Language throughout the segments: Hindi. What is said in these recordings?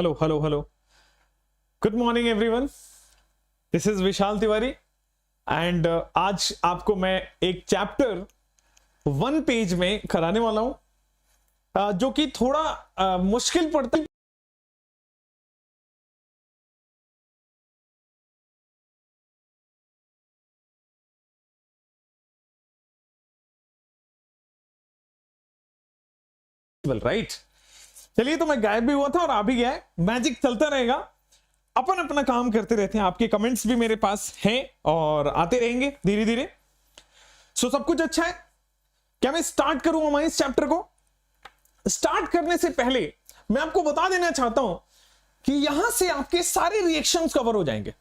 Hello hello hello, good morning everyone, this is Vishal Tiwari and आज आपको मैं एक चैप्टर 1 पेज में कराने वाला हूं जो कि थोड़ा मुश्किल पड़ता है। राइट, चलिए, तो मैं गायब भी हुआ था और आ भी गया है। मैजिक चलता रहेगा, अपन अपना काम करते रहते हैं। आपके कमेंट्स भी मेरे पास हैं और आते रहेंगे धीरे धीरे। सो सब कुछ अच्छा है। क्या मैं स्टार्ट करूं हमारे इस चैप्टर को? स्टार्ट करने से पहले मैं आपको बता देना चाहता हूं कि यहां से आपके सारे रिएक्शंस कवर हो जाएंगे।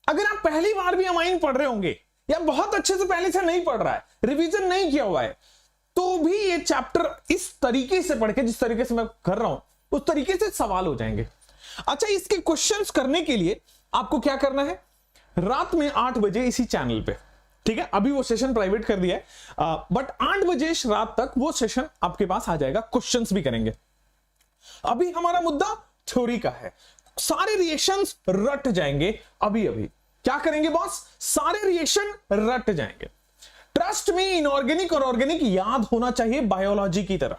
अगर आप पहली बार भी अमाइन पढ़ रहे होंगे या बहुत अच्छे से पहले से नहीं पढ़ रहा है, रिवीजन नहीं किया हुआ है, तो भी ये चैप्टर इस तरीके से पढ़ के, जिस तरीके से मैं कर रहा हूं, उस तरीके से सवाल हो जाएंगे। अच्छा, इसके क्वेश्चंस करने के लिए आपको क्या करना है? रात में 8 बजे इसी चैनल पे, ठीक है, अभी वो सेशन प्राइवेट कर दिया है, बट 8 बजे रात तक वो सेशन आपके पास आ जाएगा। क्वेश्चंस भी करेंगे। अभी हमारा मुद्दा थ्योरी का है। सारे रिएक्शंस रट जाएंगे। अभी अभी क्या करेंगे बॉस? सारे रिएक्शन रट जाएंगे। ट्रस्ट में, इनऑर्गेनिक और ऑर्गेनिक याद होना चाहिए बायोलॉजी की तरह,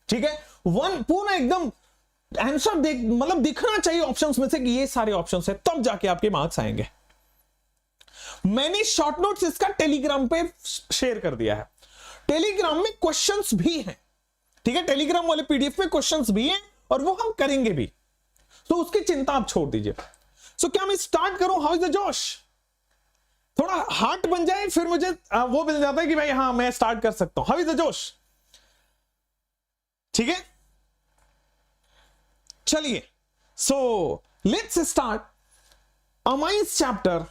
ठीक है। वन पूरा एकदम आंसर मतलब दिखना चाहिए ऑप्शंस में से कि ये सारे ऑप्शंस है, तब जाके आपके मार्क्स आएंगे। मैंने शॉर्ट नोट्स इसका टेलीग्राम पे शेयर कर दिया है। टेलीग्राम में क्वेश्चंस भी हैं, ठीक है। टेलीग्राम वाले पीडीएफ में क्वेश्चंस भी हैं और वो हम करेंगे भी, तो उसकी चिंता आप छोड़ दीजिए। सो क्या मैं स्टार्ट करूं? हाउ इज द जोश? थोड़ा हार्ट बन जाए, फिर मुझे वो मिल जाता है कि भाई हाँ, मैं स्टार्ट कर सकता हूं। हाउ इज द जोश? ठीक है, चलिए। So let's start amines chapter,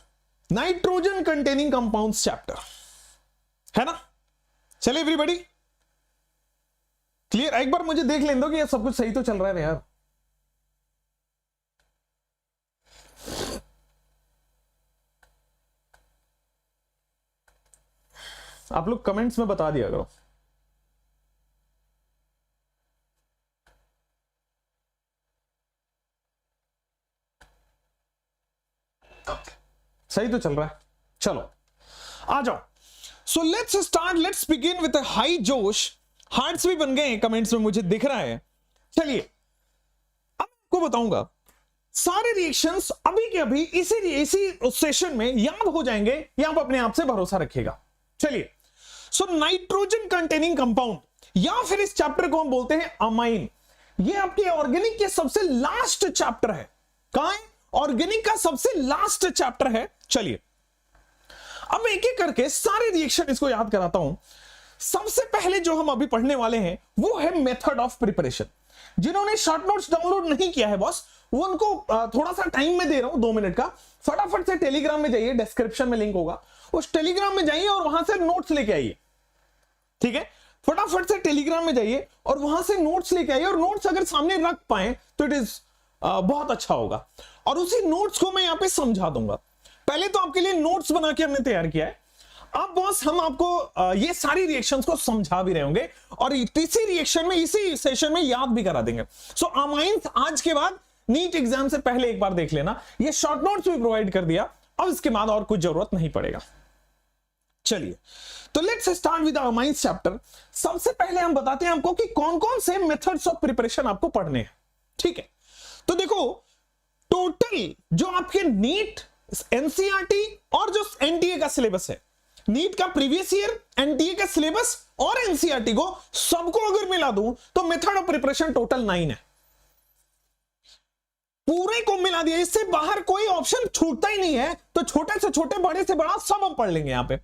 nitrogen containing compounds chapter, है ना। चलिए एवरीबॉडी, क्लियर? एक बार मुझे देख लेने दो कि ये सब कुछ सही तो चल रहा है यार। आप लोग कमेंट्स में बता दिया करो। सही तो चल रहा है, चलो आ जाओ। So let's start, let's begin with a high जोश। हार्ट्स भी बन गए हैं कमेंट्स में, मुझे दिख रहा है। चलिए, अब आपको बताऊंगा सारे रिएक्शंस अभी के अभी इसी सेशन में याद हो जाएंगे, या आप अपने आप से भरोसा रखिएगा। चलिए, सो नाइट्रोजन कंटेनिंग कंपाउंड, या फिर इस चैप्टर को हम बोलते हैं अमाइन। ये आपके ऑर्गेनिक के सबसे लास्ट चैप्टर है। कहां है? ऑर्गेनिक का सबसे लास्ट चैप्टर है। चलिए, अब एक एक करके सारे रिएक्शन इसको याद कराता हूं। सबसे पहले जो हम अभी पढ़ने वाले हैं वो है मेथड ऑफ प्रिपरेशन। जिन्होंने शॉर्ट नोट्स डाउनलोड नहीं किया है बॉस, वो उनको थोड़ा सा टाइम में दे रहा हूं, 2 मिनट का। फटाफट से टेलीग्राम में जाइए, डिस्क्रिप्शन में लिंक होगा, उस टेलीग्राम में जाइए और वहां से नोट्स लेके आइए, ठीक है। फटाफट से टेलीग्राम में जाइए और वहां से नोट्स लेके आइए, और नोट्स अगर सामने रख पाए तो इट इज बहुत अच्छा होगा। और उसी नोट्स को मैं यहां पे समझा दूंगा। पहले तो आपके लिए नोट्स बना के हमने तैयार किया है। अब बॉस हम आपको ये सारी रिएक्शंस को समझा भी रहे होंगे और इसी रिएक्शन में, इसी सेशन में याद भी करा देंगे। सो अमाइंस आज के बाद नीट एग्जाम से पहले एक बार देख लेना। ये शॉर्ट नोट्स भी प्रोवाइड कर दिया, अब इसके बाद और कुछ जरूरत नहीं पड़ेगा। चलिए, तो let's start with amines chapter. सबसे पहले हम बताते हैं आपको कि कौन कौन से मेथड्स ऑफ प्रिपरेशन आपको पढ़ने हैं, ठीक है। तो देखो, टोटल जो आपके नीट, एनसीईआरटी और जो एनटीए का सिलेबस है, नीट का प्रीवियस ईयर, एनटीए का सिलेबस और एनसीईआरटी को, सबको अगर मिला दूं तो मेथड ऑफ प्रिपरेशन टोटल 9 है। पूरे को मिला दिया, इससे बाहर कोई ऑप्शन छूटता ही नहीं है। तो छोटे से छोटे, बड़े से बड़ा सब हम पढ़ लेंगे यहां पे।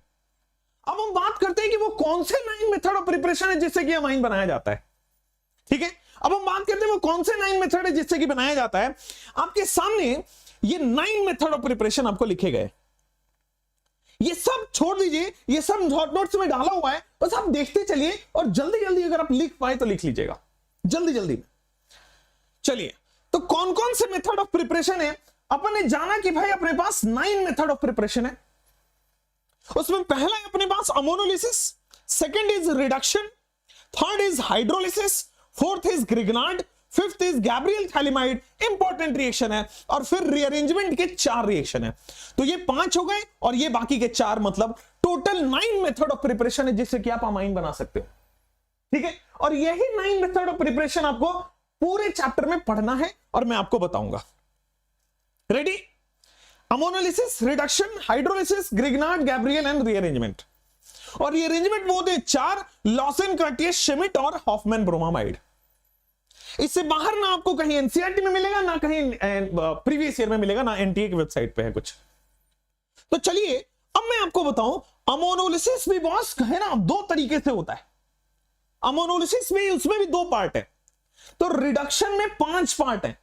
अब हम बात करते हैं कि वो कौन से 9 मेथड ऑफ प्रिपरेशन है जिससे कि अमाइन बनाया जाता है, ठीक है। अब हम बात करते हैं वो कौन से 9 मेथड है जिससे कि बनाया जाता है। आपके सामने ये 9 मेथड ऑफ प्रिपरेशन आपको लिखे गए। ये सब छोड़ दीजिए, ये सब नोट्स में डाला हुआ है, बस आप देखते चलिए और जल्दी जल्दी अगर आप लिख पाए तो लिख लीजिएगा, जल्दी जल्दी में। चलिए, तो कौन कौन से मेथड ऑफ प्रिपरेशन है? अपन ने जाना कि भाई अपने पास 9 मेथड ऑफ प्रिपरेशन है। उसमें पहला है अपने पास ammonolysis, second is reduction, third is hydrolysis, fourth is Grignard, fifth is Gabriel phthalimide, important reaction है, और फिर रीअरेंजमेंट के 4 रिएक्शन है। तो ये 5 हो गए और ये बाकी के 4, मतलब टोटल 9 मेथड ऑफ प्रिपरेशन है जिससे कि आप अमाइन बना सकते हो। ठीक है, और यही 9 मेथड ऑफ प्रिपरेशन आपको पूरे चैप्टर में पढ़ना है और मैं आपको बताऊंगा। Ready? Ammonolysis, reduction, hydrolysis, Grignard, Gabriel and rearrangement. और रीअरेंजमेंट वो थे 4, लॉसेन, कर्टियस, श्मिट और हॉफमैन ब्रोमामाइड। इससे बाहर ना आपको कहीं एनसीईआरटी में मिलेगा, ना कहीं प्रीवियस ईयर में मिलेगा, ना एनटीए की वेबसाइट पे है कुछ। तो चलिए अब मैं आपको बताऊं, अमोनोलिसिस भी बॉस है ना 2 तरीके से होता है। अमोनोलिसिस में उसमें भी 2 पार्ट है। तो रिडक्शन में 5 पार्ट है,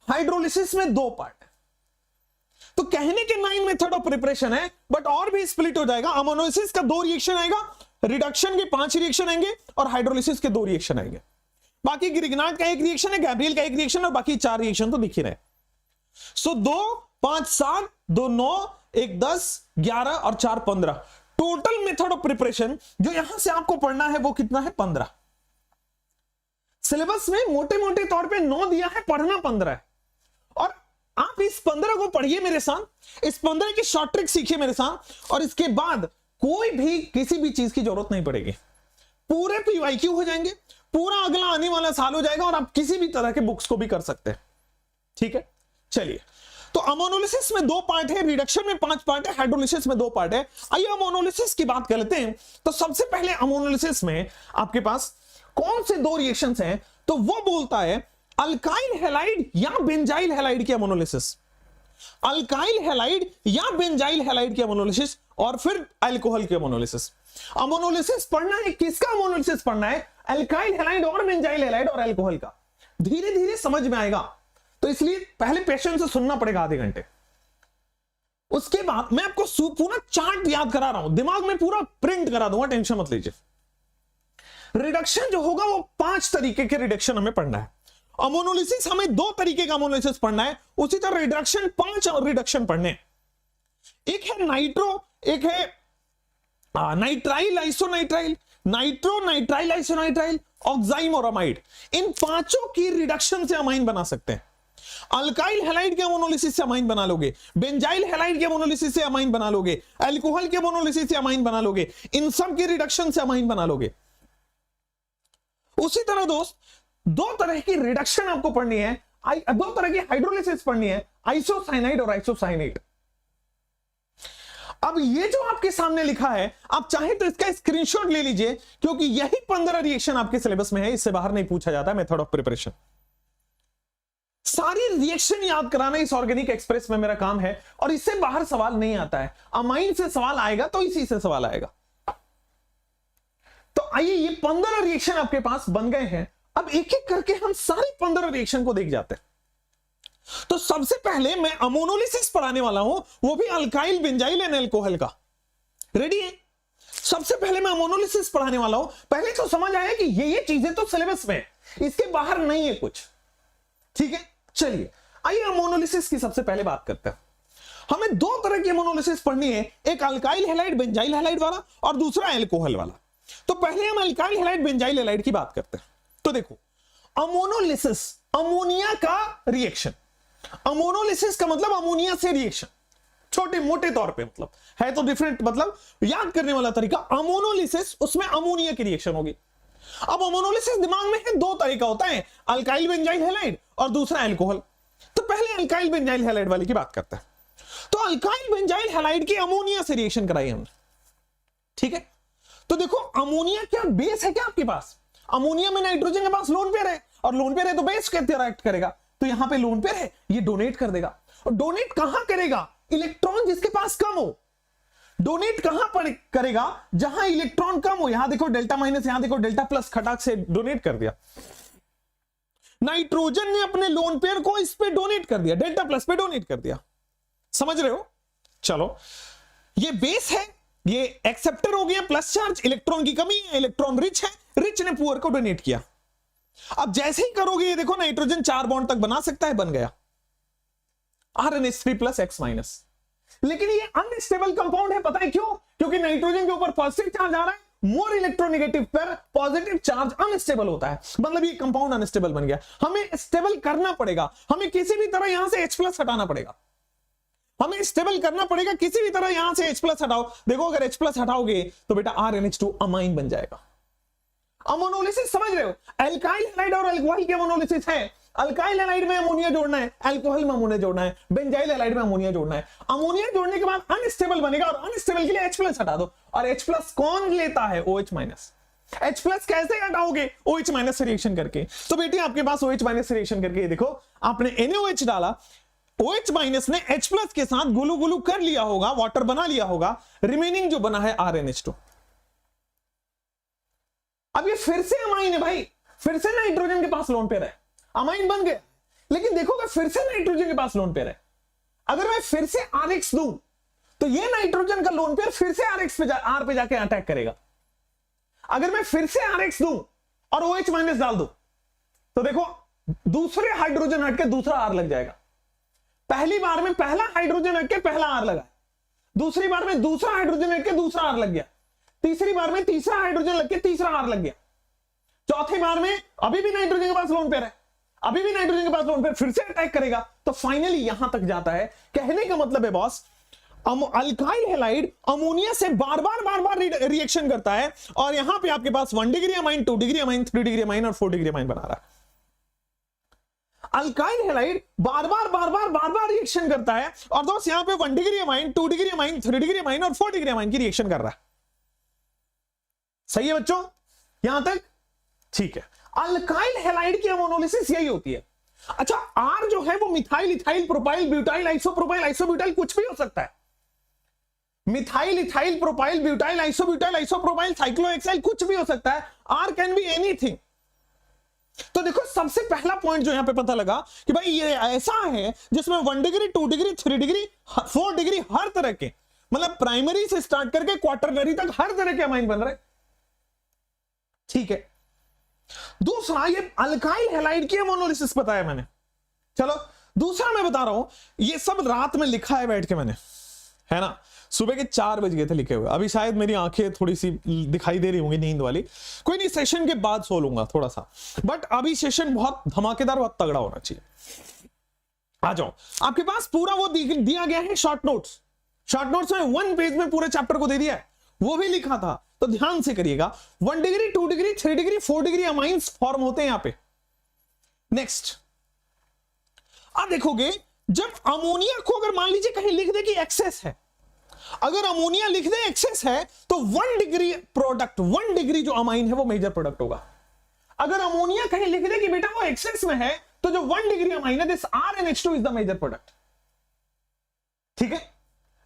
हाइड्रोलिसिस में 2 पार्ट है। तो कहने के 9 मेथड ऑफ प्रिपरेशन है, बट और भी स्प्लिट हो जाएगा। अमोनोलिसिस का 2 रिएक्शन आएगा, रिडक्शन के 5 रिएक्शन आएंगे और हाइड्रोलिसिस के 2 रिएक्शन आएंगे। बाकी ग्रिग्नार्ड का 1 रिएक्शन है, गैब्रियल का 1 रिएक्शन और बाकी 4 रिएक्शन तो दिख ही रहे। सो 2 5 7 2 9 1 10 11 और 4 15 टोटल मेथड ऑफ प्रिपरेशन जो यहां से आपको पढ़ना है वो कितना है? 15। सिलेबस में मोटे मोटे तौर पे 9 दिया है, पढ़ना 15 है। और आप इस 15 को पढ़िए मेरे साथ, इस 15 की शॉर्ट ट्रिक सीखिए मेरे साथ, और इसके बाद कोई भी किसी भी चीज की जरूरत नहीं पड़ेगी। पूरे पीवाईक्यू हो जाएंगे, पूरा अगला आने वाला साल हो जाएगा और आप किसी भी तरह के बुक्स को भी कर सकते हैं। ठीक है, चलिए। तो अमोनोलिसिस में 2 पार्ट है, रिडक्शन में 5 पार्ट है, हाइड्रोलिसिस में 2 पार्ट है। आइए अमोनोलिसिस की बात कर लेते हैं। तो सबसे पहले अमोनोलिसिस में आपके पास कौन से 2 रिएक्शंस हैं? तो वो बोलता है अल्काइल हैलाइड या बेंजाइल हैलाइड की अमोनोलिसिस, अल्काइल हैलाइड या बेंजाइल हैलाइड की अमोनोलिसिस, और फिर अल्कोहल की अमोनोलिसिस। अमोनोलिसिस पढ़ना है, किसका अमोनोलिसिस पढ़ना है? अल्काइल हैलाइड और बेंजाइल हैलाइड और अल्कोहल का। धीरे धीरे समझ में आएगा, तो इसलिए पहले पेशेंस से सुनना पड़ेगा आधे घंटे। उसके बाद मैं आपको पूरा चार्ट याद करा रहा हूं, दिमाग में पूरा प्रिंट करा दूंगा, टेंशन मत लीजिए। रिडक्शन जो होगा वो 5 तरीके के रिडक्शन हमें पढ़ना है। अमोनोलिसिस हमें 2 तरीके का अमोनोलिसिस पढ़ना है, उसी तरह रिडक्शन 5 रिडक्शन पढ़ने। एक है नाइट्रो, एक है नाइट्राइल आइसोनाइट्राइल, नाइट्रो नाइट्राइल आइसोनाइट्राइल, ऑक्साइम और अमाइड। इन 5 की रिडक्शन से अमाइन बना सकते हैं। अल्काइल हैलाइड के अमोनोलिसिस से अमाइन बना लोगे, बेंजाइल हैलाइड के अमोनोलिसिस से अमाइन बना लोगे, अल्कोहल के अमोनोलिसिस से अमाइन बना लोगे, इन सब की रिडक्शन से अमाइन बना लोगे। उसी तरह दोस्त 2 तरह की रिडक्शन आपको पढ़नी है, 2 तरह की हाइड्रोलिसिस पढ़नी है, आइसोसाइनाइड और आइसोसाइनेट। अब ये जो आपके सामने लिखा है, आप चाहे तो इसका स्क्रीनशॉट ले लीजिए, क्योंकि यही 15 रिएक्शन आपके सिलेबस में है, इससे बाहर नहीं पूछा जाता मेथड ऑफ प्रिपरेशन। सारी रिएक्शन याद कराना इस ऑर्गेनिक एक्सप्रेस में मेरा काम है, और इससे बाहर सवाल नहीं आता है। अमाइन से सवाल आएगा तो इसी से सवाल आएगा। तो आइए, ये 15 रिएक्शन आपके पास बन गए हैं। अब एक एक करके हम सारे 15 रिएक्शन को देख जाते हैं। तो सबसे पहले मैं अमोनोलिसिस पढ़ाने वाला हूं, वो भी अल्काइल बेंजाइल एंड अल्कोहल का। रेडी है? सबसे पहले मैं अमोनोलिसिस पढ़ाने वाला हूं। पहले तो समझ आया कि ये चीजें तो सिलेबस में है, इसके बाहर नहीं है कुछ। ठीक है, चलिए आइए अमोनोलिसिस की सबसे पहले बात करते हैं। हमें 2 तरह की अमोनोलिसिस पढ़नी है, एक अल्काइल हैलाइड बेंजाइल हैलाइड वाला और दूसरा अल्कोहल वाला। तो पहले हम अल्काइल हैलाइड बेंजाइल हैलाइड की बात करते हैं। तो देखो, अमोनोलिसिस अमोनिया का रिएक्शन। अमोनोलिसिस का मतलब अमोनिया से रिएक्शन, छोटे मोटे तौर पे मतलब है तो डिफरेंट, मतलब याद करने वाला तरीका। अमोनोलिसिस उसमें अमोनिया की रिएक्शन होगी। अब अमोनोलिसिस दिमाग में है 2 तरीका होता है, अल्काइल बेंजाइल हैलाइड और दूसरा अल्कोहल। तो पहले अल्काइल बेंजाइल हैलाइड वाली की बात करते हैं। तो अल्काइल बेंजाइल हैलाइड की अमोनिया से रिएक्शन कराई हमने। ठीक है, तो देखो अमोनिया क्या बेस है क्या आपके पास? अमोनिया में नाइट्रोजन के पास लोन पेयर है, और लोन पेयर है तो बेस कैसे रिएक्ट करेगा? तो यहां पे लोन पेयर है, ये डोनेट कर देगा। और डोनेट कहां करेगा? इलेक्ट्रॉन जिसके पास कम हो। डोनेट कहां पर करेगा? जहां इलेक्ट्रॉन कम हो। यहां देखो डेल्टा माइनस, यहां देखो डेल्टा प्लस, खटाक से डोनेट कर दिया। नाइट्रोजन ने अपने लोन पेयर को इस पे डोनेट कर दिया, डेल्टा प्लस पे डोनेट कर दिया। समझ रहे हो? चलो, ये बेस है, ये एक्सेप्टर हो गया, प्लस चार्ज, इलेक्ट्रॉन की कमी है, इलेक्ट्रॉन रिच है, रिच ने पुअर को डोनेट किया। अब जैसे ही करोगे ये देखो नाइट्रोजन 4 बॉन्ड तक बना सकता है, बन गया RnH3 + X-। लेकिन ये अनस्टेबल कंपाउंड है, पता है क्यों? क्योंकि नाइट्रोजन के ऊपर पॉजिटिव चार्ज आ रहा है मोर इलेक्ट्रोनेगेटिव पर पॉजिटिव चार्ज अनस्टेबल होता है, मतलब ये कंपाउंड अनस्टेबल बन गया। हमें स्टेबल करना पड़ेगा, हमें किसी भी तरह यहां से H+ हटाना पड़ेगा, हमें स्टेबल करना पड़ेगा किसी भी तरह। यहां से H+ हटाओ, देखो अगर H+ हटाओगे तो बेटा RNH2 अमाइन बन जाएगा। अमोनोलिसिस समझ रहे हो? एल्काइल हैलाइड और अल्कोहल की अमोनोलिसिस है। अल्काइल हैलाइड में अमोनिया जोड़ना है, अल्कोहल में अमोनिया जोड़ना है, बेंजाइल हैलाइड में अमोनिया जोड़ना है। अमोनिया जोड़ने के बाद अनस्टेबल बनेगा और अनस्टेबल के लिए H+ हटा दो। और H+ कौन लेता है? OH-। H+ कैसे हटाओगे? OH- से रिएक्शन करके। तो बेटी आपके पास OH- से रिएक्शन करके देखो, आपने NaOH डाला, OH- ने H+ के साथ गुलू गुलू कर लिया होगा, वाटर बना लिया होगा, रिमेनिंग जो बना है RNH2। अब ये फिर से अमाइन है भाई, फिर से नाइट्रोजन के पास लोन पेयर है, अमाइन बन गया। लेकिन देखोगे फिर से नाइट्रोजन के पास लोन पेयर है। अगर मैं फिर से RX दूं तो ये नाइट्रोजन का लोन पेयर फिर से RX पे R पे जाके अटैक करेगा। अगर मैं फिर से RX दूं और OH- डाल दूं तो देखो दूसरे हाइड्रोजन हट के दूसरा R लग जाएगा। पहली बार में पहला हाइड्रोजन हट के पहला R लगा, दूसरी बार में दूसरा हाइड्रोजन हट के दूसरा R लग गया, तीसरी बार में तीसरा हाइड्रोजन लग के तीसरा R लग गया, चौथी बार में अभी भी नाइट्रोजन के पास लोन पेयर है, अभी भी नाइट्रोजन के पास लोन पेयर फिर से अटैक करेगा। तो फाइनली यहां तक जाता है। कहने का मतलब है बॉस, अल्काइल हैलाइड अमोनिया से बार बार रिएक्शन करता है और यहां पे आपके पास 1 degree amine, 2 degree amine, 3 degree amine और 4 डिग्री अमाइन बना रहा है। अल्काइल हैलाइड बार बार रिएक्शन करता है और दोस्त यहां पे 1 degree amine, 2 degree amine, 3 degree amine और 4 डिग्री अमाइन की रिएक्शन कर रहा है। सही है बच्चों, यहां तक ठीक है। अल्काइल हैलाइड की अमोनोलिसिस यही होती है। अच्छा, R जो है वो methyl, ethyl, propyl, butyl, isopropyl, isobutyl कुछ भी हो सकता है। Methyl, ethyl, propyl, butyl, isobutyl, isopropyl, cyclohexyl कुछ भी हो सकता है। R can be anything. तो देखो सबसे पहला पॉइंट जो यहां पे पता लगा कि भाई ये ऐसा है जिसमें 1 डिग्री, 2 डिग्री, 3 डिग्री, 4 डिग्री, हर तरह के, मतलब प्राइमरी से स्टार्ट करके क्वार्टरनरी तक हर तरह के अमाइन बन रहे। ठीक है। दूसरा, ये अल्काइल हैलाइड की अमोनोलिसिस बताया मैंने। चलो दूसरा मैं बता रहा हूं, ये सब रात में लिखा है बैठ के मैंने, है ना। सुबह के 4 बज गए थे लिखे हुए। अभी शायद मेरी आंखें थोड़ी सी दिखाई दे रही होंगी नींद वाली। कोई नहीं, सेशन के बाद सो लूंगा थोड़ा सा, बट अभी सेशन बहुत धमाकेदार, बहुत तगड़ा होना चाहिए। आ जाओ, आपके पास पूरा वो दिया गया है शॉर्ट नोट्स। शॉर्ट नोट्स में 1 पेज में पूरे चैप्टर को दे दिया है, वो भी लिखा था, तो ध्यान से करिएगा। 1 degree, 2 degree, 3 degree, 4 degree amines form होते हैं यहां पे। नेक्स्ट आप देखोगे, जब अमोनिया को अगर मान लीजिए कहीं लिख दे कि एक्सेस है, अगर अमोनिया लिख दे एक्सेस है तो 1 डिग्री प्रोडक्ट, 1 डिग्री जो अमाइन है वो मेजर प्रोडक्ट होगा। अगर अमोनिया कहीं लिख दे कि बेटा वो एक्सेस में है तो जो 1 डिग्री अमाइन है, this RNH2 is the major product. ठीक है,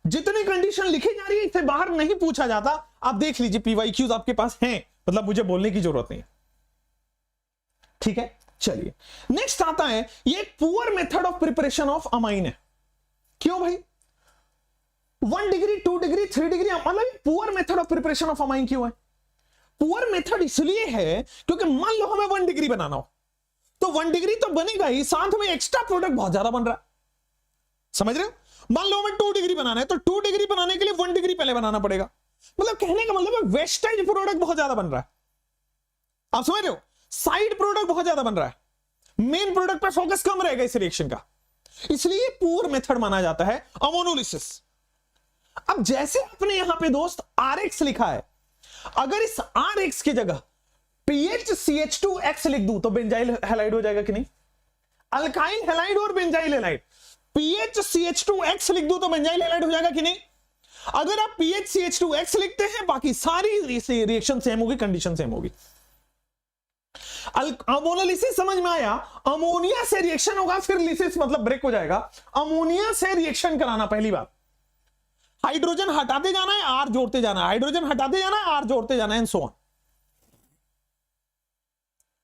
जितनी कंडीशन लिखी जा रही है इससे बाहर नहीं पूछा जाता। आप देख लीजिए, PYQs आपके पास हैं, मतलब मुझे बोलने की जरूरत नहीं है। ठीक है, चलिए नेक्स्ट आता है, ये poor method of preparation of amine है। क्यों भाई? 1 डिग्री, 2 डिग्री, 3 डिग्री, मतलब poor method of preparation of amine क्यों है? पुअर मेथड इसलिए है क्योंकि मान लो हमें 1 डिग्री बनाना हो तो 1 डिग्री तो बनेगा ही, साथ में एक्स्ट्रा प्रोडक्ट बहुत ज्यादा बन रहा है। समझ रहे हो? मान लो हमें 2 डिग्री बनाना है तो 2 डिग्री बनाने के लिए 1 डिग्री पहले बनाना पड़ेगा। मतलब कहने का मतलब है वेस्टेज प्रोडक्ट बहुत ज्यादा बन रहा है। आप समझ रहे हो? साइड प्रोडक्ट बहुत ज्यादा बन रहा है, मेन प्रोडक्ट पर फोकस कम रहेगा इस रिएक्शन का, इसलिए पुअर मेथड माना जाता है अमोनोलिसिस। अब जैसे आपने यहां पे दोस्त RX लिखा है, अगर इस RX की जगह PHCH2X लिख दूं तो बेंजाइल हैलाइड हो जाएगा कि नहीं? अल्काइल हैलाइड और बेंजाइल हैलाइड, PHCH2X लिख दूं तो बेंजाइल हैलाइड हो जाएगा कि नहीं? अगर आप PHCH2X लिखते हैं बाकी सारी रिएक्शन सेम होगी, कंडीशन सेम होगी। अमोनोलिसिस समझ में आया? अमोनिया से रिएक्शन होगा, फिर लिसिस मतलब ब्रेक हो जाएगा। अमोनिया से रिएक्शन कराना, पहली बार हाइड्रोजन हटाते जाना है, R जोड़ते जाना है, हाइड्रोजन हटाते जाना है, R जोड़ते जाना है, एंड सो ऑन।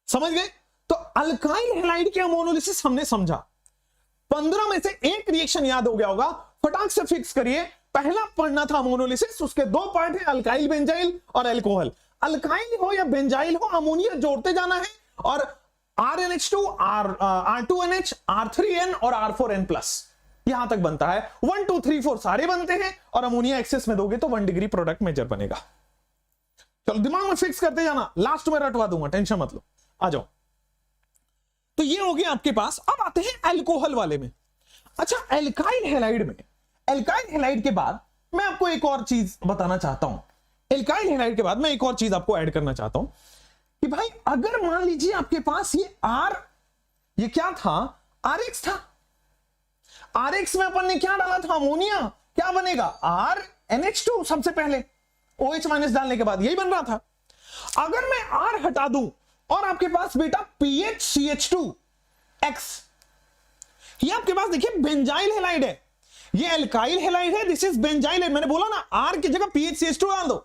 समझ गए? तो अल्काइल हैलाइड की अमोनोलिसिस हमने समझा। 15 में से एक रिएक्शन याद हो गया होगा, फटाक से फिक्स करिए। पहला पढ़ना था अमोनोलिसिस, उसके 2 पार्ट है, अल्काइल, बेंजाइल और अल्कोहल। अल्काइल हो या बेंजाइल हो, अमोनिया जोड़ते जाना है और RNH2, R2NH, R3N और R4N+, यहां तक बनता है। 1 2 3 4 सारे बनते हैं और अमोनिया एक्सेस में दोगे तो 1 डिग्री प्रोडक्ट मेजर बनेगा। चलो दिमाग में फिक्स करते जाना, लास्ट में रटवा दूंगा, टेंशन मत लो। आ जाओ। तो ये हो गया आपके पास। अब आते हैं अल्कोहल वाले में। अच्छा, एल्काइल हैलाइड में, एल्काइल हैलाइड के बाद मैं आपको एक और चीज बताना चाहता हूं। एल्काइल हैलाइड के बाद मैं एक और चीज आपको ऐड करना चाहता हूं कि भाई अगर मान लीजिए आपके पास ये R, ये क्या था, RX था। RX में अपन ने क्या डाला था, अमोनिया, क्या बनेगा RNH2 सबसे पहले, OH माइनस डालने के बाद यही बन रहा था। अगर मैं R हटा दूं और आपके पास बेटा PHCH2X, ये आपके पास देखिए बेंजाइल हैलाइड है, ये एल्काइल हैलाइड है, दिस इज बेंजाइल है। मैंने बोला ना R की जगह PHCH2 डाल दो,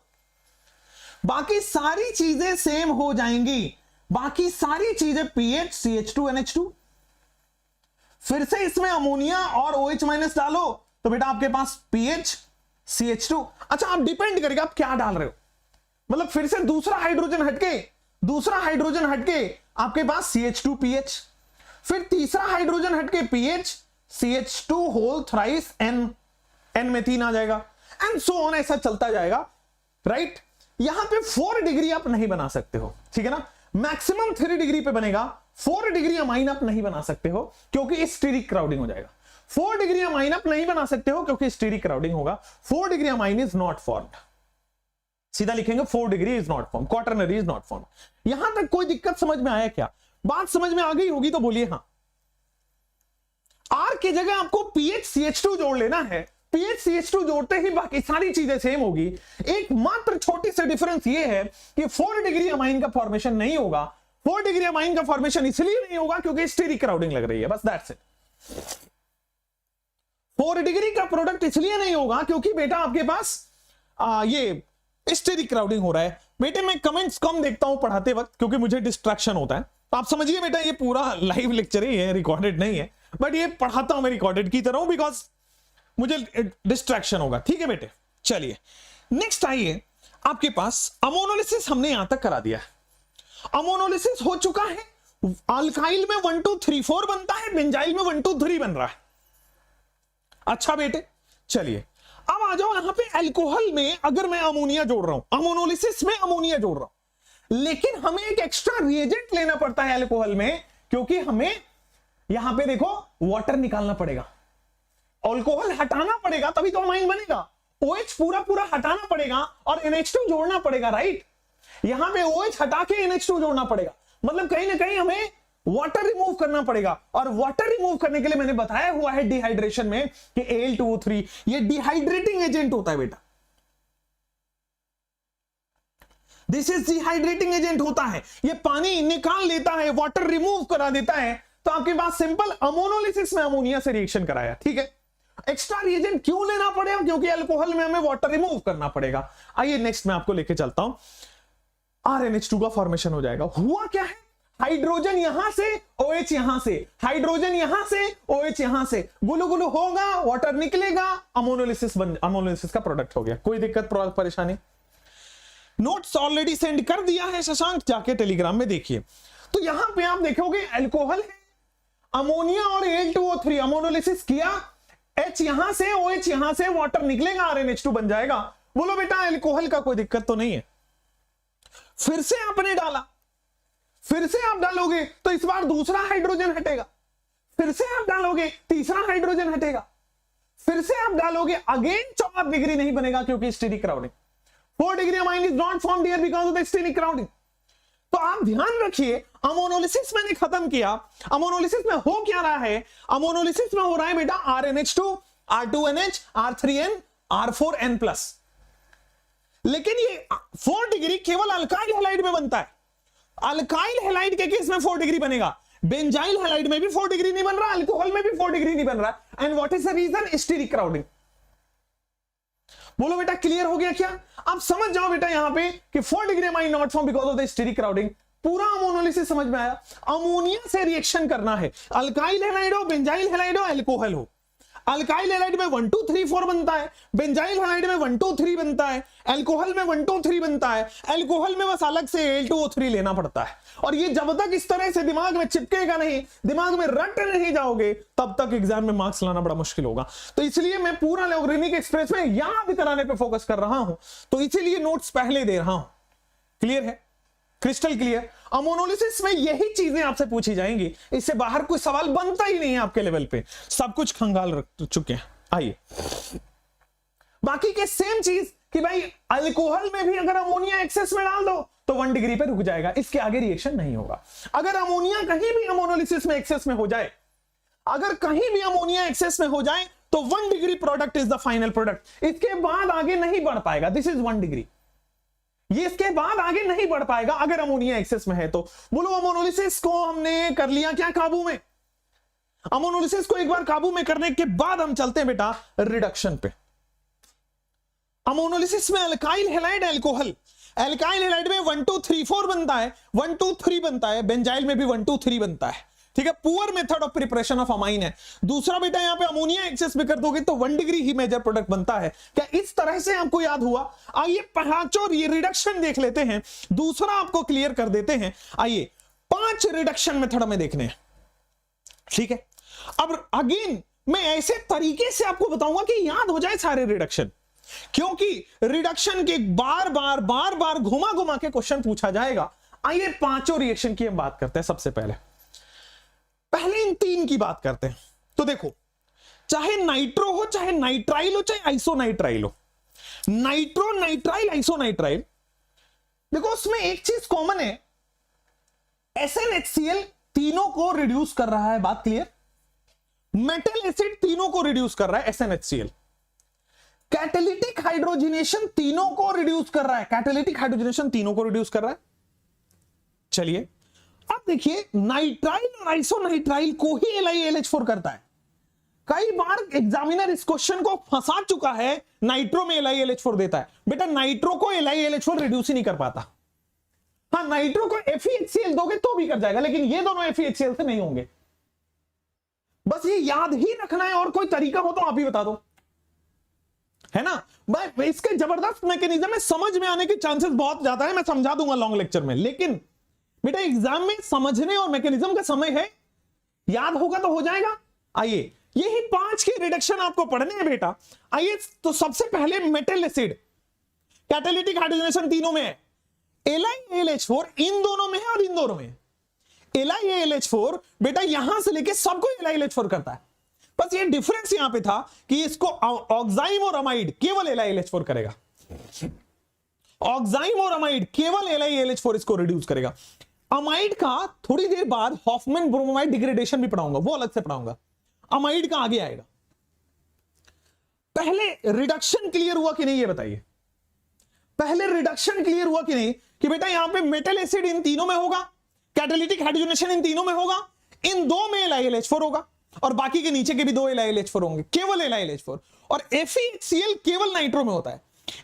बाकी सारी चीजें सेम हो जाएंगी, बाकी सारी चीजें PHCH2NH2। फिर से इसमें अमोनिया और OH माइनस डालो तो बेटा आपके पास PHCH2। अच्छा, आप डिपेंड करेगा आप क्या डाल रहे हो, मतलब फिर से दूसरा हाइड्रोजन हटके आपके पास CH2PH, फिर तीसरा हाइड्रोजन हटके PHCH2 होल थ्राइस N में 3 आ जाएगा, एंड सो ऑन, ऐसा चलता जाएगा, राइट। यहां पे 4 डिग्री आप नहीं बना सकते हो, ठीक है ना, मैक्सिमम 3 डिग्री पे बनेगा। 4 डिग्री अमाइन आप नहीं बना सकते हो क्योंकि स्टीरिक क्राउडिंग हो जाएगा। 4 डिग्री अमाइन आप नहीं बना सकते हो क्योंकि स्टीरिक क्राउडिंग होगा। 4 degree amine is not formed, सीधा लिखेंगे 4 degree is not form, quaternary is not form. यहां तक कोई दिक्कत समझ में आया क्या? बात समझ में आ गई होगी तो बोलिए हाँ। R की जगह आपको PHCH2 जोड़ लेना है, PHCH2 जोड़ते ही बाकी सारी चीजें सेम होगी। एक मात्र छोटी सी डिफरेंस ये है कि 4 डिग्री अमाइन का फॉर्मेशन नहीं होगा। 4 डिग्री अमाइन का फॉर्मेशन इसलिए नहीं होगा क्योंकि स्टीरिक क्राउडिंग लग रही है, बस दैट्स इट। 4 डिग्री का प्रोडक्ट इसलिए नहीं होगा क्योंकि बेटा आपके पास ये स्टीरिक क्राउडिंग हो रहा है। बेटे मैं कमेंट्स कम देखता हूं पढ़ाते वक्त क्योंकि मुझे डिस्ट्रैक्शन होता है, तो आप समझिए बेटा ये पूरा लाइव लेक्चर ही है, रिकॉर्डेड नहीं है, बट ये पढ़ाता हूं मैं रिकॉर्डेड की तरह बिकॉज मुझे डिस्ट्रैक्शन होगा, ठीक है बेटे। चलिए नेक्स्ट आइए, आपके पास अमोनोलिसिस हमने यहां तक करा दिया है। अमोनोलिसिस हो चुका है, अल्काइल में 1 2 3 4 बनता है, बेंजाइल में 1 2 3 बन रहा है। अच्छा बेटे चलिए अब आ जाओ यहां पे अल्कोहल में, अगर मैं अमोनिया जोड़ रहा हूं, अमोनोलिसिस में अमोनिया जोड़ रहा हूं, लेकिन हमें एक एक्स्ट्रा रिएजेंट लेना पड़ता है अल्कोहल में, क्योंकि हमें यहां पे देखो वाटर निकालना पड़ेगा, अल्कोहल हटाना पड़ेगा तभी तो अमाइन बनेगा। OH पूरा हटाना पड़ेगा और NH2 जोड़ना पड़ेगा, राइट। यहां पे OH हटा के NH2 जोड़ना पड़ेगा, मतलब कहीं ना कहीं हमें वाटर रिमूव करना पड़ेगा। और वाटर रिमूव करने के लिए मैंने बताया हुआ है डिहाइड्रेशन में कि Al2O3 ये डिहाइड्रेटिंग एजेंट होता है बेटा, दिस इज डिहाइड्रेटिंग एजेंट होता है, ये पानी निकाल लेता है, वाटर रिमूव करा देता है। तो आपके पास सिंपल अमोनोलिसिस में अमोनिया से रिएक्शन कराया, ठीक है। एक्स्ट्रा रिएजेंट क्यों लेना पड़ेगा? क्योंकि अल्कोहल में हमें वाटर रिमूव करना पड़ेगा। आइए नेक्स्ट मैं आपको लेके चलता हूं, RNH2 का फॉर्मेशन हो जाएगा। हुआ क्या है, हाइड्रोजन यहां से OH यहां से, हाइड्रोजन यहां से OH यहां से, गुलू गुलू होगा, वाटर निकलेगा, अमोनोलिसिस का प्रोडक्ट हो गया। कोई दिक्कत परेशानी? नोट्स ऑलरेडी सेंड कर दिया है शशांक, जाके टेलीग्राम में देखिए। तो यहां पे आप देखोगे अल्कोहल है, अमोनिया और Al2O3 अमोनोलिसिस किया, H यहां से OH यहां से, वाटर निकलेगा, RNH2 बन जाएगा। बोलो बेटा अल्कोहल का कोई दिक्कत तो नहीं है। फिर से आपने डाला, फिर से आप डालोगे तो इस बार दूसरा हाइड्रोजन हटेगा, फिर से आप डालोगे तीसरा हाइड्रोजन हटेगा, फिर से आप डालोगे, अगेन 4 डिग्री नहीं बनेगा क्योंकि steric crowding. 4 degree amine is not formed here because of the steric crowding. तो आप ध्यान रखिए, अमोनोलिसिस मैंने खत्म किया। अमोनोलिसिस में हो क्या रहा है? अमोनोलिसिस में हो रहा है बेटा RNH2, R2NH, R3N, R4N+। लेकिन ये 4 डिग्री केवल अल्काइल हैलाइड में बनता है। अल्काइल हैलाइड के केस में 4 डिग्री बनेगा, बेंजाइल हैलाइड में भी 4 डिग्री नहीं बन रहा, अल्कोहल में भी 4 डिग्री नहीं बन रहा। And what is the reason? Steric crowding. बोलो बेटा क्लियर हो गया क्या? आप समझ जाओ बेटा यहां पे कि 4 degree amine not form because of the steric crowding. पूरा अमोनोलिसिस समझ में आया। अमोनिया से रिएक्शन करना है, अल्काइल हैलाइड हो, बेंजाइल हैलाइड हो, अल्कोहल हो। अल्काइल हैलाइड में 1 2 3 4 बनता है, बेंजाइल हैलाइड में 1 2 3 बनता है, अल्कोहल में 1 2 3 बनता है। अल्कोहल में बस अलग से Al2O3 लेना पड़ता है। और ये जब तक इस तरह से दिमाग में चिपकेगा नहीं, दिमाग में रट नहीं जाओगे, तब तक एग्जाम में मार्क्स लाना बड़ा मुश्किल होगा। तो इसलिए मैं पूरा लॉगरिथमिक एक्सप्रेस में याद कराने पे फोकस कर रहा हूं, तो इसीलिए नोट्स पहले दे रहा हूं। क्लियर है, क्रिस्टल क्लियर। अमोनोलिसिस में यही चीजें आपसे पूछी जाएंगी, इससे बाहर कोई सवाल बनता ही नहीं है आपके लेवल पे, सब कुछ खंगाल रख चुके हैं। आइए बाकी के सेम चीज कि भाई अल्कोहल में भी अगर अमोनिया एक्सेस में डाल दो तो 1 डिग्री पे रुक जाएगा, इसके आगे रिएक्शन नहीं होगा। अगर अमोनिया कहीं भी अमोनोलिसिस में एक्सेस में हो जाए, अगर कहीं भी अमोनिया एक्सेस में हो जाए तो 1 degree product is the final product, इसके बाद आगे नहीं बढ़ पाएगा। दिस इज 1 डिग्री, ये इसके बाद आगे नहीं बढ़ पाएगा अगर अमोनिया एक्सेस में है तो। बोलो अमोनोलिसिस को हमने कर लिया क्या काबू में? अमोनोलिसिस को एक बार काबू में करने के बाद हम चलते हैं बेटा रिडक्शन पे। अमोनोलिसिस में alkyl halide alcohol, alkyl halide में 1 2 3 4 बनता है, 1 2 3 बनता है, बेंजाइल में भी 1 2 3 बनता है, ठीक है। Poor method of preparation of amine है। दूसरा बेटा यहां पे अमोनिया एक्सेस में कर दोगे तो 1 डिग्री ही मेजर प्रोडक्ट बनता है। क्या इस तरह से आपको याद हुआ? आइए पांचों ये रिडक्शन देख लेते हैं, दूसरा आपको क्लियर कर देते हैं। आइए 5 रिडक्शन मेथड हमें देखने हैं, ठीक है। अब अगेन मैं ऐसे तरीके से आपको बताऊंगा कि याद हो जाए सारे रिडक्शन, क्योंकि रिडक्शन के बार बार घुमा घुमा के क्वेश्चन पूछा जाएगा। आइए पांचों रिएक्शन की हम बात करते हैं। सबसे पहले इन 3 की बात करते हैं। तो देखो, चाहे नाइट्रो हो, चाहे नाइट्राइल हो, चाहे आइसोनाइट्राइल हो, नाइट्रो नाइट्राइल आइसोनाइट्राइल, देखो उसमें एक चीज कॉमन है, SnHCl तीनों को रिड्यूस कर रहा है, बात क्लियर। मेटल एसिड तीनों को रिड्यूस कर रहा है SnHCl। कैटालिटिक हाइड्रोजनेशन तीनों को रिड्यूस कर रहा है, कैटालिटिक हाइड्रोजनेशन तीनों को रिड्यूस कर रहा है। चलिए अब देखिए, नाइट्राइल और आइसोनाइट्राइल को ही LiAlH4 करता है। कई बार एग्जामिनर इस क्वेश्चन को फंसा चुका है, नाइट्रो में LiAlH4 देता है। बेटा नाइट्रो को LiAlH4 रिड्यूस ही नहीं कर पाता। हाँ, नाइट्रो को FeHCl दोगे तो भी कर जाएगा, लेकिन ये दोनों FeHCl से नहीं होंगे। बस ये याद ही रखना है, और कोई तरीका हो तो आप ही बता दो, है ना। भाई इसके जबरदस्त मैकेनिज्म है, समझ में आने के चांसेस बहुत ज्यादा है, मैं समझा दूंगा लॉन्ग लेक्चर में। लेकिन बेटा एग्जाम में समझने और मैकेनिज्म का समय है, याद होगा तो हो जाएगा। आइए यही 5 के रिडक्शन आपको पढ़ने हैं बेटा। आइए तो सबसे पहले मेटल एसिड, कैटालिटिक हाइड्रोजनेशन तीनों में है, LiAlH4 इन दोनों में है और इन दोनों में। LiAlH4 बेटा यहां से लेके सबको LiAlH4 करता है, बस ये डिफरेंस यहां पे था कि इसको ऑक्साइम और अमाइड केवल LiAlH4 करेगा, ऑक्साइम और अमाइड केवल LiAlH4 इसको रिड्यूस करेगा। अमाइड का थोड़ी देर बाद हॉफमैन ब्रोमाइड डिग्रेडेशन भी पढ़ाऊंगा, वो अलग से पढ़ाऊंगा, अमाइड का आगे आएगा। पहले रिडक्शन क्लियर हुआ कि नहीं ये बताइए, पहले रिडक्शन क्लियर हुआ कि नहीं कि बेटा यहां पे मेटल एसिड इन तीनों में होगा, कैटालिटिक हाइड्रोजनेशन इन तीनों में होगा, इन 2 में LiAlH4 होगा, और बाकी के नीचे के भी 2 LiAlH4 होंगे, केवल LiAlH4। और FeHCl केवल नाइट्रो में होता है,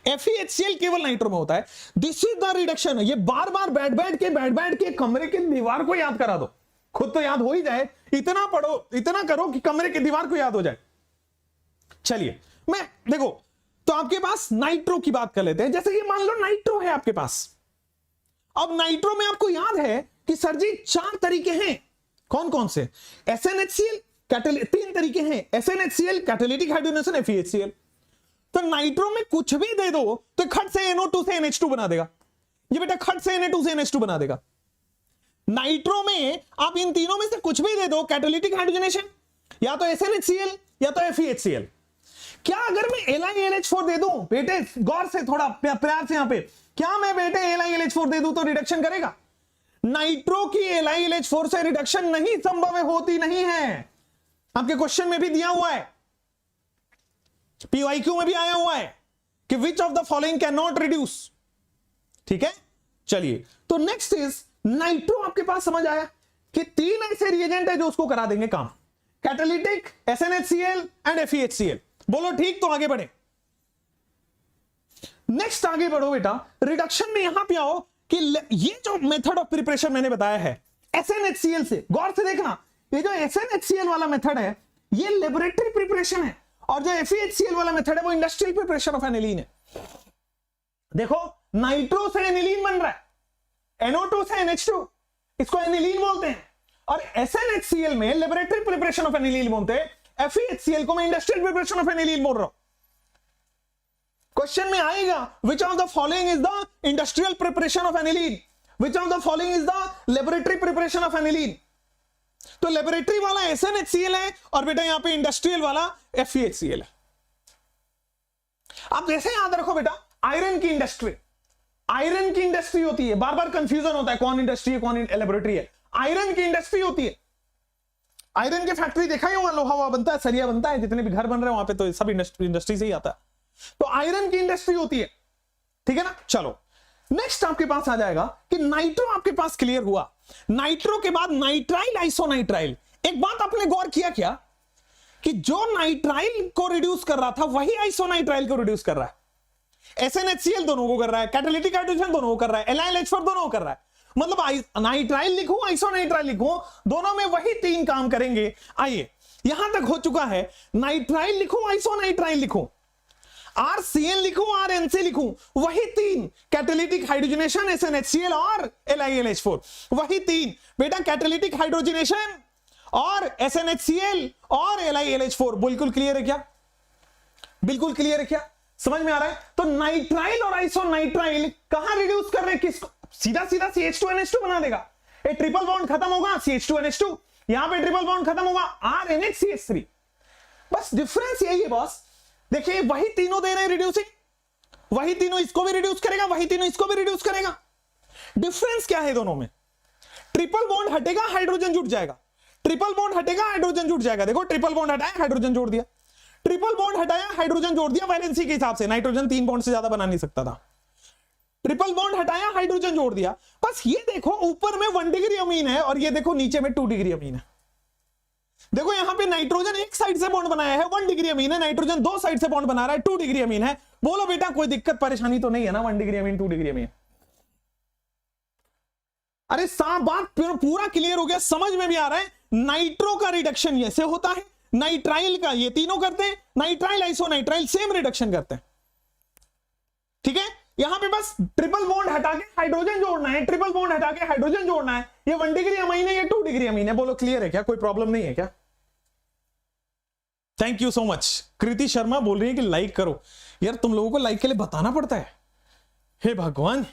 FeHCl केवल नाइट्रो में होता है। This is the reduction. ये बार बार बैठ के कमरे की दीवार को याद करा दो, खुद तो याद हो ही जाए, इतना पढ़ो, इतना करो कि कमरे की दीवार को याद हो जाए। चलिए मैं देखो, तो आपके पास नाइट्रो की बात कर लेते हैं। जैसे कि मान लो नाइट्रो है आपके पास, अब नाइट्रो में आपको याद है कि सर जी 4 तरीके हैं, कौन कौन से? SnHCl, 3 तरीके हैं, SnHCl, कैटालिटिक हाइड्रोजनेशन, FeHCl। तो नाइट्रो में कुछ भी दे दो तो खट से NO2 से NH2 बना देगा, ये बेटा खट से Na2 से NH2 बना देगा। नाइट्रो में आप इन तीनों में से कुछ भी दे दो, कैटालिटिक हाइड्रोजनेशन या तो SnHCl या तो FeHCl। क्या अगर मैं LiAlH4 दे दूं, बेटे गौर से थोड़ा प्यार से यहां पे, क्या मैं बेटे LiAlH4 दे दूं तो रिडक्शन करेगा? नाइट्रो की LiAlH4 से रिडक्शन नहीं संभव है, होती नहीं है। आपके क्वेश्चन में भी दिया हुआ है, PYQ में भी आया हुआ है कि which of the following can not reduce. ठीक है, चलिए तो नेक्स्ट इज नाइट्रो। आपके पास समझ आया कि 3 ऐसे रिएजेंट है जो उसको करा देंगे काम, कैटालिटिक, SnHCl एंड FeHCl। बोलो ठीक, तो आगे बढ़े, नेक्स्ट आगे बढ़ो बेटा। रिडक्शन में यहां पे आओ कि ये जो मेथड ऑफ प्रिपरेशन मैंने बताया है SnHCl से, गौर से देखना, ये जो SnHCl वाला मेथड है ये लेबोरेटरी प्रिपरेशन है, और जो FeHCl वाला मेथड है वो इंडस्ट्रियल प्रिपरेशन ऑफ एनिलीन है। देखो नाइट्रो से एनिलीन बन रहा है, NO2 से NH2, इसको एनिलीन बोलते हैं, और SnHCl में लेबोरेटरी प्रिपरेशन ऑफ एनिलीन बोलते हैं, FeHCl को मैं इंडस्ट्रियल प्रिपरेशन ऑफ एनिलीन बोल रहा हूं। क्वेश्चन में आएगा which of the following is the industrial preparation of aniline, which of the following is the laboratory preparation of aniline. तो लेबोरेटरी वाला SnHCl है और बेटा यहां पे इंडस्ट्रियल वाला FeHCl है। आप जैसे याद रखो बेटा, आयरन की इंडस्ट्री, आयरन की इंडस्ट्री होती है, बार बार कंफ्यूजन होता है कौन इंडस्ट्री है कौन लेबोरेटरी है। आयरन की इंडस्ट्री होती है, आयरन की फैक्ट्री देखा ही होगा, लोहा बनता है, सरिया बनता है, जितने भी घर बन रहे हैं वहां पे तो सब इंडस्ट्री से ही आता है। तो आयरन की इंडस्ट्री होती है, ठीक है ना। चलो नेक्स्ट आपके पास आ जाएगा कि नाइट्रो आपके पास क्लियर हुआ। नाइट्रो के बाद नाइट्राइल आइसोनाइट्राइल। एक बात आपने गौर किया क्या कि जो नाइट्राइल को रिड्यूस कर रहा था वही आइसोनाइट्राइल को रिड्यूस कर रहा है। SnHCl दोनों को कर रहा है, कैटालिटिक हाइड्रोजन दोनों को कर रहा है, LiLH4 दोनों को कर रहा है। मतलब नाइट्राइल लिखूं आइसोनाइट्राइल लिखूं, दोनों में वही तीन काम करेंगे। आइए यहां तक हो चुका है, नाइट्राइल लिखूं आइसोनाइट्राइल लिखूं, RCN लिखूं RNC लिखूं, वही तीन, कैटालिटिक हाइड्रोजनेशन SnHCl और LiLH4, वही तीन बेटा, कैटालिटिक हाइड्रोजनेशन और SnHCl और LiLH4। बिल्कुल क्लियर है क्या? बिल्कुल क्लियर है क्या? समझ में आ रहा है? तो नाइट्राइल और आइसोनाइट्राइल कहां रिड्यूस कर रहे हैं, किसको? सीधा सीधा CH2NH2 बना देगा। ये ट्रिपल बॉन्ड खत्म होगा CH2NH2, यहां पे ट्रिपल बॉन्ड खत्म होगा RNHCH3। बस डिफरेंस यही है बॉस। देखिए वही तीनों दे रहे हैं रिड्यूसिंग, वही तीनों इसको भी रिड्यूस करेगा, वही तीनों इसको भी रिड्यूस करेगा। डिफरेंस क्या है दोनों में? ट्रिपल बॉन्ड हटेगा हाइड्रोजन जुड़ जाएगा, ट्रिपल बॉन्ड हटेगा हाइड्रोजन जुड़ जाएगा। देखो ट्रिपल बॉन्ड हटाया हाइड्रोजन जोड़ दिया, ट्रिपल बॉन्ड हटाया हाइड्रोजन जोड़ दिया। वैलेंसी के हिसाब से नाइट्रोजन 3 बॉन्ड से ज्यादा बना नहीं सकता था, ट्रिपल बॉन्ड हटाया हाइड्रोजन जोड़ दिया। बस ये देखो ऊपर में 1 डिग्री अमीन है और ये देखो नीचे में 2 डिग्री अमीन है। देखो यहां पे नाइट्रोजन एक साइड से बॉन्ड बनाया है 1 डिग्री अमीन है, नाइट्रोजन 2 साइड से बॉन्ड बना रहा है 2 डिग्री अमीन है। बोलो बेटा कोई दिक्कत परेशानी तो नहीं है ना? 1 डिग्री अमीन 2 डिग्री अमीन। अरे साफ बात पूरा क्लियर हो गया, समझ में भी आ रहा है। नाइट्रो का रिडक्शन ऐसे होता है, नाइट्राइल का ये तीनों करते हैं, नाइट्राइल आइसोनाइट्राइल सेम रिडक्शन करते हैं, ठीक है। यहां पे बस ट्रिपल बॉन्ड हटा के हाइड्रोजन जोड़ना है, ट्रिपल बॉन्ड हटा के हाइड्रोजन जोड़ना है। ये 1 डिग्री अमीन है, ये 2 डिग्री अमीन है। बोलो क्लियर है क्या? कोई प्रॉब्लम नहीं है क्या? Thank you so much. Kriti Sharma बोल रही है कि लाइक करो। यार तुम लोगों को लाइक के लिए बताना पड़ता है, हे भगवान।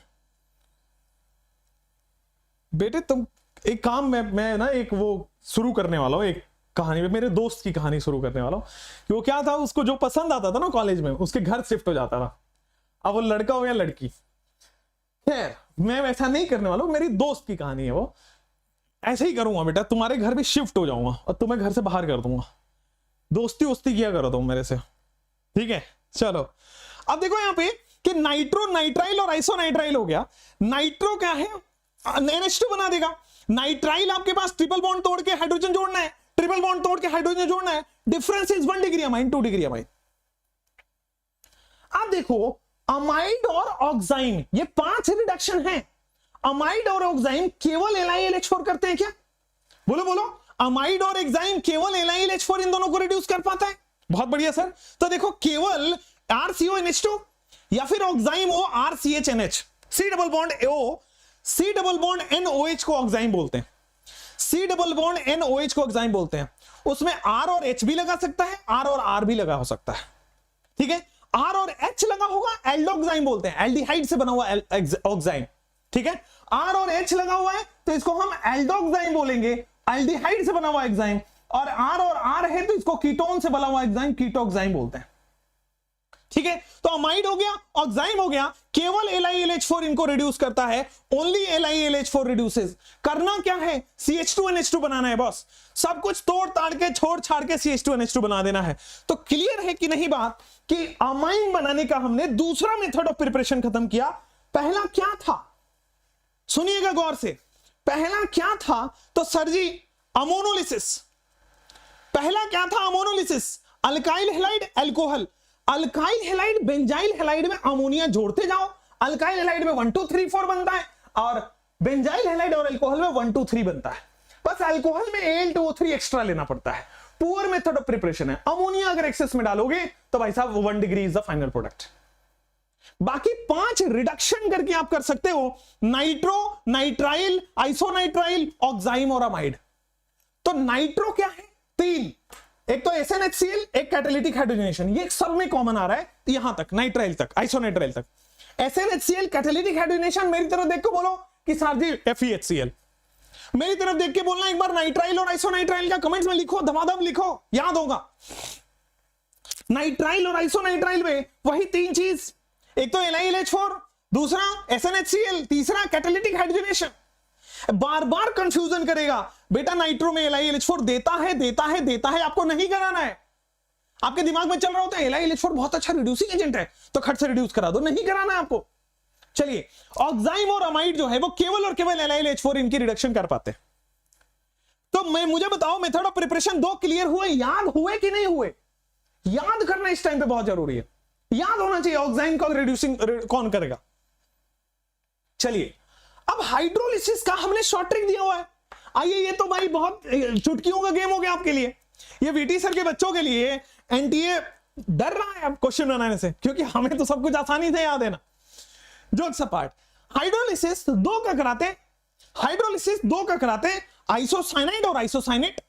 बेटे तुम एक काम मैं ना एक वो शुरू करने वाला हूं, एक कहानी में मेरे दोस्त की कहानी शुरू करने वाला हूं कि वो क्या था, उसको जो पसंद आता था ना कॉलेज में, उसके घर शिफ्ट हो जाता था। अब वो लड़का हो या लड़की, खैर मैं वैसा नहीं करने वाला हूं, मेरी दोस्त की कहानी है वो। ऐसे ही करूंगा बेटा, तुम्हारे घर भी शिफ्ट हो जाऊंगा और तुम्हें घर से बाहर कर दूंगा। दोस्ती वोस्ती किया करो तुम मेरे से, ठीक है। चलो अब देखो यहां पे कि नाइट्रो नाइट्राइल और आइसोनाइट्राइल हो गया। नाइट्रो क्या है? NH2 बना देगा। नाइट्राइल आपके पास ट्रिपल बॉन्ड तोड़ के हाइड्रोजन जोड़ना है, ट्रिपल बॉन्ड तोड़ के हाइड्रोजन जोड़ना है। Difference is 1 degree amine 2 degree amine. अब देखो अमाइड और ऑक्साइम, ये 5 रिडक्शन है। अमाइड और ऑक्साइम केवल LiLH4 करते हैं क्या? बोलो बोलो, अमाइड और एक्साइम केवल LiLH4 इन दोनों को रिड्यूस कर पाता है? बहुत बढ़िया सर। तो देखो केवल RCONH2 या फिर oxime O RCHNH, C double bond O, C double bond NOH को ऑक्साइम बोलते हैं, C डबल बॉन्ड NOH को ऑक्साइम बोलते हैं। उसमें R और H भी लगा सकता है, R और R भी लगा हो सकता है, ठीक है। R और H लगा होगा एल्डोक्साइम बोलते हैं, एल्डिहाइड से बना हुआ ऑक्साइम, ठीक है। R और H लगा हुआ है तो इसको हम एल्डोक्साइम बोलेंगे, एल्डिहाइड से बना हुआ एग्जाइम। और R है तो इसको कीटोन से बना हुआ एग्जाइम कीटोक्साइम बोलते हैं, ठीक है। तो अमाइड हो गया, ऑक्साइम हो गया, केवल LiLH4 इनको रिड्यूस करता है। Only LiLH4 reduces. करना क्या है? CH2NH2 बनाना है बॉस। सब कुछ तोड़ ताड़ के छोड़ छाड़ के CH2NH2 बना देना है। तो क्लियर है कि नहीं बात कि अमाइन बनाने का हमने दूसरा मेथड ऑफ प्रिपरेशन खत्म किया। पहला क्या था? सुनिएगा गौर से, पहला क्या था? तो सर जी अमोनोलिसिस। पहला क्या था? Ammonolysis. Alkyl halide alcohol, alkyl halide benzyl halide में अमोनिया जोड़ते जाओ। अल्काइल हैलाइड में 1 2 3 4 बनता है और बेंजाइल हैलाइड और अल्कोहल में 1 2 3 बनता है। बस अल्कोहल में Al2O3 एक्स्ट्रा लेना पड़ता है। पुअर मेथड ऑफ प्रिपरेशन है। अमोनिया अगर एक्सेस में डालोगे तो भाई साहब 1 degree is the final product. बाकी 5 रिडक्शन करके आप कर सकते हो, नाइट्रो, नाइट्राइल, आइसोनाइट्राइल, ऑक्साइम और अमाइड। तो नाइट्रो क्या है? 3, एक तो SnHCl, एक कैटालिटिक हाइड्रोजनेशन, ये सब में कॉमन आ रहा है यहां तक, नाइट्राइल तक, आइसोनाइट्राइल तक। SnHCl कैटालिटिक हाइड्रोजनेशन, मेरी तरफ देख के बोलो कि सर जी FeHCl। मेरी तरफ देख के बोलना एक बार नाइट्राइल और आइसोनाइट्राइल का कमेंट्स में लिखो, धमाधम लिखो, याद होगा। नाइट्राइल और आइसोनाइट्राइल में वही तीन चीज, एक तो LiLH4, दूसरा SnHCl, तीसरा कैटालिटिक हाइड्रोजनेशन। बार बार कंफ्यूजन करेगा, बेटा नाइट्रो में LiLH4 देता है देता है देता है, आपको नहीं कराना है। आपके दिमाग में चल रहा होता है LiLH4 बहुत अच्छा रिड्यूसिंग एजेंट है तो खट से रिड्यूस करा दो, नहीं कराना है आपको। चलिए, ऑक्साइम और अमाइड जो है वो केवल और केवल LiLH4 इनकी रिडक्शन कर पाते हैं। तो मुझे बताओ, मेथड ऑफ प्रिपरेशन 2 क्लियर हुए, याद हुए कि नहीं हुए? याद करना इस टाइम पे बहुत जरूरी है, याद होना चाहिए ऑक्साइम का रिड्यूसिंग कौन करेगा। चलिए, अब हाइड्रोलिसिस का हमने शॉर्ट ट्रिक दिया हुआ है। आइए, ये तो भाई बहुत चुटकियों का गेम हो गया आपके लिए, ये VT सर के बच्चों के लिए। NTA डर रहा है अब क्वेश्चन बनाने से, क्योंकि हमें तो सब कुछ आसानी से याद है ना। जोक्स अपार्ट, हाइड्रोलिसिस 2 का कराते, हाइड्रोलिसिस 2 का कराते आइसोसाइनाइड और आइसोसाइनेट।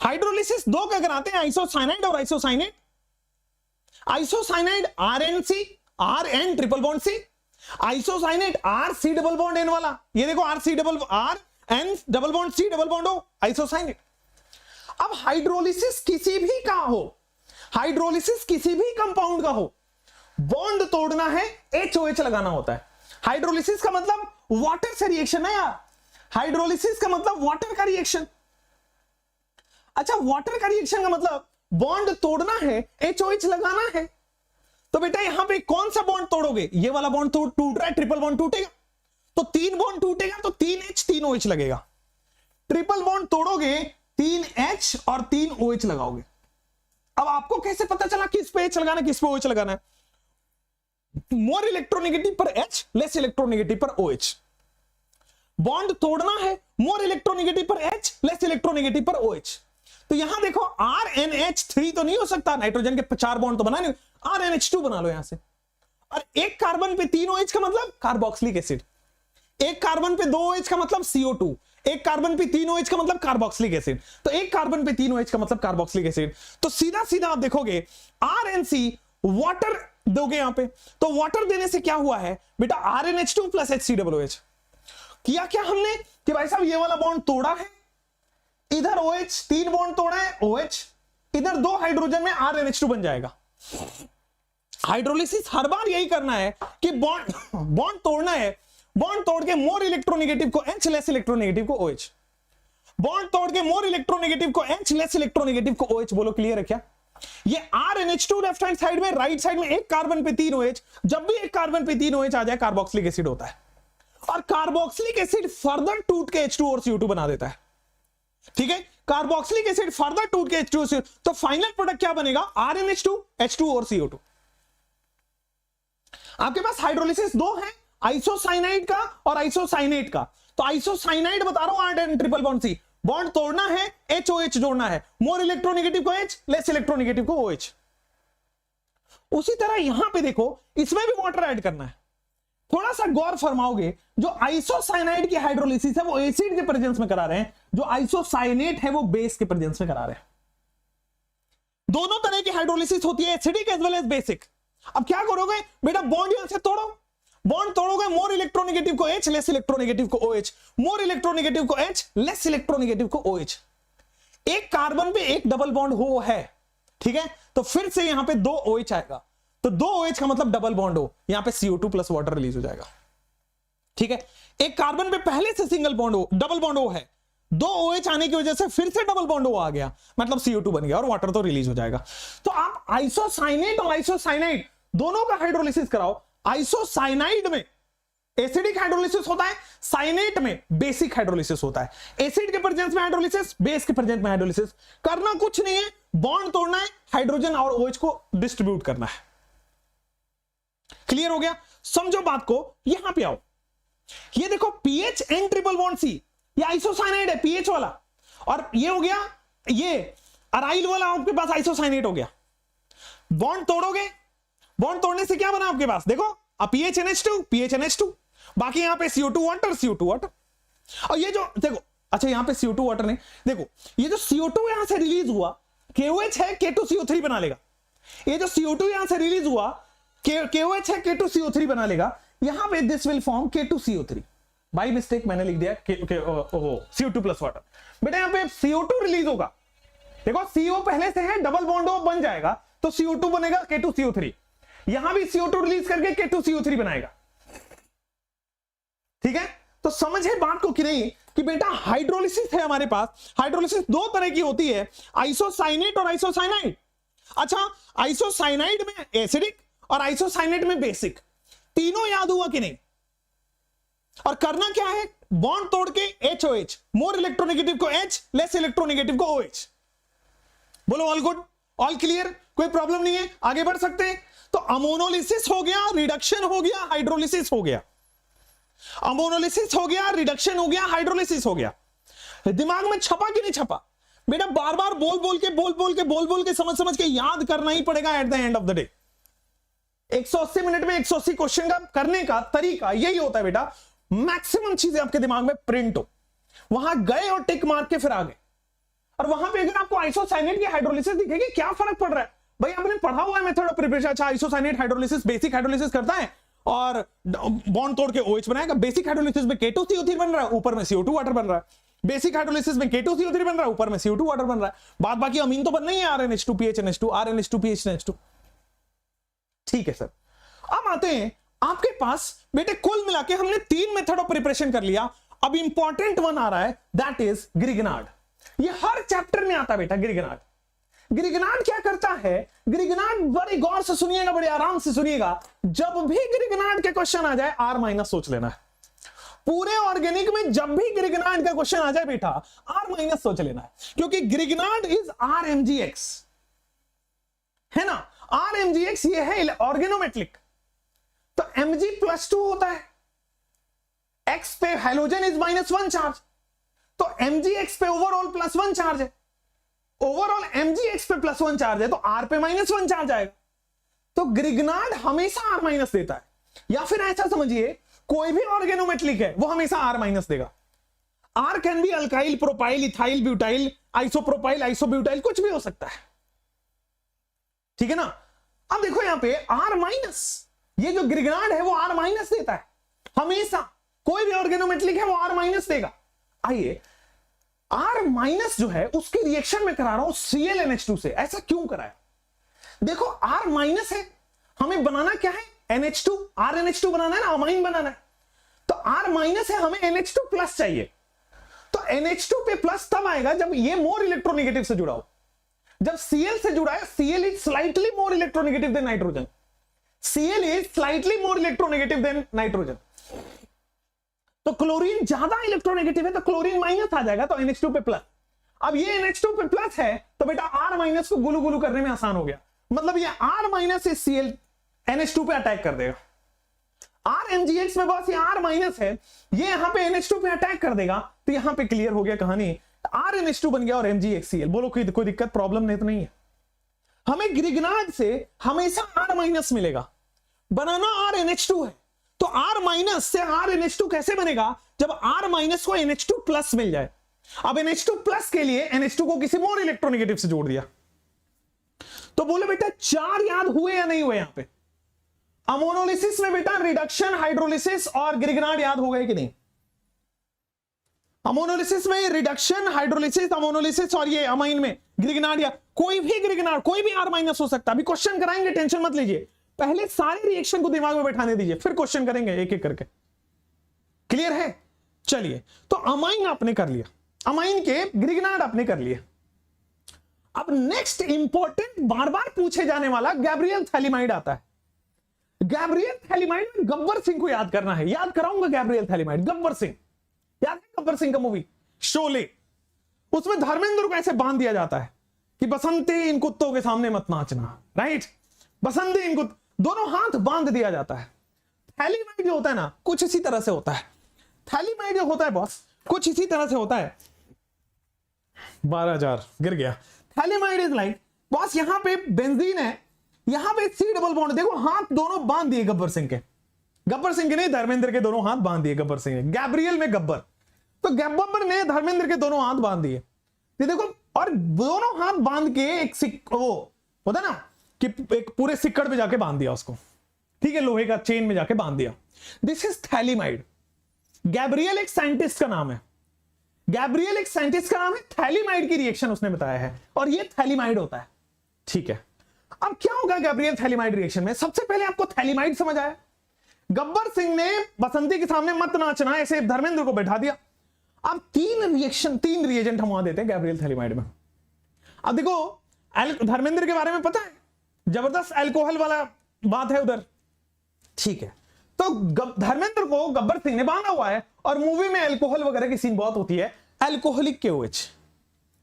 हाइड्रोलिसिस 2 का कराते हैं आइसोसाइनाइड और isocyanate. Isocyanide RNC, RN triple bond C, isocyanate RC double bond N वाला, ये देखो RC double RN double bond C double bond O, isocyanate. अब हाइड्रोलिसिस किसी भी का हो, हाइड्रोलिसिस किसी भी कंपाउंड का हो, बॉन्ड तोड़ना है HOH लगाना होता है। हाइड्रोलिसिस का मतलब वाटर से रिएक्शन है यार, हाइड्रोलिसिस का मतलब वाटर का रिएक्शन। अच्छा, वाटर का रिएक्शन का मतलब बॉन्ड तोड़ना है, HOH लगाना है। तो बेटा यहां पे कौन सा बॉन्ड तोड़ोगे? ये वाला बॉन्ड टूट रहा है, ट्रिपल बॉन्ड टूटेगा तो 3 बॉन्ड टूटेगा तो 3H 3OH लगेगा। ट्रिपल बॉन्ड तोड़ोगे 3H और 3OH लगाओगे। अब आपको कैसे पता चला किस पे H लगाना है, किस पे OH लगाना है? मोर इलेक्ट्रोनेगेटिव पर H, लेस इलेक्ट्रोनेगेटिव पर OH। बॉन्ड तोड़ना है मोर इलेक्ट्रोनेगेटिव पर H, लेस इलेक्ट्रोनेगेटिव पर OH। तो यहां देखो RNH3 तो नहीं हो सकता, नाइट्रोजन के 4 बॉन्ड तो बनाने, RNH2 बना लो यहां से। और एक कार्बन पे 3 OH का मतलब कार्बोक्सिलिक एसिड, एक कार्बन पे 2 OH का मतलब CO2, एक कार्बन पे 3 OH का मतलब कार्बोक्सिलिक एसिड। तो एक कार्बन पे 3 OH का मतलब कार्बोक्सिलिक एसिड। तो सीधा सीधा आप देखोगे RNC वाटर दोगे यहां पे, तो वाटर देने से क्या हुआ है बेटा? RNH2 plus HCOOH। किया क्या हमने कि भाई साहब ये वाला बॉन्ड तोड़ा है, इधर OH 3 बॉन्ड तोड़ा है OH, इधर 2 हाइड्रोजन में RNH2 बन जाएगा। हाइड्रोलिसिस हर बार यही करना है कि बॉन्ड तोड़ना है, बॉन्ड तोड़ के मोर इलेक्ट्रोनेगेटिव को H, लेस इलेक्ट्रोनेगेटिव को OH, बॉन्ड तोड़ के मोर इलेक्ट्रोनेगेटिव को H, लेस इलेक्ट्रोनेगेटिव को OH। बोलो क्लियर है क्या? ये RNH2 लेफ्ट हैंड साइड में, राइट साइड में एक कार्बन पे 3 OH, जब भी एक कार्बन पे 3 OH आ जाए कार्बोक्सिलिक एसिड होता है। और कार्बोक्सिलिक एसिड फर्दर टूट के H2 और CO2 बना देता है। ठीक है, कार्बोक्सिलिक एसिड फर्दर टूट के H2, तो फाइनल प्रोडक्ट क्या बनेगा? RNH2, H2 और CO2। आपके पास हाइड्रोलिसिस 2 है, आइसोसाइनाइड का और आइसोसाइनेट का। तो आइसोसाइनाइड बता रहा हूं RN triple bond C, bond तोड़ना है HOH जोड़ना है, मोर इलेक्ट्रोनेगेटिव को H, लेस इलेक्ट्रोनेगेटिव को OH। उसी तरह यहां पे देखो, इसमें भी वाटर ऐड करना है। थोड़ा सा गौर फरमाओगे, जो आइसोसाइनाइड की हाइड्रोलिसिस है वो एसिड के प्रेजेंस में करा रहे हैं, जो आइसोसाइनेट है वो बेस के प्रेजेंस में करा रहे हैं। दोनों तरह की हाइड्रोलिसिस होती है, acidic as well as basic. अब क्या करोगे बेटा? बॉन्ड यहां से तोड़ो, बॉन्ड तोड़ोगे मोर इलेक्ट्रोनेगेटिव को H, लेस इलेक्ट्रोनेगेटिव को OH, मोर इलेक्ट्रोनेगेटिव को H, लेस इलेक्ट्रोनेगेटिव को OH। एक कार्बन पे एक डबल बॉन्ड हो है, ठीक है, तो फिर से यहां पे 2 OH आएगा, तो 2 OH का मतलब डबल बॉन्ड हो, यहां पे CO2 प्लस वाटर रिलीज हो जाएगा। ठीक है, एक कार्बन पे पहले से सिंगल बॉन्ड हो, डबल बॉन्ड हो है, 2 OH आने की वजह से फिर से डबल बॉन्ड हो आ गया, मतलब CO2 बन गया और वाटर तो रिलीज हो जाएगा। तो आप आइसोसाइनेट और आइसोसाइनाइड दोनों का हाइड्रोलिसिस कराओ। आइसोसाइनाइड में एसिडिक हाइड्रोलिसिस होता है, साइनेट में बेसिक हाइड्रोलिसिस होता है। एसिड के प्रेजेंस में हाइड्रोलिसिस, बेस के प्रेजेंस में हाइड्रोलिसिस। करना कुछ नहीं है, बॉन्ड तोड़ना है, हाइड्रोजन और OH को डिस्ट्रीब्यूट करना है। क्लियर हो गया? समझो बात को, यहां पे आओ, ये देखो PHN ट्रिपल बॉन्ड C, ये आइसोसाइनाइड है पीएच वाला, और ये हो गया ये अराइल वाला, आपके पास आइसोसाइनेट हो गया। बॉन्ड तोड़ोगे, बॉन्ड तोड़ने से क्या बना आपके पास? देखो PHNH2, PHNH2, बाकी यहां पे CO2 वाटर, CO2 वाटर। और ये जो देखो अच्छा यहां पे CO2 वाटर नहीं, देखो ये जो CO2 यहां से रिलीज हुआ KOH है K2CO3 बना लेगा, ये जो CO2 यहां से रिलीज हुआ KOH है K2CO3 बना लेगा, यहां पे this will form K2CO3, by mistake मैंने लिख दिया CO2 प्लस वाटर। बेटा यहां पे CO2 रिलीज होगा, देखो CO पहले से है, डबल बॉन्ड बन जाएगा तो CO2 बनेगा K2CO3, यहां भी CO2 रिलीज करके K2CO3 बनाएगा। ठीक है, तो समझे बात को कि नहीं कि बेटा हाइड्रोलिसिस है हमारे पास। हाइड्रोलिसिस दो तरह की होती है, आइसोसाइनेट और आइसोसाइनाइड। अच्छा आइसोसाइनाइड में एसिडिक और आइसोसाइनेट में बेसिक, तीनों याद हुआ कि नहीं? और करना क्या है, बॉन्ड तोड़ के HOH, मोर इलेक्ट्रोनेगेटिव को H, लेस इलेक्ट्रोनेगेटिव को OH। बोलो ऑल गुड, ऑल क्लियर, कोई प्रॉब्लम नहीं है, आगे बढ़ सकते हैं। तो अमोनोलिसिस हो गया, रिडक्शन हो गया, हाइड्रोलिसिस हो गया। अमोनोलिसिस हो गया, रिडक्शन हो गया, हाइड्रोलिसिस हो गया। दिमाग में छपा कि नहीं छपा? बेटा बार बार बोल बोल के समझ के याद करना ही पड़ेगा at the end of the day. 180 minute में 180 क्वेश्चन का करने का तरीका यही होता है बेटा, मैक्सिमम चीजें आपके दिमाग में प्रिंट हो, वहां गए और टिक मार के फिर आ गए। और वहां पे अगर आपको आइसोसाइनेट की हाइड्रोलिसिस दिखेगी, क्या फर्क पड़ रहा है भाई? आपने पढ़ा हुआ है मेथड ऑफ प्रिपरेशन। अच्छा आइसोसाइनेट हाइड्रोलिसिस बेसिक हाइड्रोलिसिस करता है और बॉन्ड तोड़ के OH बनाएगा। बेसिक हाइड्रोलिसिस में K2CO3 बन रहा है, ऊपर में CO2 वाटर बन रहा है। बेसिक हाइड्रोलिसिस में K2CO3 बन रहा है, ऊपर में CO2 वाटर बन रहा है। बाद बाकी अमीन तो बन नहीं है, RNH2PHNH2 RNH2PHNH2। ठीक है सर, अब आते हैं आपके पास बेटे, कुल मिला के हमने 3 मेथड ऑफ प्रिपरेशन कर लिया। अब इंपॉर्टेंट वन आ रहा है, दैट इज ग्रिगनार्ड। ये हर चैप्टर में आता है बेटा ग्रिगनार्ड। ग्रिगनार्ड क्या करता है? ग्रिगनार्ड बड़े गौर से सुनिएगा, बड़े आराम से सुनिएगा, जब भी ग्रिगनार्ड के क्वेश्चन आ जाए R माइनस सोच लेना है। पूरे ऑर्गेनिक में जब भी ग्रिगनार्ड का क्वेश्चन आ जाए बेटा R माइनस सोच लेना है, क्योंकि ग्रिगनार्ड इज RMGX है ना। RMGX ये है ऑर्गेनोमेट्रिक, तो Mg+2 होता है, X पे हाइड्रोजन इज -1 चार्ज, तो Mgx पे ओवरऑल +1 चार्ज है। ओवरऑल Mgx पे +1 चार्ज है तो R पे -1 चार्ज आएगा। तो ग्रिगनार्ड हमेशा R- देता है, या फिर ऐसा समझिए कोई भी ऑर्गेनोमेट्रिक है वो हमेशा R- देगा। R can be alkyl, propyl, ethyl, butyl, isopropyl, isobutyl, कुछ भी हो सकता है। ठीक है ना। अब देखो यहां पे R-, ये जो ग्रिगनार्ड है वो R- देता है हमेशा, कोई भी ऑर्गेनोमेट्रिक है वो R- देगा। आइए R- जो है उसकी रिएक्शन में करा रहा हूं ClNH2 से। ऐसा क्यों कराया? देखो R- है, हमें बनाना क्या है? NH2, RNH2 बनाना है ना, अमाइन बनाना है। तो R- है, हमें NH2+ चाहिए। तो NH2 पे प्लस तब आएगा जब ये मोर इलेक्ट्रोनेगेटिव से जुड़ा हो। जब Cl से जुड़ा है, Cl is slightly more electronegative than nitrogen. Cl is slightly more electronegative than nitrogen. तो क्लोरीन ज्यादा इलेक्ट्रोनेगेटिव है तो क्लोरीन माइनस आ जाएगा, तो NH2 पे प्लस। अब ये NH2 पे प्लस है तो बेटा R- को गुलू गुलू करने में आसान हो गया, मतलब ये R- से Cl NH2 पे अटैक कर देगा। RMGX में बस ये R- है, ये यहां पे NH2 पे अटैक कर देगा, तो यहां पे क्लियर हो गया कहानी, RNH2 बन गया और MgHCl। बोलो कोई दिक्कत प्रॉब्लम नहीं तो नहीं है। हमें ग्रिगनार्ड से हमेशा R- मिलेगा, बनाना RNH2 है, तो R- से RNH2 कैसे बनेगा? जब R- को NH2+ मिल जाए। अब NH2+ के लिए NH2 को किसी मोर इलेक्ट्रोनेगेटिव से जोड़ दिया। तो बोले बेटा 4 याद हुए या नहीं हुए? यहां पे अमोनोलिसिस में बेटा रिडक्शन, हाइड्रोलिसिस और ग्रिगनार्ड याद हो गए कि नहीं? अमोनोलिसिस में रिडक्शन, हाइड्रोलिसिस, अमोनोलिसिस, और ये अमाइन में ग्रिगनार्ड, या कोई भी ग्रिगनार्ड, कोई भी R- हो सकता है। अभी क्वेश्चन कराएंगे, टेंशन मत लीजिए, पहले सारे रिएक्शन को दिमाग में बैठाने दीजिए, फिर क्वेश्चन करेंगे एक एक करके। क्लियर है? चलिए, तो अमाइन आपने कर लिया, अमाइन के ग्रिगनार्ड आपने कर लिया। अब नेक्स्ट इंपॉर्टेंट बार बार पूछे जाने वाला गैब्रियल थैलिमाइड आता है। गैब्रियल थैलिमाइड में गब्बर सिंह को याद करना है, याद कराऊंगा गैब्रियल थैलिमाइड। गब्बर सिंह याद है? गब्बर सिंह का मूवी शोले, उसमें धर्मेंद्र को ऐसे बांध दिया जाता है कि बसंती इन कुत्तों के सामने मत नाचना, राइट? बसंती इनको, दोनों हाथ बांध दिया जाता है। थैलिमाइड जो होता है ना, कुछ इसी तरह से होता है। थैलिमाइड जो होता है बॉस, कुछ इसी तरह से होता है। 12,000 गिर गया। थैलिमाइड इज लाइक बॉस, यहां पे बेंजीन है, यहां पे C डबल बॉन्ड, देखो हाथ दोनों बांध दिए गब्बर सिंह के। गब्बर सिंह के नहीं, धर्मेंद्र के दोनों हाथ बांध दिए गब्बर सिंह ने। गैब्रियल में गब्बर, तो गब्बर ने धर्मेंद्र के दोनों हाथ बांध दिए, ये देखो, और दोनों हाथ बांध के एक वो होता ना कि एक पूरे सिक्कड़ पे जाके बांध दिया उसको, ठीक है, लोहे का चेन में जाके बांध दिया। This is phthalimide. गैब्रियल एक साइंटिस्ट का नाम है, गैब्रियल एक साइंटिस्ट का नाम है, थैलीमाइड की रिएक्शन उसने बताया है और ये थैलीमाइड होता है, ठीक है। अब क्या होगा गैब्रियल थैलीमाइड रिएक्शन में? सबसे पहले आपको थैलीमाइड समझ आया, गब्बर सिंह ने बसंती के सामने मत नाचना ऐसे धर्मेंद्र को बैठा दिया। अब तीन रिएजेंट हम वहां देते हैं गैब्रियल थैलीमाइड में। अब देखो धर्मेंद्र के बारे में पता है, जबरदस्त अल्कोहल वाला बात है उधर, ठीक है। तो धर्मेंद्र को गब्बर सिंह ने बांधा हुआ है और मूवी में अल्कोहल वगैरह की सीन बहुत होती है, अल्कोहलिक KOH,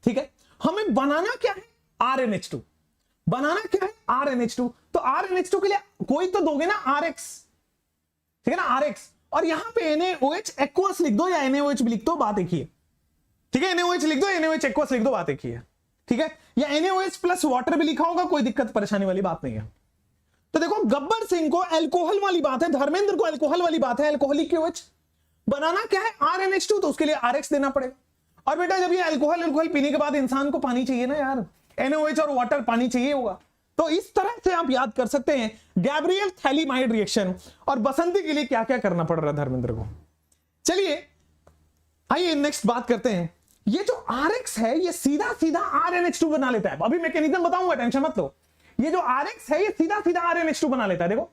ठीक है। हमें बनाना क्या है? RNH2। बनाना क्या है? RNH2। तो RNH2 के लिए कोई तो दोगे ना RX, ठीक है ना, RX। और यहां पे NaOH एक्वस लिख दो या NaOH भी लिख दो, बात एक ही है, ठीक है। NaOH लिख दो, NaOH एक्वस लिख दो, बात एक ही है, ठीक है। या NaOH प्लस वाटर भी लिखा होगा, कोई दिक्कत परेशानी वाली बात नहीं है। तो देखो गब्बर सिंह को अल्कोहल वाली बात है, धर्मेंद्र को अल्कोहल वाली बात है, अल्कोहलिक KOH। बनाना क्या है? RNH2, तो उसके लिए RX देना पड़ेगा। और बेटा जब ये अल्कोहल पीने के बाद इंसान को पानी चाहिए ना यार, NaOH और वाटर पानी चाहिए होगा। तो इस तरह से आप याद कर सकते हैं गैब्रियल थैलीमाइड रिएक्शन और बसंती के लिए क्या क्या करना पड़ रहा है धर्मेंद्र को। चलिए आइए नेक्स्ट बात करते हैं। ये जो RX है ये सीधा सीधा RNH2 बना लेता है। अभी मैकेनिज्म बताऊंगा, टेंशन मत लो। ये जो RX है ये सीधा सीधा RNH2 बना लेता है, देखो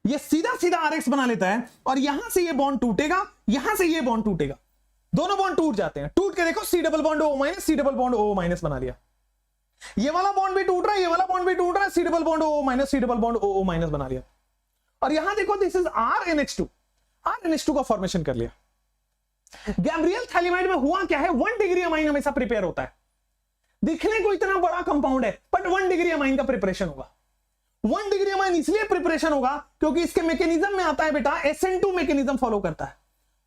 ये सीधा सीधा RX बना लेता है और यहां से ये बॉन्ड टूटेगा, यहां से ये बॉन्ड टूटेगा, दोनों बॉन्ड टूट जाते हैं। टूट के देखो C double bond O minus, C double bond O minus बना लिया। ये वाला बॉन्ड भी टूट रहा है, ये वाला बॉन्ड भी टूट रहा है, C double bond O minus, C double bond O minus बना लिया। और यहां देखो दिस इज RNH2 का फॉर्मेशन कर लिया। गैब्रियल थैलीमाइड में हुआ क्या है? 1 डिग्री अमाइन हमेशा प्रिपेयर होता है। दिखने को इतना बड़ा कंपाउंड है बट 1 डिग्री अमाइन का प्रिपरेशन होगा। 1 डिग्री अमाइन इसलिए प्रिपरेशन होगा क्योंकि इसके मैकेनिज्म में आता है बेटा SN2 मैकेनिज्म फॉलो करता है।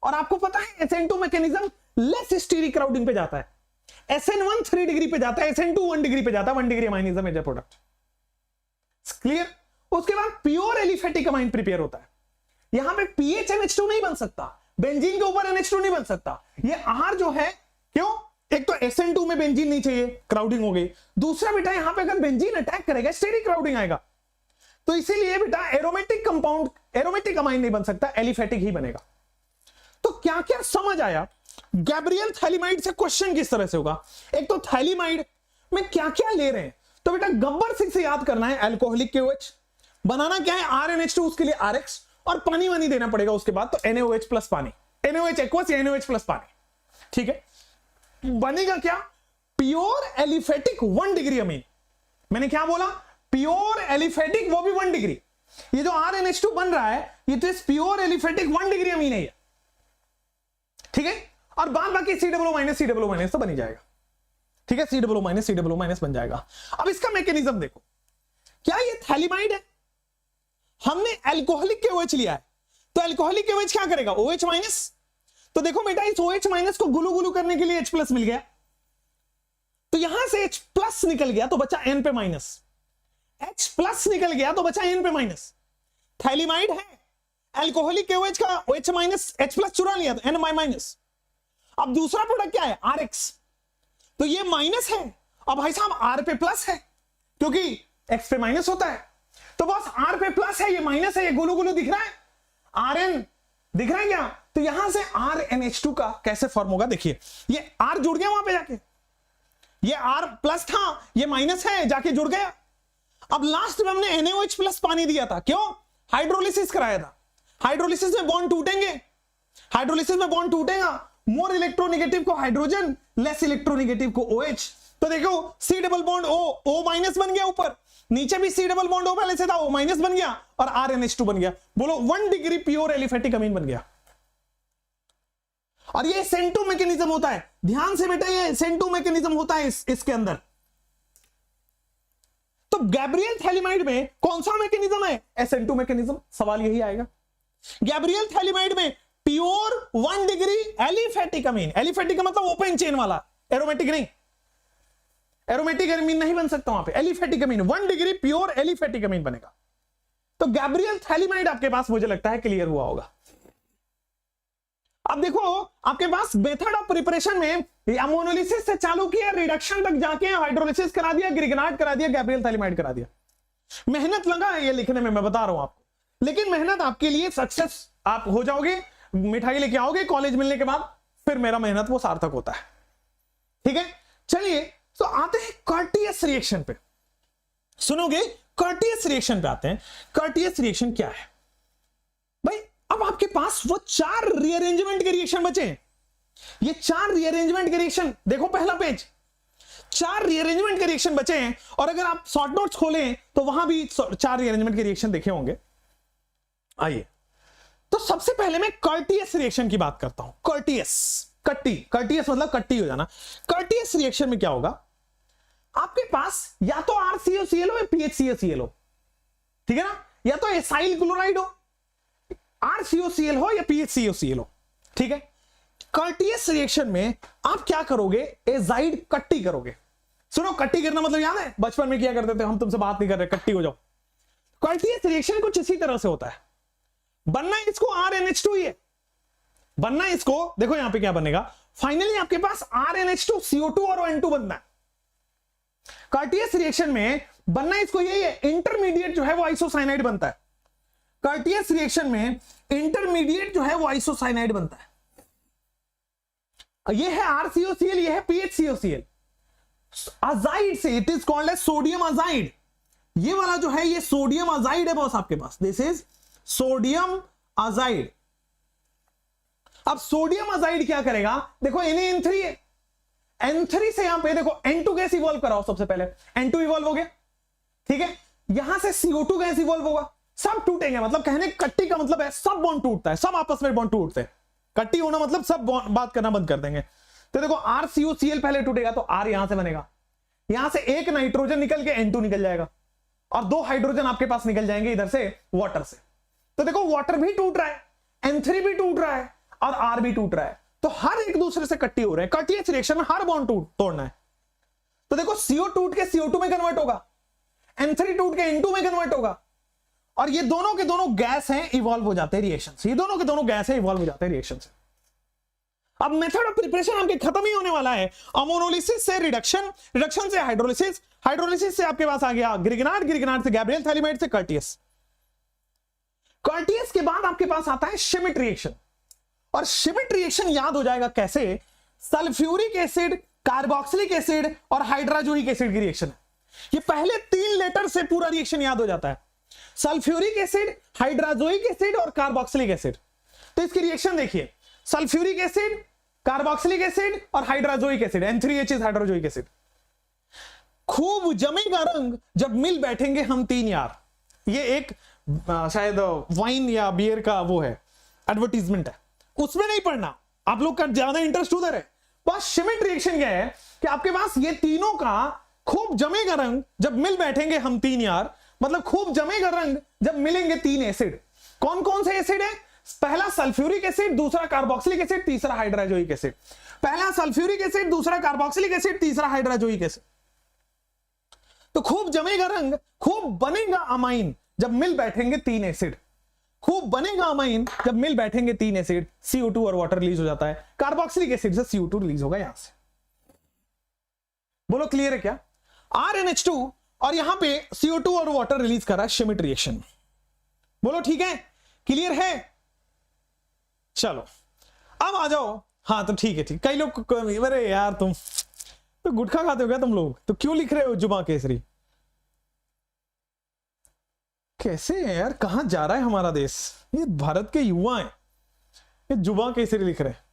और आपको पता है SN2 mechanism less stearic crowding पे जाता है। SN1 3 डिग्री पे जाता है, SN2 1 डिग्री पे जाता है। 1 degree amine is a major product, clear. उसके बाद प्योर एलिफेटिक अमाइन प्रिपेयर होता है। यहां पे पीएच NH2 नहीं बन सकता, बेंजीन के ऊपर NH2 नहीं बन सकता। ये R जो है, क्यों? एक तो SN2 में बेंजीन नहीं चाहिए, क्राउडिंग हो गई। दूसरा बेटा यहां पे अगर बेंजीन अटैक करेगा स्टेरिक क्राउडिंग आएगा, तो इसीलिए बेटा एरोमेटिक कंपाउंड, एरोमेटिक अमाइन नहीं बन सकता, एलिफेटिक ही बनेगा। तो क्या क्या समझ आया? गैब्रियल थैलीमाइड से क्वेश्चन किस तरह से होगा? एक तो थैलीमाइड में क्या क्या ले रहे हैं, तो बेटा गब्बर सिंह से याद करना है अल्कोहलिक KOH। बनाना क्या है? RNH2, उसके लिए RX और पानी वानी देना पड़ेगा उसके बाद, तो NaOH प्लस पानी, NaOH एक्वस या NaOH प्लस पानी, ठीक है। बनेगा क्या? Pure aliphatic 1 degree amine. मैंने क्या बोला? प्योर एलिफेटिक, वो भी 1 डिग्री। ये जो RNH2 बन रहा है ये तो प्योर एलिफेटिक 1 डिग्री अमीन है, ठीक है। और बाद बाकी C डबल O माइनस तो बन ही जाएगा, ठीक है। C डबल O माइनस बन जाएगा। अब इसका मैकेनिज्म देखो, क्या ये थैलीमाइड है? हमने अल्कोहलिक KOH लिया है, तो अल्कोहलिक KOH क्या करेगा? OH minus. तो देखो बेटा इस OH माइनस को गुलू गुलू करने के लिए H प्लस मिल गया, तो यहां से H प्लस निकल गया तो बचा N पे माइनस, H प्लस निकल गया तो बचा N पे माइनस। थैलीमाइड है, अल्कोहलिक KOH का OH माइनस H प्लस चुरा लिया तो N माइनस। अब दूसरा प्रोडक्ट क्या है? RX। तो ये माइनस है और भाई साहब R पे प्लस है क्योंकि X पे माइनस होता है। तो बस R पे प्लस है, ये माइनस है, ये गुलू गुलू दिख रहा है, RN दिख रहा है क्या? तो यहां से RNH2 का कैसे फॉर्म होगा देखिए, ये R जुड़ गया वहां पे जाके, ये R प्लस था, ये माइनस है, जाके जुड़ गया। अब लास्ट में हमने NaOH प्लस पानी दिया था, क्यों? हाइड्रोलिसिस कराया था। हाइड्रोलिसिस में बॉन्ड टूटेंगे, हाइड्रोलिसिस में बॉन्ड टूटेगा, मोर इलेक्ट्रोनेगेटिव को हाइड्रोजन, लेस इलेक्ट्रोनेगेटिव को OH। तो देखो C double bond O minus बन गया, ऊपर नीचे भी C डबल बॉन्ड O पहले से था, O माइनस बन गया और RNH2 बन गया। बोलो 1 डिग्री प्योर एलिफेटिक अमीन बन गया। और ये SN2 मैकेनिज्म होता है, ध्यान से बेटा ये SN2 मैकेनिज्म होता है इसके अंदर। तो गैब्रियल थैलीमाइड में कौन सा मैकेनिज्म है? SN2 mechanism. सवाल यही आएगा। गैब्रियल थैलीमाइड में प्योर 1 डिग्री एलिफेटिक अमीन, एलिफेटिक का मतलब ओपन चेन वाला, एरोमेटिक नहीं, एरोमेटिक अमीन नहीं बन सकता वहां पे, एलिफेटिक अमीन 1 डिग्री प्योर एलिफेटिक अमीन बनेगा। तो गैब्रियल थैलीमाइड आपके पास मुझे लगता है क्लियर हुआ होगा। अब देखो आपके पास मेथड ऑफ प्रिपरेशन में मोनोलिसिस से चालू किया, रिडक्शन तक जाके हाइड्रोलिसिस करा दिया, ग्रिगनाट करा दिया, गैब्रियल थालिमाइड करा दिया। मेहनत लगा है ये लिखने में, मैं बता रहा हूं आपको, लेकिन मेहनत आपके लिए सक्सेस, आप हो जाओगे, मिठाई लेके आओगे कॉलेज मिलने के बाद, फिर मेरा मेहनत वो सार्थक होता है। ठीक है, चलिए तो आते हैं कर्टियस रिएक्शन पे। सुनोगे, कर्टियस रिएक्शन पे आते हैं। कर्टियस रिएक्शन क्या है भाई? अब आपके पास वो 4 रीअरेंजमेंट के रिएक्शन बचे हैं। ये 4 रीअरेंजमेंट के रिएक्शन देखो, पहला पेज, 4 रीअरेंजमेंट के रिएक्शन बचे हैं, और अगर आप शॉर्ट नोट्स खोलें तो वहां भी 4 रीअरेंजमेंट के रिएक्शन देखे होंगे। आइए, तो सबसे पहले मैं कर्टियस रिएक्शन की बात करता हूं। कर्टियस, कट्टी, कर्टियस मतलब कट्टी हो जाना। कर्टियस रिएक्शन में क्या होगा, आपके पास या तो RCOCl हो या PHCOCl हो, ठीक है ना, या तो एसाइल क्लोराइड हो, RCOCl हो या PHCOCl हो, ठीक है। कर्टियस रिएक्शन में आप क्या करोगे, एजाइड कट्टी करोगे। सुनो, कट्टी करना मतलब याद है, बचपन में किया करते थे, हम तुमसे बात नहीं कर रहे, कट्टी हो जाओ। कर्टियस रिएक्शन कुछ इसी तरह से होता है। बनना इसको RNH2 ही है, बनना इसको, देखो यहां पे क्या बनेगा, फाइनली आपके पास RNH2 CO2 और N2 बनना है। कर्टियस रिएक्शन में बनना इसको यही है, इंटरमीडिएट जो है वो आइसोसाइनाइड बनता है। कर्टियस रिएक्शन में इंटरमीडिएट जो है वो आइसोसाइनाइड बनता है। ये है RCOCl, ये है PHCOCl। अजाइड से it is called as sodium azide. ये वाला जो है ये सोडियम अजाइड है बॉस आपके पास, दिस इज सोडियम अजाइड। अब सोडियम अजाइड क्या करेगा, देखो Na-N3 है, N3 से यहां पे देखो N2 गैस इवॉल्व कराओ, सबसे पहले N2 इवॉल्व हो गया, ठीक है, यहां से CO2 गैस इवॉल्व होगा, सब टूटेंगे। मतलब कहने कट्टी का मतलब है सब बॉन्ड टूटता है, सब आपस में बॉन्ड टूटते हैं। कट्टी होना मतलब सब बात करना बंद कर देंगे। तो देखो RCOCl पहले टूटेगा तो R यहां से बनेगा, यहां से एक नाइट्रोजन निकल के N2 निकल जाएगा, और 2 हाइड्रोजन आपके पास निकल जाएंगे इधर से वाटर से। तो देखो वाटर भी टूट रहा है, N3 भी टूट रहा है, और R भी टूट रहा है, तो हर एक दूसरे से कट्टी हो रहे हैं। कर्टियस रिएक्शन में हर बॉन्ड तोड़ना है। तो देखो CO टूट के CO2 में कन्वर्ट होगा, N3 टूट के N2 में कन्वर्ट होगा, और ये दोनों के दोनों गैस हैं, इवॉल्व हो जाते हैं रिएक्शन से। ये दोनों के दोनों गैस हैं, इवॉल्व हो जाते हैं रिएक्शन से। अब मेथड ऑफ प्रिपरेशन आपके खत्म ही होने वाला है। अमोनोलिसिस से रिडक्शन, रिडक्शन से हाइड्रोलिसिस, हाइड्रोलिसिस से आपके पास आ गया ग्रिगनाट, ग्रिगनाट से गैब्रियल थालिमाइड से कर्टियस। कर्टियस के बाद आपके पास आता है श्मिट रिएक्शन, और श्मिट रिएक्शन याद हो जाएगा कैसे, सल्फ्यूरिक एसिड, कार्बोक्सिलिक एसिड और हाइड्राजोइक एसिड की रिएक्शन है। ये पहले 3 लेटर से पूरा रिएक्शन याद हो जाता है, सल्फ्यूरिक एसिड, हाइड्राजोइक एसिड और कार्बोक्सिलिक एसिड। तो इसकी रिएक्शन देखिए, सल्फ्यूरिक एसिड, कार्बोक्सिलिक एसिड और hydrazoic acid, N3H hydrazoic acid. खूब जमेगा रंग जब मिल बैठेंगे हम 3 यार। ये एक शायद वाइन या बियर का वो है, एडवर्टीजमेंट है, उसमें नहीं पढ़ना, आप लोग का ज्यादा इंटरेस्ट उधर है। बस श्मिट रिएक्शन क्या है कि आपके पास ये तीनों का खूब जमेगा रंग जब मिल बैठेंगे हम 3 यार, मतलब खूब जमेगा रंग जब मिलेंगे 3 एसिड। कौन कौन से एसिड है, पहला सल्फ्यूरिक एसिड, दूसरा कार्बोक्सिलिक एसिड, तीसरा हाइड्राजोइक एसिड। पहला सल्फ्यूरिक एसिड, दूसरा कार्बोक्सिलिक एसिड, तीसरा हाइड्राजोइक एसिड। तो खूब जमेगा रंग, खूब बनेगा अमाइन जब मिल बैठेंगे 3 एसिड। खूब बनेगा अमाइन जब मिल बैठेंगे 3 एसिड, CO2 और वाटर रिलीज हो जाता है। कार्बोक्सिलिक एसिड से CO2 रिलीज होगा यहां से। बोलो क्लियर है क्या? RNH2 और यहां पे CO2 और वाटर रिलीज कर रहा है श्मिट रिएक्शन। बोलो ठीक है, क्लियर है? चलो अब आ जाओ। हाँ तो ठीक है, ठीक। कई लोग, अरे यार तुम तो गुटखा खाते हो क्या तुम लोग, तो क्यों लिख रहे हो जुबा केसरी? कैसे है यार, कहां जा रहा है हमारा देश? ये भारत के युवा हैं, ये जुबा केसरी लिख रहे हैं।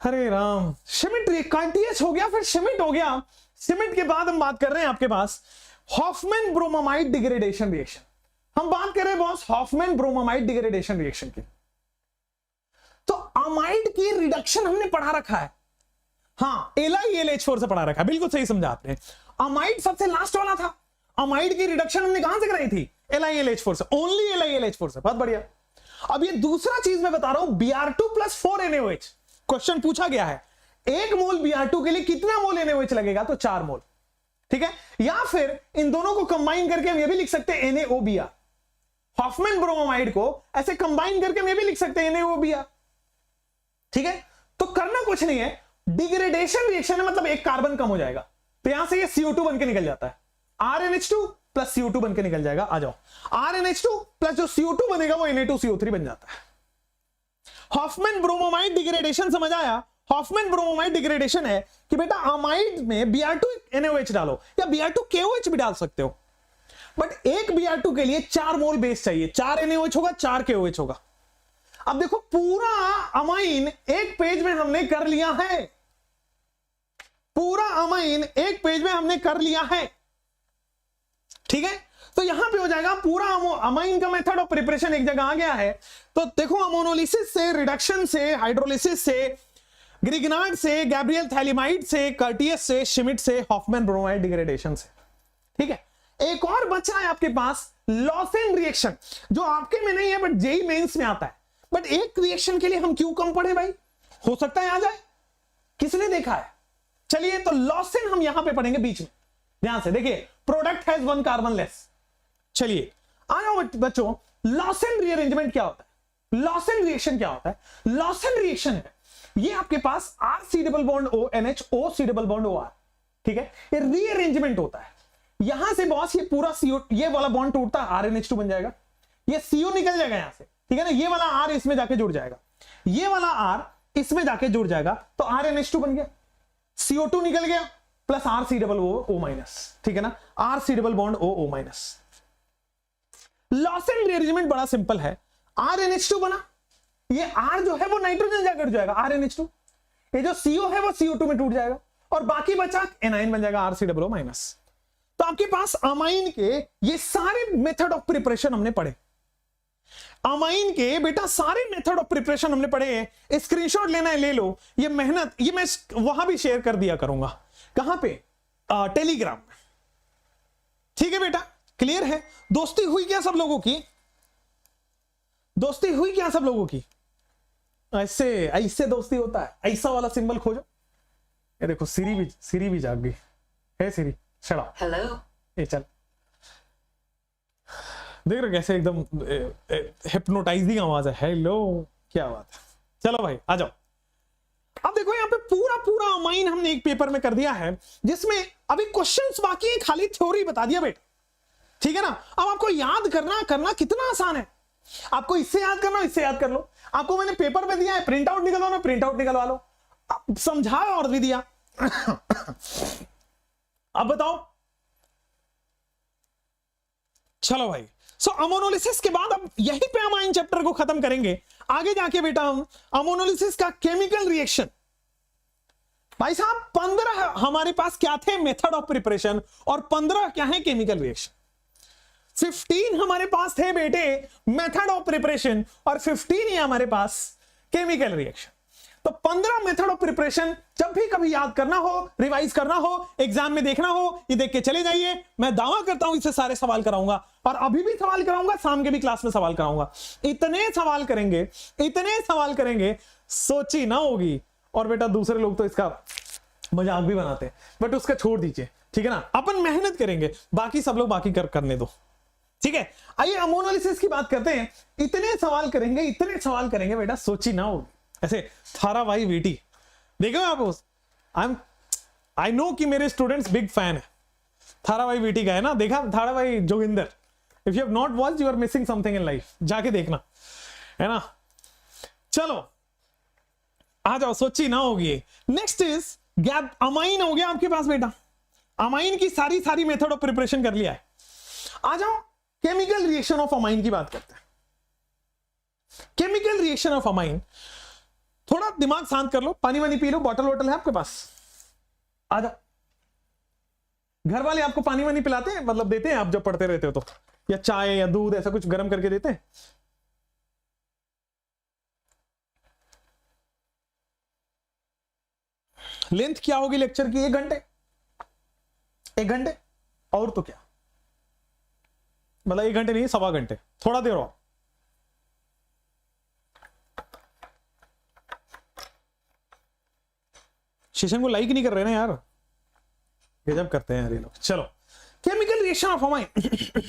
हरे राम। श्मिट कर्टियस हो गया, फिर श्मिट हो गया। श्मिट के बाद हम बात कर रहे हैं आपके पास हॉफमैन ब्रोमामाइड डिग्रेडेशन रिएक्शन। हम बात कर रहे हैं boss Hofmann bromamide degradation reaction की। तो अमाइड की रिडक्शन हमने पढ़ा रखा है, हाँ LiAlH4 से पढ़ा रखा है, बिल्कुल सही समझा आपने। अमाइड सबसे लास्ट वाला था। अमाइड की रिडक्शन हमने कहां से कराई थी? LiAlH4 से, ओनली LiAlH4 से। बहुत बढ़िया। अब ये दूसरा चीज मैं बता रहा हूं, Br2+4 NaOH। क्वेश्चन पूछा गया है 1 मोल Br2 के लिए कितना मोल NaOH लगेगा? तो 4 मोल, ठीक है। या फिर इन दोनों को कंबाइन करके हम ये भी लिख सकते हैं NaOBr। हॉफमैन ब्रोमोमाइड को ऐसे कंबाइन करके मैं भी लिख सकते हैं NaOBr, ठीक है। तो करना कुछ नहीं है, डिग्रेडेशन रिएक्शन है, मतलब एक कार्बन कम हो जाएगा, तो यहां से ये CO2 बन के निकल जाता है, RNH2 प्लस CO2 बन के निकल जाएगा। आ जाओ, RNH2 प्लस जो CO2 बनेगा वो Na2CO3 बन जाता है। हॉफमैन ब्रोमोमाइड डिग्रेडेशन समझ आया? हॉफमैन ब्रोमोमाइड डिग्रेडेशन है कि बेटा अमाइड में Br2 NaOH डालो या Br2 KOH भी डाल सकते हो, बट एक Br2 के लिए 4 मोल बेस चाहिए, 4 NaOH होगा, 4 KOH होगा। अब देखो पूरा अमाइन एक पेज में हमने कर लिया है, पूरा अमाइन एक पेज में हमने कर लिया है, ठीक है। तो यहां पे हो जाएगा पूरा अमाइन का मेथड ऑफ प्रिपरेशन एक जगह आ गया है। तो देखो अमोनोलिसिस से, रिडक्शन से, हाइड्रोलिसिस से, ग्रिग्नार्ड से, गैब्रियल थैलिमाइड से, कर्टियस से, श्मिट से, हॉफमैन ब्रोमाइड डिग्रेडेशन से, ठीक है। एक और बचा है आपके पास लॉसेन रिएक्शन, जो आपके में नहीं है बट जेई मेंस में आता है। बट एक रिएक्शन के लिए हम क्यों कम पढ़े भाई, हो सकता है आ जाए, किसने देखा है। चलिए तो लॉसेन हम यहां पे पढ़ेंगे बीच में, ध्यान से देखिए, प्रोडक्ट हैज 1 कार्बन लेस। चलिए आ जाओ बच्चों, लॉसेन रीअरेंजमेंट क्या होता है, लॉसेन रिएक्शन क्या होता है। लॉसेन रिएक्शन है ये आपके पास RC double bond ONH OC double bond OR, ठीक है, ये रीअरेंजमेंट होता है। यहां से बॉस ये पूरा CO, ये वाला बॉन्ड टूटता है, RNH2 बन जाएगा, ये CO निकल जाएगा यहां से, ठीक है ना, ये वाला R इसमें जाके जुड़ जाएगा, ये वाला R इसमें जाके जुड़ जाएगा, तो RNH2 बन गया, CO2 निकल गया plus RC double O minus, ठीक है ना, RC double bond O minus. Lossen rearrangement बड़ा सिंपल है, RNH2 बना, ये R जो है वो नाइट्रोजन जाकर जुड़ जाएगा RNH2, ये जो CO है वो CO2 में टूट जाएगा और बाकी बचा एनाइन बन जाएगा RC डबल O माइनस। तो आपके पास अमाइन के ये सारे मेथड ऑफ प्रिपरेशन हमने पढ़े, अमाइन के बेटा सारे मेथड ऑफ प्रिपरेशन हमने पढ़े। स्क्रीनशॉट लेना है ले लो, ये मेहनत ये मैं वहां भी शेयर कर दिया करूंगा, कहां पे, टेलीग्राम में, ठीक है बेटा, क्लियर है। दोस्ती हुई क्या सब लोगों की, दोस्ती हुई क्या सब लोगों की, ऐसे ऐसे दोस्ती होता है, ऐसा वाला सिंबल खोजो। ये देखो सिरी भी जाग गई है, सिरी चलो हेलो, ये चल देख रहे कैसे एकदम हिप्नोटाइजिंग आवाज है, हेलो क्या बात है। चलो भाई आ जाओ, अब देखो यहाँ पे पूरा अमाइन हमने एक पेपर में कर दिया है, जिसमें अभी क्वेश्चंस बाकी है, खाली थ्योरी बता दिया बेटा, ठीक है ना। अब आपको याद करना कितना आसान है, आपको इससे याद करना, इससे याद कर लो। आपको मैंने पेपर में दिया है, प्रिंट आउट निकलवाना, प्रिंट आउट निकलवा लो, समझाया और भी दिया। अब बताओ, चलो भाई। सो अमोनोलिसिस के बाद अब यहीं पे अमाइन चैप्टर को खत्म करेंगे। आगे जाके बेटा हम अमोनोलिसिस का केमिकल रिएक्शन, भाई साहब 15 हमारे पास क्या थे मेथड ऑफ प्रिपरेशन और 15 क्या है केमिकल रिएक्शन। 15 हमारे पास थे बेटे मेथड ऑफ प्रिपरेशन और 15 ही हमारे पास केमिकल रिएक्शन। तो 15 मेथड ऑफ प्रिपरेशन जब भी कभी याद करना हो, रिवाइज करना हो, एग्जाम में देखना हो, ये देख के चले जाइए। मैं दावा करता हूं इससे सारे सवाल कराऊंगा और अभी भी सवाल कराऊंगा, शाम के भी क्लास में सवाल कराऊंगा। इतने सवाल करेंगे सोची ना होगी। और बेटा दूसरे लोग तो इसका मजाक भी बनाते हैं, बट उसका छोड़ दीजिए, ठीक है ना। अपन मेहनत करेंगे, बाकी सब लोग बाकी करने दो, ठीक है। आइए अमोनोलिसिस की बात करते हैं। इतने सवाल करेंगे बेटा, सोची ना होगी। ऐसे थारा भाई वीटी देखो आप, आई नो कि मेरे स्टूडेंट्स बिग फैन है थारा भाई वीटी का, है ना। देखा Thara Bhai Joginder, if you have not watched you are missing something in life, जाके देखना, है ना। चलो आ जाओ, सोची ना होगी। नेक्स्ट इज गैप अमाइन हो गया आपके पास बेटा, अमाइन की सारी मेथड ऑफ प्रिपरेशन कर लिया है। आ जाओ केमिकल रिएक्शन ऑफ अमाइन की बात करते हैं। केमिकल रिएक्शन ऑफ अमाइन, थोड़ा दिमाग शांत कर लो, पानी वानी पी लो, बॉटल है आपके पास, आ जाओ। घर वाले आपको पानी वानी पिलाते हैं, मतलब देते हैं आप जब पढ़ते रहते हो तो, या चाय या दूध ऐसा कुछ गर्म करके देते हैं। लेंथ क्या होगी लेक्चर की, 1 घंटे, 1 घंटे और तो क्या, मतलब 1 घंटे नहीं, 1.25 घंटे, थोड़ा देर और। सेशन को लाइक नहीं कर रहे ना यार, गजब करते हैं यार ये लोग। चलो केमिकल रिएक्शन ऑफ अमाइन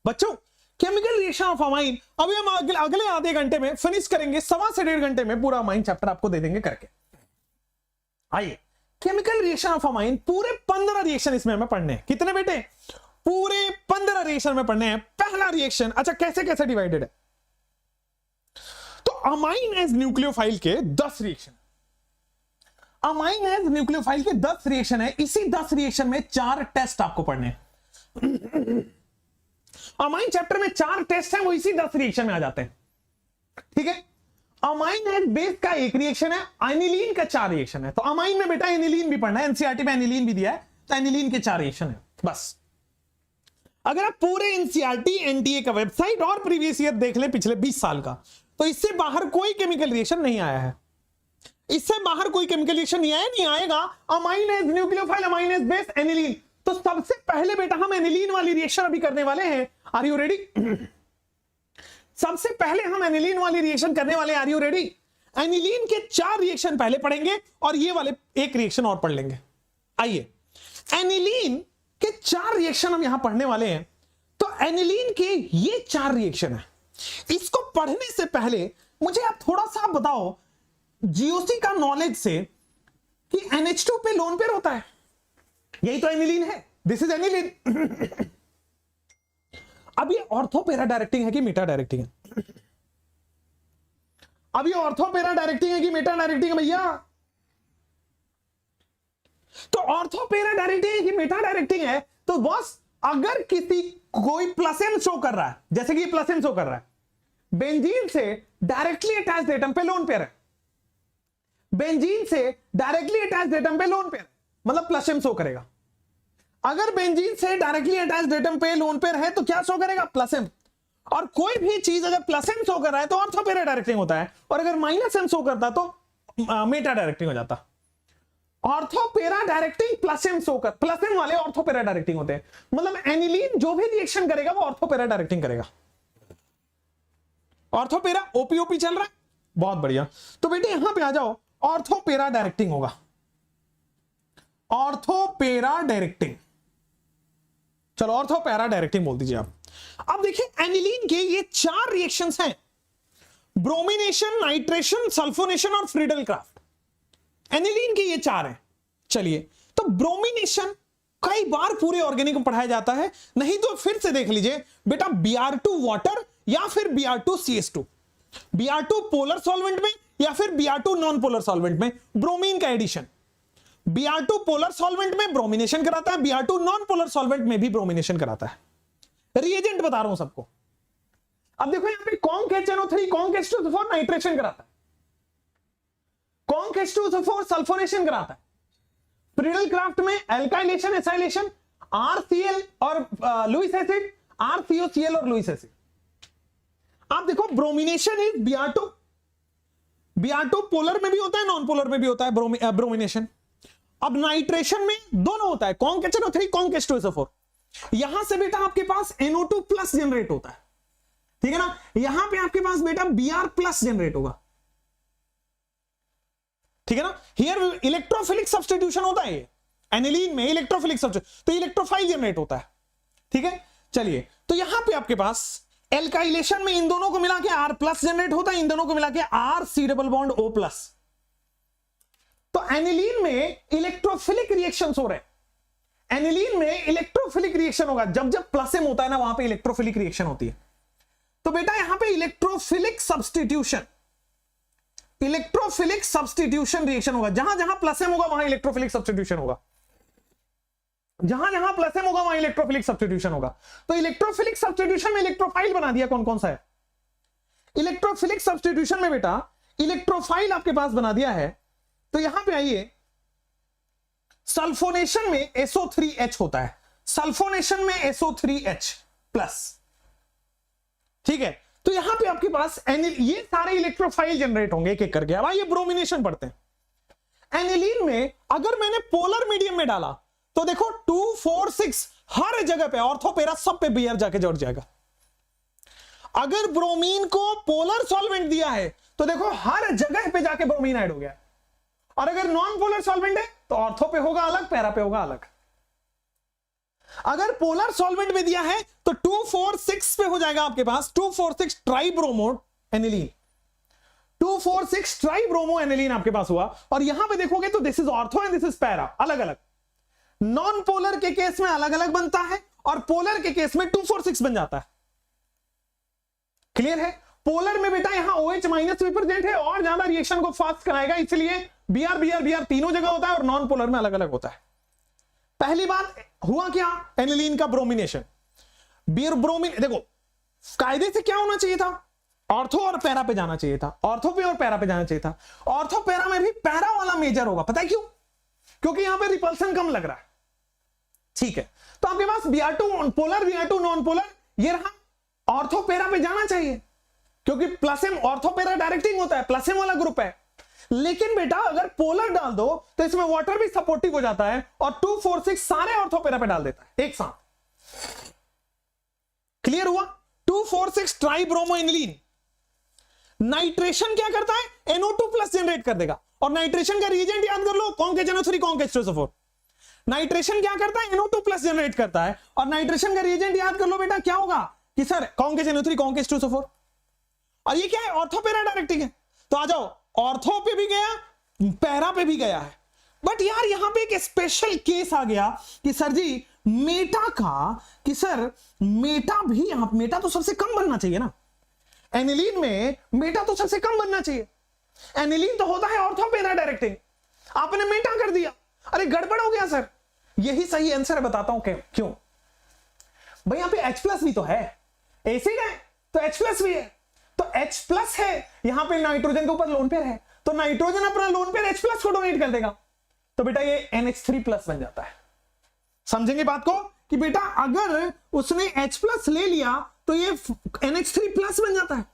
बच्चों, केमिकल रिएक्शन ऑफ अमाइन। अभी हम अगले आधे घंटे में फिनिश करेंगे, 1.25 से 1.5 घंटे में पूरा अमाइन चैप्टर आपको दे देंगे करके। आइए, केमिकल रिएक्शन ऑफ अमाइन, पूरे 15 रिएक्शन इसमें हमें पढ़ने हैं। कितने बेटे? पूरे 15 रिएक्शन में पढ़ने हैं। पहला रिएक्शन, अच्छा कैसे कैसे डिवाइडेड है? तो अमाइन एज न्यूक्लियोफाइल के 10 रिएक्शन, अमाइन एज न्यूक्लियोफाइल के 10 रिएक्शन है। इसी 10 रिएक्शन में 4 टेस्ट आपको पढ़ने हैं। अमाइन चैप्टर में 4 टेस्ट हैं, वो इसी 10 रिएक्शन में आ जाते हैं। ठीक है, अमाइन एज बेस का 1 रिएक्शन है, एनिलीन का 4 रिएक्शन है। तो अमाइन में बेटा एनिलीन भी पढ़ना है, एनसीईआरटी में एनिलीन भी दिया है, तो एनिलीन के 4 रिएक्शन है बस। अगर आप पूरे एनसीईआरटी एनटीए का वेबसाइट और प्रीवियस ईयर देख ले पिछले 20 साल का, तो इससे बाहर कोई केमिकल रिएक्शन नहीं आया है, इससे बाहर कोई केमिकल रिएक्शन नहीं आया, नहीं आएगा। Amine as nucleophile, amine as base, aniline. तो सबसे पहले बेटा हम एनिलीन वाली रिएक्शन अभी करने वाले हैं। Are you ready? सबसे पहले हम एनिलीन वाली रिएक्शन करने वाले हैं। Are you ready? एनिलीन के 4 रिएक्शन पहले पढ़ेंगे और ये वाले 1 रिएक्शन और पढ़ लेंगे। आइए, एनिलीन के 4 रिएक्शन हम यहां पढ़ने वाले हैं। तो एनिलीन के ये 4 रिएक्शन है। इसको पढ़ने से पहले मुझे आप थोड़ा सा बताओ जीओसी का नॉलेज से कि NH2 पे लोन पेयर होता है, यही तो एनिलीन है। This is aniline. अब ये ऑर्थो पैरा डायरेक्टिंग है कि मेटा डायरेक्टिंग है? अब ये ऑर्थो पैरा डायरेक्टिंग है कि मेटा डायरेक्टिंग है भैया? तो ऑर्थो पैरा डायरेक्टिंग है कि मेटा डायरेक्टिंग है? तो बॉस अगर किसी कोई प्लस एन शो कर रहा है, जैसे कि प्लस एन शो कर रहा है, बेंजीन से डायरेक्टली अटैच्ड एटम पे लोन पेयर है, बेंजीन से डायरेक्टली अटैच्ड एटम पे लोन पेयर, मतलब प्लस एम शो करेगा। अगर बेंजीन से डायरेक्टली अटैच्ड एटम पे लोन पेयर है तो क्या शो करेगा? Plus M. और कोई भी चीज अगर प्लस एम शो कर रहा है तो ऑर्थो पैरा डायरेक्टिंग होता है, और अगर माइनस एम शो करता तो मेटा डायरेक्टिंग हो जाता। Ortho para directing plus M show कर, प्लस एम वाले ऑर्थो पैरा डायरेक्टिंग होते हैं। मतलब एनिलीन जो भी रिएक्शन करेगा वो ऑर्थो पैरा डायरेक्टिंग करेगा। ऑर्थो पैरा ओपीओपी चल रहा है, बहुत बढ़िया। तो बेटे यहां पे आ जाओ, ऑर्थो पैरा डायरेक्टिंग होगा, ऑर्थो पैरा डायरेक्टिंग। चलो ऑर्थो पैरा डायरेक्टिंग बोल दीजिए आप। अब देखिए एनिलीन के ये 4 रिएक्शंस हैं, ब्रोमिनेशन, नाइट्रेशन, सल्फोनेशन और फ्रीडल क्राफ्ट। एनिलीन के ये 4 हैं। चलिए, तो ब्रोमिनेशन कई बार पूरे ऑर्गेनिक में पढ़ाया जाता है, नहीं तो फिर से देख लीजिए बेटा, Br2 वाटर या फिर Br2CS2, Br2 पोलर सॉल्वेंट में या फिर Br2 नॉन पोलर सॉल्वेंट में ब्रोमीन का एडिशन। Br2 पोलर सॉल्वेंट में ब्रोमिनेशन कराता है, Br2 नॉन पोलर सॉल्वेंट में भी ब्रोमिनेशन कराता है। रिएजेंट बता रहा हूं सबको। अब देखो यहां पे conc HNO3 conc H2SO4 nitration कराता है, कॉन्क H2SO4 सल्फोनेशन कराता है। फ्रीडल क्राफ्ट में एल्काइलेशन, एसाइलेशन, RCl और लुईस एसिड, RCOCl और लुईस एसिड। आप देखो ब्रोमिनेशन इज Br2 पोलर में भी होता है, नॉन पोलर में भी होता है ब्रोमिनेशन। अब नाइट्रेशन में दोनों होता है, कॉन्क HNO3 कॉन्क H2SO4। यहां से बेटा आपके पास NO2 प्लस जनरेट होता है, ठीक है ना। यहां पे आपके पास बेटा Br प्लस जनरेट होगा, ठीक है ना। हियर इलेक्ट्रोफिलिक सब्स्टिट्यूशन होता है, एनिलीन में इलेक्ट्रोफिलिक सब्स्टिट्यूशन, तो इलेक्ट्रोफाइल जनरेट होता है, ठीक है। चलिए, तो यहां पे आपके पास एल्काइलेशन में इन दोनों को मिला के R प्लस जनरेट होता है, इन दोनों को मिला के RC double bond O plus. तो एनिलीन में इलेक्ट्रोफिलिक रिएक्शंस हो रहे हैं, एनिलीन में इलेक्ट्रोफिलिक रिएक्शन होगा, जब जब प्लस एम होता है ना वहां पे इलेक्ट्रोफिलिक रिएक्शन होती है। तो बेटा यहां पे electrophilic substitution, electrophilic substitution reaction होगा। जहां जहां प्लस एम होगा वहां इलेक्ट्रोफिलिक सब्स्टिट्यूशन होगा, जहां जहां प्लस एम होगा वहां इलेक्ट्रोफिलिक सब्स्टिट्यूशन होगा। तो इलेक्ट्रोफिलिक सब्स्टिट्यूशन में इलेक्ट्रोफाइल बना दिया, कौन कौन सा है? इलेक्ट्रोफिलिक सब्स्टिट्यूशन में बेटा इलेक्ट्रोफाइल आपके पास बना दिया है। तो यहां पे आइए, सल्फोनेशन में SO3H होता है, सल्फोनेशन में SO3H प्लस, ठीक है। तो यहां पे आपके पास ये सारे इलेक्ट्रोफाइल जनरेट होंगे एक एक करके। अब आइए ब्रोमिनेशन पढ़ते हैं। एनिलीन में अगर मैंने पोलर मीडियम में डाला तो देखो 2, 4, 6 हर जगह पे ऑर्थो पैरा सब पे Br जाके जोड़ जाएगा। अगर ब्रोमीन को पोलर सॉल्वेंट दिया है तो देखो हर जगह पे जाके ब्रोमीन ऐड हो गया, और अगर नॉन पोलर सॉल्वेंट है तो ऑर्थो पे होगा अलग, पैरा पे होगा अलग। अगर पोलर सॉल्वेंट में दिया है तो 246 पे हो जाएगा आपके पास 246 ट्राइब्रोमो एनिलीन, 246 ट्राइब्रोमो एनिलीन आपके पास हुआ। और यहां पे देखोगे तो this is ortho and this is para, अलग अलग। नॉन पोलर के केस में अलग अलग बनता है और पोलर के केस में 246 बन जाता है। क्लियर है? पोलर में बेटा यहां OH माइनस भी प्रेजेंट है और ज्यादा रिएक्शन को फास्ट कराएगा, इसलिए Br तीनों जगह होता है और नॉन पोलर में अलग अलग होता है। पहली बात हुआ क्या, एनिलीन का ब्रोमिनेशन। ब्रोमिन देखो कायदे से क्या होना चाहिए था, ऑर्थो और पैरा पे जाना चाहिए था, ऑर्थो पे और पैरा पे जाना चाहिए था। ऑर्थो पैरा में भी पैरा वाला मेजर होगा, पता है क्यों? क्योंकि यहां पे रिपल्सन कम लग रहा है। ठीक है, तो आपके पास Br2 polar Br2 non polar ये रहा, ऑर्थो पैरा पे जाना चाहिए क्योंकि plus M ortho para directing होता है, प्लस एम वाला ग्रुप है। लेकिन बेटा अगर पोलर डाल दो तो इसमें वाटर भी सपोर्टिव हो जाता है और 246 सारे ऑर्थो पैरा पे डाल देता है एक साथ। क्लियर हुआ? 246 ट्राइब्रोमो एनिलीन। नाइट्रेशन क्या करता है, NO2 प्लस जनरेट कर देगा। और नाइट्रेशन का रिएजेंट याद कर लो, conc HNO3 conc H2SO4। Nitration क्या करता है, NO2 प्लस जनरेट करता है और नाइट्रेशन का रिएजेंट याद कर लो बेटा, क्या होगा कि sir conc HNO3 conc H2SO4। और ये क्या है, ऑर्थो पैरा डायरेक्टिंग है। तो आ जाओ, ऑर्थो पे भी गया, पैरा पे भी गया है। बट यार यहां पे एक स्पेशल केस आ गया कि सर जी मेटा का, कि सर मेटा भी, यहां मेटा तो सबसे कम बनना चाहिए ना, एनिलीन में मेटा तो सबसे कम बनना चाहिए। एनिलीन तो होता है ऑर्थो पैरा डायरेक्टिंग, आपने मेटा कर दिया, अरे गड़बड़ हो गया सर। यही सही आंसर है, बताता हूं क्यों। भाई यहां पे H+ भी तो है, एसिड है तो H+ भी है, तो H+ है, यहां पे नाइट्रोजन के ऊपर लोन पेयर है, तो नाइट्रोजन अपना लोन पेयर H+ को डोनेट कर देगा, तो बेटा ये NH3+ बन जाता है। समझेंगे बात को कि बेटा अगर उसने H+ ले लिया तो ये NH3+ बन जाता है।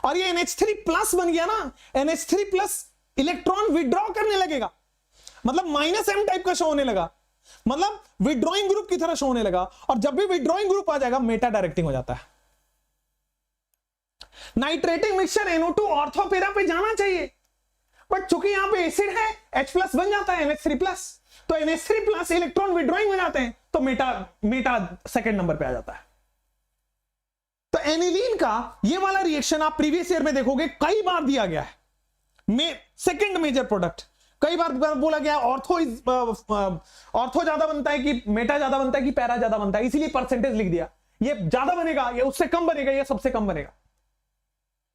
और ये NH3+ बन गया ना, NH3+ इलेक्ट्रॉन विड्रॉ करने लगेगा, मतलब -M टाइप का शो होने लगा, मतलब विड्रॉइंग ग्रुप की तरह शो होने लगा। और जब भी विड्रॉइंग ग्रुप आ जाएगा मेटा डायरेक्टिंग हो जाता है। Nitrating mixture NO2 ortho para पे जाना चाहिए, बट चूंकि यहां पे एसिड है H+ बन जाता है NH3+, तो NH3+ इलेक्ट्रॉन विड्रॉइंग हो जाते हैं, तो मेटा सेकंड नंबर पे आ जाता है। तो एनिलीन का ये वाला रिएक्शन आप प्रीवियस ईयर में देखोगे कई बार दिया गया है, सेकंड मेजर प्रोडक्ट। कई बार बोला गया ऑर्थो ज्यादा बनता है कि मेटा ज्यादा बनता है कि पैरा ज्यादा बनता है, इसीलिए परसेंटेज लिख दिया, ये ज्यादा बनेगा, ये उससे कम बनेगा, ये सबसे कम बनेगा।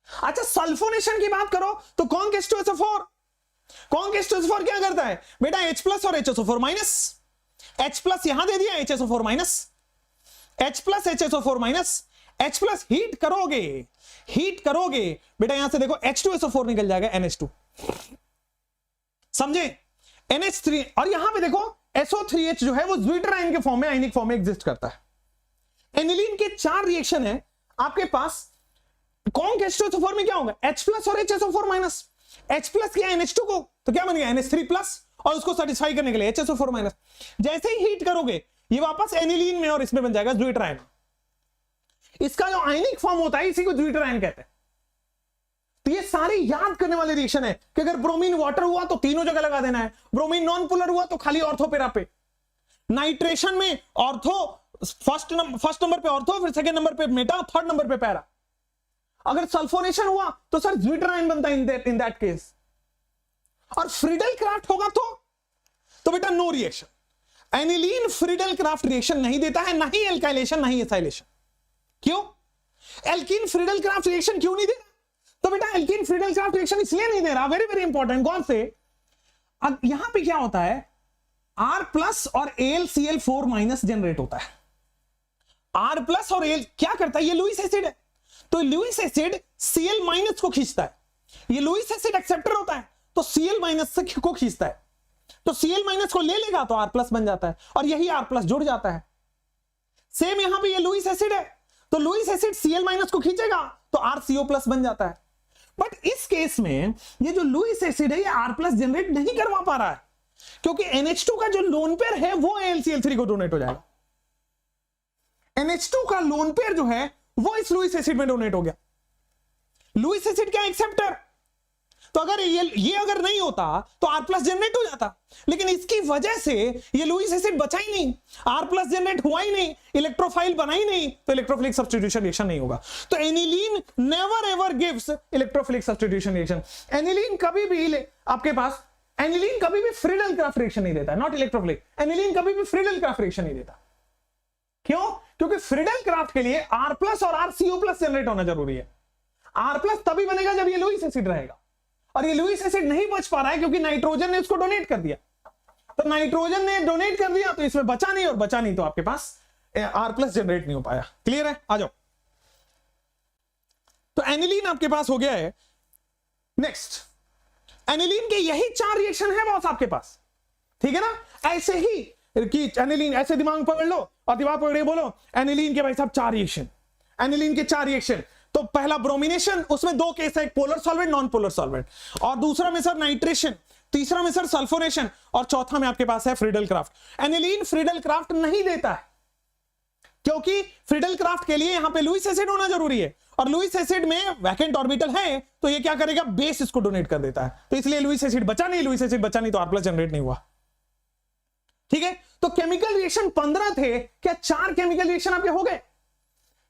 अच्छा सल्फोनेशन की बात करो तो कॉन्क H2SO4, कॉन्क H2SO4 क्या करता है बेटा, H+ और HSO4 माइनस, H+ यहां दे दिया HSO4 minus, H+ HSO4 minus, H+ heat करोगे बेटा, यहां से देखो H2SO4 निकल जाएगा NH2, समझे, NH3। और यहां पे देखो SO3H जो है वो ज़्विट्राइन के फॉर्म में, आयनिक फॉर्म में एग्जिस्ट करता है। एनिलीन के 4 रिएक्शन है आपके पास। कॉन्क H2SO4 में क्या होगा, H+ और HSO4 माइनस, H+ किया NH2 को तो क्या बन गया NH3+ और उसको सेटिस्फाई करने के लिए HSO4 माइनस। जैसे ही हीट करोगे ये वापस एनिलीन में और इसमें बन जाएगा ज़्विट्राइन। इसका जो आयनिक फॉर्म होता है इसी को ज़्विट्राइन कहते हैं। तो ये सारे याद करने वाले रिएक्शन है कि अगर ब्रोमीन वाटर हुआ तो तीनों जगह लगा देना है, ब्रोमीन नॉन पोलर हुआ तो खाली ऑर्थो पैरा पे। नाइट्रेशन में ऑर्थो फर्स्ट नंबर पे ऑर्थो, फिर सेकंड नंबर पे मेटा, थर्ड नंबर पे पैरा। अगर सल्फोनेशन हुआ तो सर ज़्विट्राइन बनता है इन दैट केस। और फ्रीडल क्राफ्ट होगा तो बेटा no reaction. Aniline Friedel Crafts reaction नहीं देता है, ना ही एल्काइलेशन ना ही एसाइलेशन। क्यों? एल्कीन फ्रीडल क्राफ्ट रिएक्शन क्यों नहीं दे रहा? तो बेटा एल्कीन फ्रीडल क्राफ्ट रिएक्शन इसलिए नहीं दे रहा, वेरी वेरी इंपॉर्टेंट। कौन से? अब यहां पे क्या होता है, R+ और AlCl4- जनरेट होता है। R+ और Al क्या करता है, ये लुईस एसिड है, तो लुईस एसिड Cl- को खींचता है। ये लुईस एसिड एक्सेप्टर होता है तो Cl- को खींचता है, तो Cl- को ले लेगा तो R+ बन जाता है और यही R+ जुड़ जाता है। सेम यहां पे ये लुईस एसिड है तो लुईस एसिड Cl- को खींचेगा तो RCO+ बन जाता है। बट इस केस में ये जो लुईस एसिड है ये R+ जनरेट नहीं करवा पा रहा है क्योंकि NH2 का जो लोन पेयर है वो AlCl3 को डोनेट हो जाएगा। NH2 का लोन पेयर जो है वो इस लुईस एसिड में डोनेट हो गया। लुईस एसिड क्या एक्सेप्टर, तो अगर ये अगर नहीं होता तो R प्लस जनरेट हो जाता, लेकिन इसकी वजह से ये लुईस एसिड बचा ही नहीं, R प्लस जनरेट हुआ ही नहीं, इलेक्ट्रोफाइल बना ही नहीं, तो इलेक्ट्रोफिलिक सब्स्टिट्यूशन रिएक्शन नहीं होगा। तो aniline never ever gives electrophilic substitution reaction. Aniline कभी भी आपके पास, एनिलीन कभी भी फ्रीडल क्राफ्ट रिएक्शन नहीं देता, नॉट इलेक्ट्रोफिलिक। एनिलीन कभी भी फ्रीडल क्राफ्ट रिएक्शन नहीं देता। क्यों? क्योंकि फ्रीडल क्राफ्ट के लिए R प्लस और RCO प्लस जनरेट होना जरूरी है। R प्लस तभी बनेगा जब ये लुईस एसिड रहेगा, और ये लुईस एसिड नहीं बच पा रहा है क्योंकि नाइट्रोजन ने उसको डोनेट कर दिया। तो नाइट्रोजन ने डोनेट कर दिया तो इसमें बचा नहीं, और बचा नहीं तो आपके पास R प्लस जनरेट नहीं हो पाया। क्लियर है? आ जाओ। तो एनिलीन आपके पास हो गया है। नेक्स्ट, एनिलीन के यही 4 रिएक्शन है बॉस आपके पास, ठीक है ना? ऐसे ही कि एनिलीन ऐसे दिमाग पकड़ लो और दिमाग पकड़े बोलो एनिलीन के भाई साहब 4 रिएक्शन, एनिलीन के 4 रिएक्शन। तो पहला ब्रोमिनेशन, उसमें 2 केस है, एक polar solvent non polar solvent, और दूसरा में सर नाइट्रेशन, तीसरा में सर सल्फोनेशन, और चौथा में आपके पास है Friedel craft. Aniline Friedel craft नहीं देता है क्योंकि फ्रीडल क्राफ्ट के लिए यहां पे लुईस एसिड होना जरूरी है, और लुईस एसिड में वैकेंट ऑर्बिटल है, तो ये क्या करेगा, बेस इसको डोनेट कर देता है। तो इसलिए लुईस एसिड बचा नहीं, लुईस एसिड बचा नहीं तो R प्लस जनरेट नहीं हुआ। ठीक है? तो केमिकल रिएक्शन 15 थे, क्या 4 केमिकल रिएक्शन आपके हो गए?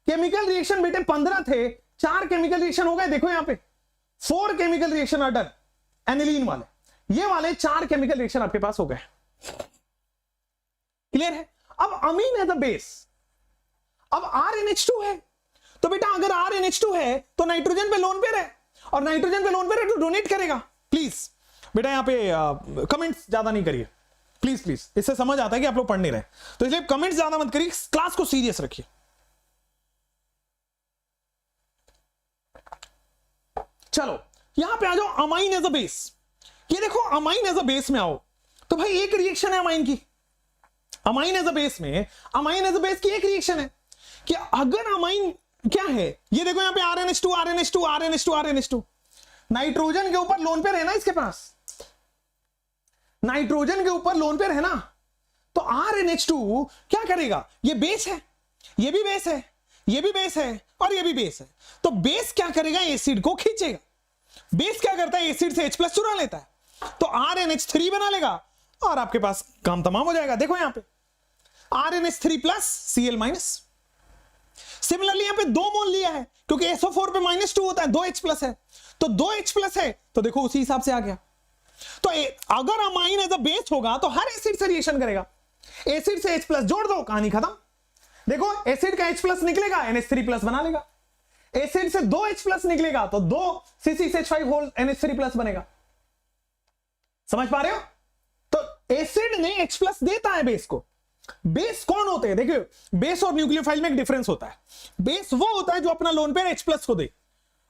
केमिकल रिएक्शन बेटे 15 थे, 4 केमिकल रिएक्शन हो गए। देखो यहां पे 4 chemical reaction are done, aniline वाले, ये वाले 4 केमिकल रिएक्शन आपके पास हो गए। क्लियर है? अब अमीन एज अ बेस, अब RNH2 है, तो बेटा अगर RNH2 है तो नाइट्रोजन पे लोन पेयर है, और नाइट्रोजन पे लोन पेयर है तो डोनेट करेगा। प्लीज बेटा यहां पे कमेंट्स ज्यादा नहीं करिए, प्लीज प्लीज, इससे समझ आता है कि आप लोग पढ़ नहीं रहे, तो इसलिए कमेंट्स ज्यादा मत करिए, क्लास को सीरियस रखिए। चलो यहां पे आ जाओ, अमाइन एज अ बेस। ये देखो अमाइन एज अ बेस में आओ, तो भाई एक रिएक्शन है अमाइन की, अमाइन एज अ बेस में, अमाइन एज अ बेस की एक रिएक्शन है कि अगर अमाइन क्या है, ये देखो यहां पे RNH2 RNH2 RNH2 RNH2, nitrogen के ऊपर लोन पेयर है ना, इसके पास नाइट्रोजन के ऊपर लोन पेयर है ना, तो RNH2 क्या करेगा, ये बेस है, ये भी बेस है, ये भी बेस है, और ये भी बेस है, तो बेस क्या करेगा, एसिड को खींचेगा। बेस क्या करता है, एसिड से H प्लस चुरा लेता है, तो RNH3 बना लेगा, और आपके पास काम तमाम हो जाएगा। देखो यहां पे RNH3 plus Cl minus. Similarly यहां पे 2 मोल लिया है, क्योंकि SO4 पे -2 होता है, 2H प्लस है, तो 2H प्लस है, तो देखो उसी हिसाब से आ गया। तो अगर अमाइन एज अ बेस होगा तो हर एसिड से रिएक्शन करेगा, एसिड से H प्लस जोड़ दो, कहानी खत्म। देखो एसिड का H प्लस निकलेगा, NH3 प्लस बना लेगा, एसिड से 2H प्लस निकलेगा तो 2 C6H5 होल NH3 प्लस बनेगा। समझ पा रहे हो? तो एसिड ने H प्लस देता है बेस को। बेस कौन होते हैं, देखिए बेस और न्यूक्लियोफाइल में एक डिफरेंस होता है। बेस वो होता है जो अपना लोन पेयर H प्लस को दे,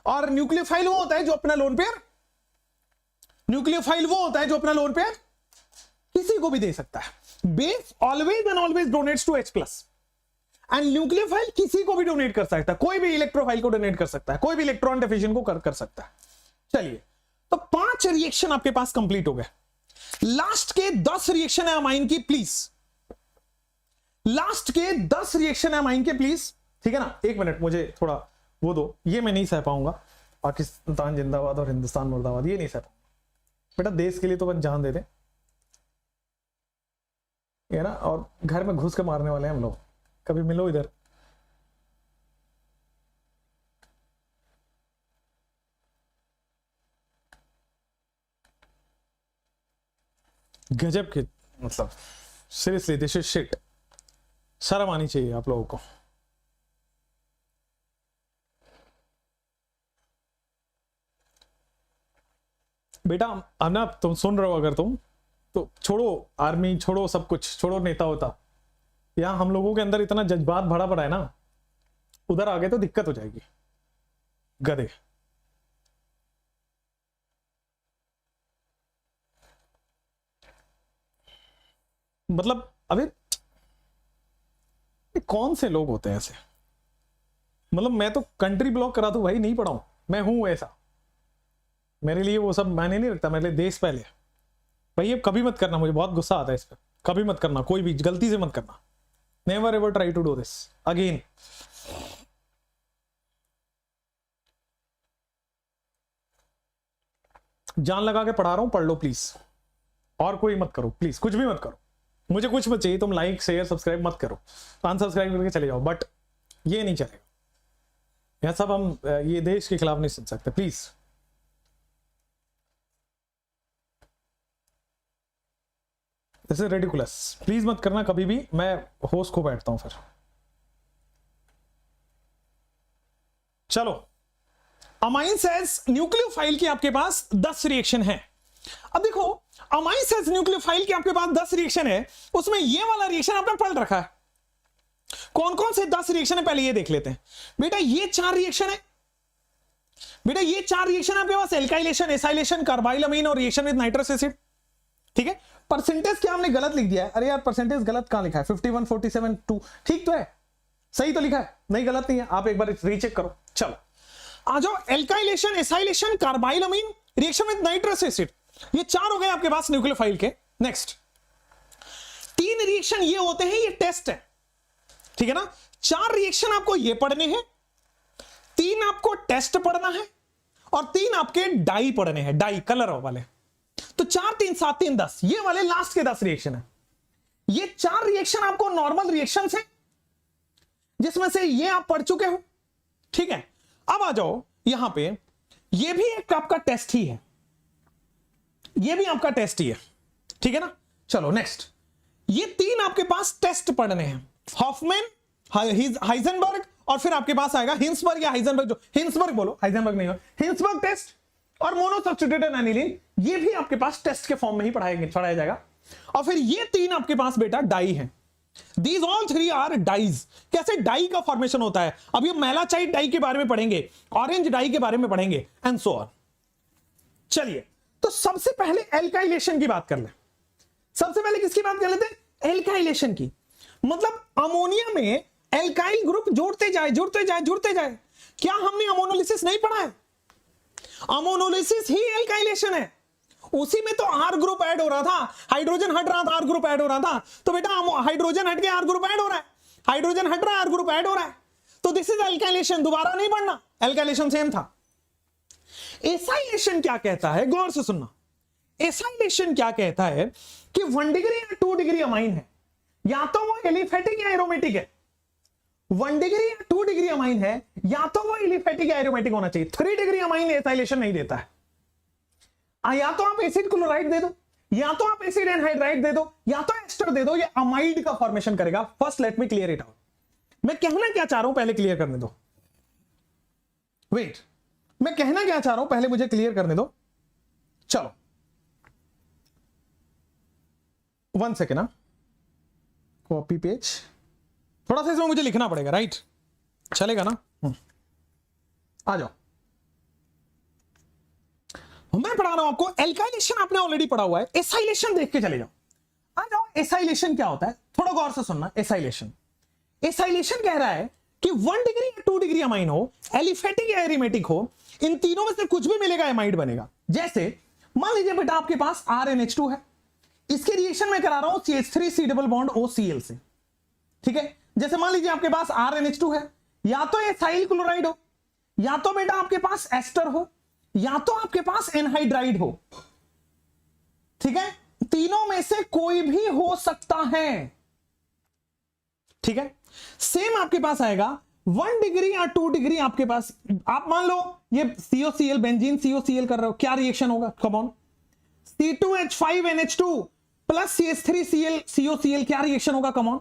और न्यूक्लियोफाइल वो होता है जो अपना लोन पेयर, न्यूक्लियोफाइल वो होता है जो अपना लोन पेयर किसी को भी दे सकता है। Base always and always donates to H plus, and nucleophile किसी को भी डोनेट कर सकता है, कोई भी इलेक्ट्रोफाइल को डोनेट कर सकता है, कोई भी इलेक्ट्रॉन डिफिजन को कर सकता है। चलिए, तो 5 रिएक्शन आपके पास कंप्लीट हो गए। लास्ट के 10 रिएक्शन है अमाइन की, प्लीज लास्ट के 10 रिएक्शन है अमाइन के, प्लीज। ठीक है ना? 1 मिनट मुझे थोड़ा वो दो, ये मैं नहीं सह पाऊंगा। पाकिस्तान जिंदाबाद और हिंदुस्तान मुर्दाबाद, ये नहीं सह पाऊंगा बेटा, देश के लिए तो बस जान दे दे, ये ना, और घर में घुस के मारने वाले हैं हम लोग। कभी मिलो इधर। गजब के, मतलब सीरियसली दिस इज शिट। शर्म आनी चाहिए आप लोगों को। बेटा अब ना तुम सुन रहे हो, अगर तुम तो छोड़ो आर्मी, छोड़ो सब कुछ, छोड़ो नेता होता, यहां हम लोगों के अंदर इतना जज्बात भरा पड़ा है ना, उधर आगे तो दिक्कत हो जाएगी। गधे। मतलब अभी कौन से लोग होते हैं ऐसे, मतलब मैं तो कंट्री ब्लॉक करा दूं भाई, नहीं पढ़ाऊं, मैं हूं ऐसा, मेरे लिए वो सब मायने नहीं रखता, मेरे लिए देश पहले भाई। ये कभी मत करना, मुझे बहुत गुस्सा आता है इस पर, कभी मत करना, कोई भी गलती से मत करना। Never ever try to do this again. जान लगा के पढ़ा रहा हूं, पढ़ लो प्लीज, और कोई मत करो प्लीज, कुछ भी मत करो, मुझे कुछ मत चाहिए, तुम लाइक शेयर सब्सक्राइब मत करो, अनसब्सक्राइब करके चले जाओ, बट ये नहीं चलेगा, यह सब हम ये देश के खिलाफ नहीं सुन सकते please. This is ridiculous, please मत करना कभी भी, मैं होस्ट को बैठता हूं फिर। चलो, अमाइन सेज न्यूक्लियोफाइल की आपके पास 10 रिएक्शन है। अब देखो, अमाइन सेज न्यूक्लियोफाइल की आपके पास 10 रिएक्शन है, उसमें ये वाला रिएक्शन आपने पढ़ रखा है। कौन कौन से 10 रिएक्शन है पहले ये देख लेते हैं। बेटा ये 4 रिएक्शन है, बेटा ये 4 रिएक्शन आपके पास, एल्काइलेशन, एसाइलेशन, कार्बाइलअमीन और रिएक्शन विद नाइट्रस एसिड। ठीक है, परसेंटेज क्या हमने गलत लिख दिया है, अरे यार परसेंटेज गलत कहां लिखा है, 51 47 2, ठीक तो है, सही तो लिखा है, नहीं गलत नहीं है, आप एक बार रीचेक करो। चलो आ जाओ, alkylation, acylation, carbylamine, reaction with nitrous acid, ये 4 हो गए आपके पास न्यूक्लियोफाइल के। नेक्स्ट 3 रिएक्शन ये होते हैं, ये टेस्ट है, ठीक है ना। 4 रिएक्शन आपको ये पढ़ने हैं, 3 आपको टेस्ट पढ़ना है, और 3 आपके डाई पढ़ने हैं, डाई कलर वाले। तो 4 3 7 3 10, ये वाले लास्ट के 10 रिएक्शन है। ये 4 रिएक्शन आपको नॉर्मल रिएक्शन है, जिसमें से ये आप पढ़ चुके हो, ठीक है। अब आ जाओ यहां पे, ये भी एक आपका टेस्ट ही है, ये भी आपका टेस्ट ही है, ठीक है ना। चलो नेक्स्ट, ये 3 आपके पास टेस्ट पढ़ने हैं, हॉफमैन, हाइजेनबर्ग, और फिर आपके पास आएगा हिंसबर्ग या हाइजेनबर्ग, जो हिंसबर्ग बोलो, हाइजेनबर्ग नहीं हो, हिंसबर्ग टेस्ट और मोनोसब्स्टिट्यूटेड एनिलीन, ये भी आपके पास टेस्ट के फॉर्म में ही पढ़ाया जाएगा। और फिर ये 3 आपके पास बेटा डाई हैं, These all 3 are डाइज। कैसे डाई का फॉर्मेशन होता है, अब ये मेलाचाइट डाई के बारे में पढ़ेंगे, ऑरेंज डाई के बारे में पढ़ेंगे, एंड सो ऑन। चलिए, तो सबसे पहले एल्काइलेशन की बात कर ले। सबसे पहले किसकी बात कर लेते हैं, एल्काइलेशन की। मतलब अमोनिया में एल्काइल ग्रुप जोड़ते जाए जुड़ते जाए जुड़ते जाए। क्या हमने अमोनोलिसिस नहीं पढ़ा है, अमोनोलिसिस ही एल्काइलेशन है, उसी में तो आर ग्रुप ऐड हो रहा था, हाइड्रोजन हट रहा था, आर ग्रुप ऐड हो रहा था, तो बेटा हाइड्रोजन हट के आर ग्रुप ऐड हो रहा है, हाइड्रोजन हट रहा है, आर ग्रुप ऐड हो रहा है, तो दिस इज एल्काइलेशन। दोबारा नहीं पढ़ना, एल्काइलेशन सेम था। एसाइलेशन क्या कहता है, गौर से सुनना, एसाइलेशन क्या कहता है कि 1 डिग्री या 2 डिग्री अमाइन है, या तो वो एलिफेटिक या एरोमेटिक है। 1 डिग्री या 2 डिग्री अमाइन है, या तो वो एलिफेटिक या एरोमेटिक होना चाहिए। 3 डिग्री अमाइन एसाइलेशन नहीं देता है। या तो आप एसिड क्लोराइड दे दो, या तो आप एसिड एनहाइड्राइड दे दो, या तो एस्टर दे दो, ये अमाइड का फॉर्मेशन करेगा। First let me clear it out. मैं कहना क्या चाह रहा हूं पहले क्लियर करने दो, वेट, मैं कहना क्या चाह रहा हूं पहले मुझे क्लियर करने दो। चलो 1 सेकेंड, कॉपी पेज, थोड़ा सा इसमें मुझे लिखना पड़ेगा, राइट, चलेगा ना। आ जाओ, मैं पढ़ा रहा हूं आपको, एल्काइलेशन आपने ऑलरेडी पढ़ा हुआ है, एसाइलेशन देख के चले जाओ। आ जाओ, एसाइलेशन क्या होता है, थोड़ा गौर से सुनना। एसाइलेशन, एसाइलेशन कह रहा है कि 1 डिग्री या 2 डिग्री अमाइन हो, एलिफेटिक या एरोमेटिक हो, इन तीनों में से कुछ भी मिलेगा, एमाइड बनेगा। जैसे मान लीजिए बेटा आपके पास RNH2 है, इसके रिएक्शन में करा रहा हूं CH3 डबल बॉन्ड OCl से, ठीक है। जैसे मान लीजिए आपके पास RNH2 है, या तो एसाइल क्लोराइड हो, या तो बेटा आपके पास एस्टर हो, या तो आपके पास एनहाइड्राइड हो, ठीक है। तीनों में से कोई भी हो सकता है, ठीक है। सेम आपके पास आएगा 1 डिग्री या 2 डिग्री आपके पास, आप मान लो ये COCl, बेंजीन COCl कर रहे हो, क्या रिएक्शन होगा, come on, C2H5NH2 plus CH3Cl COCl, क्या रिएक्शन होगा, कम ऑन,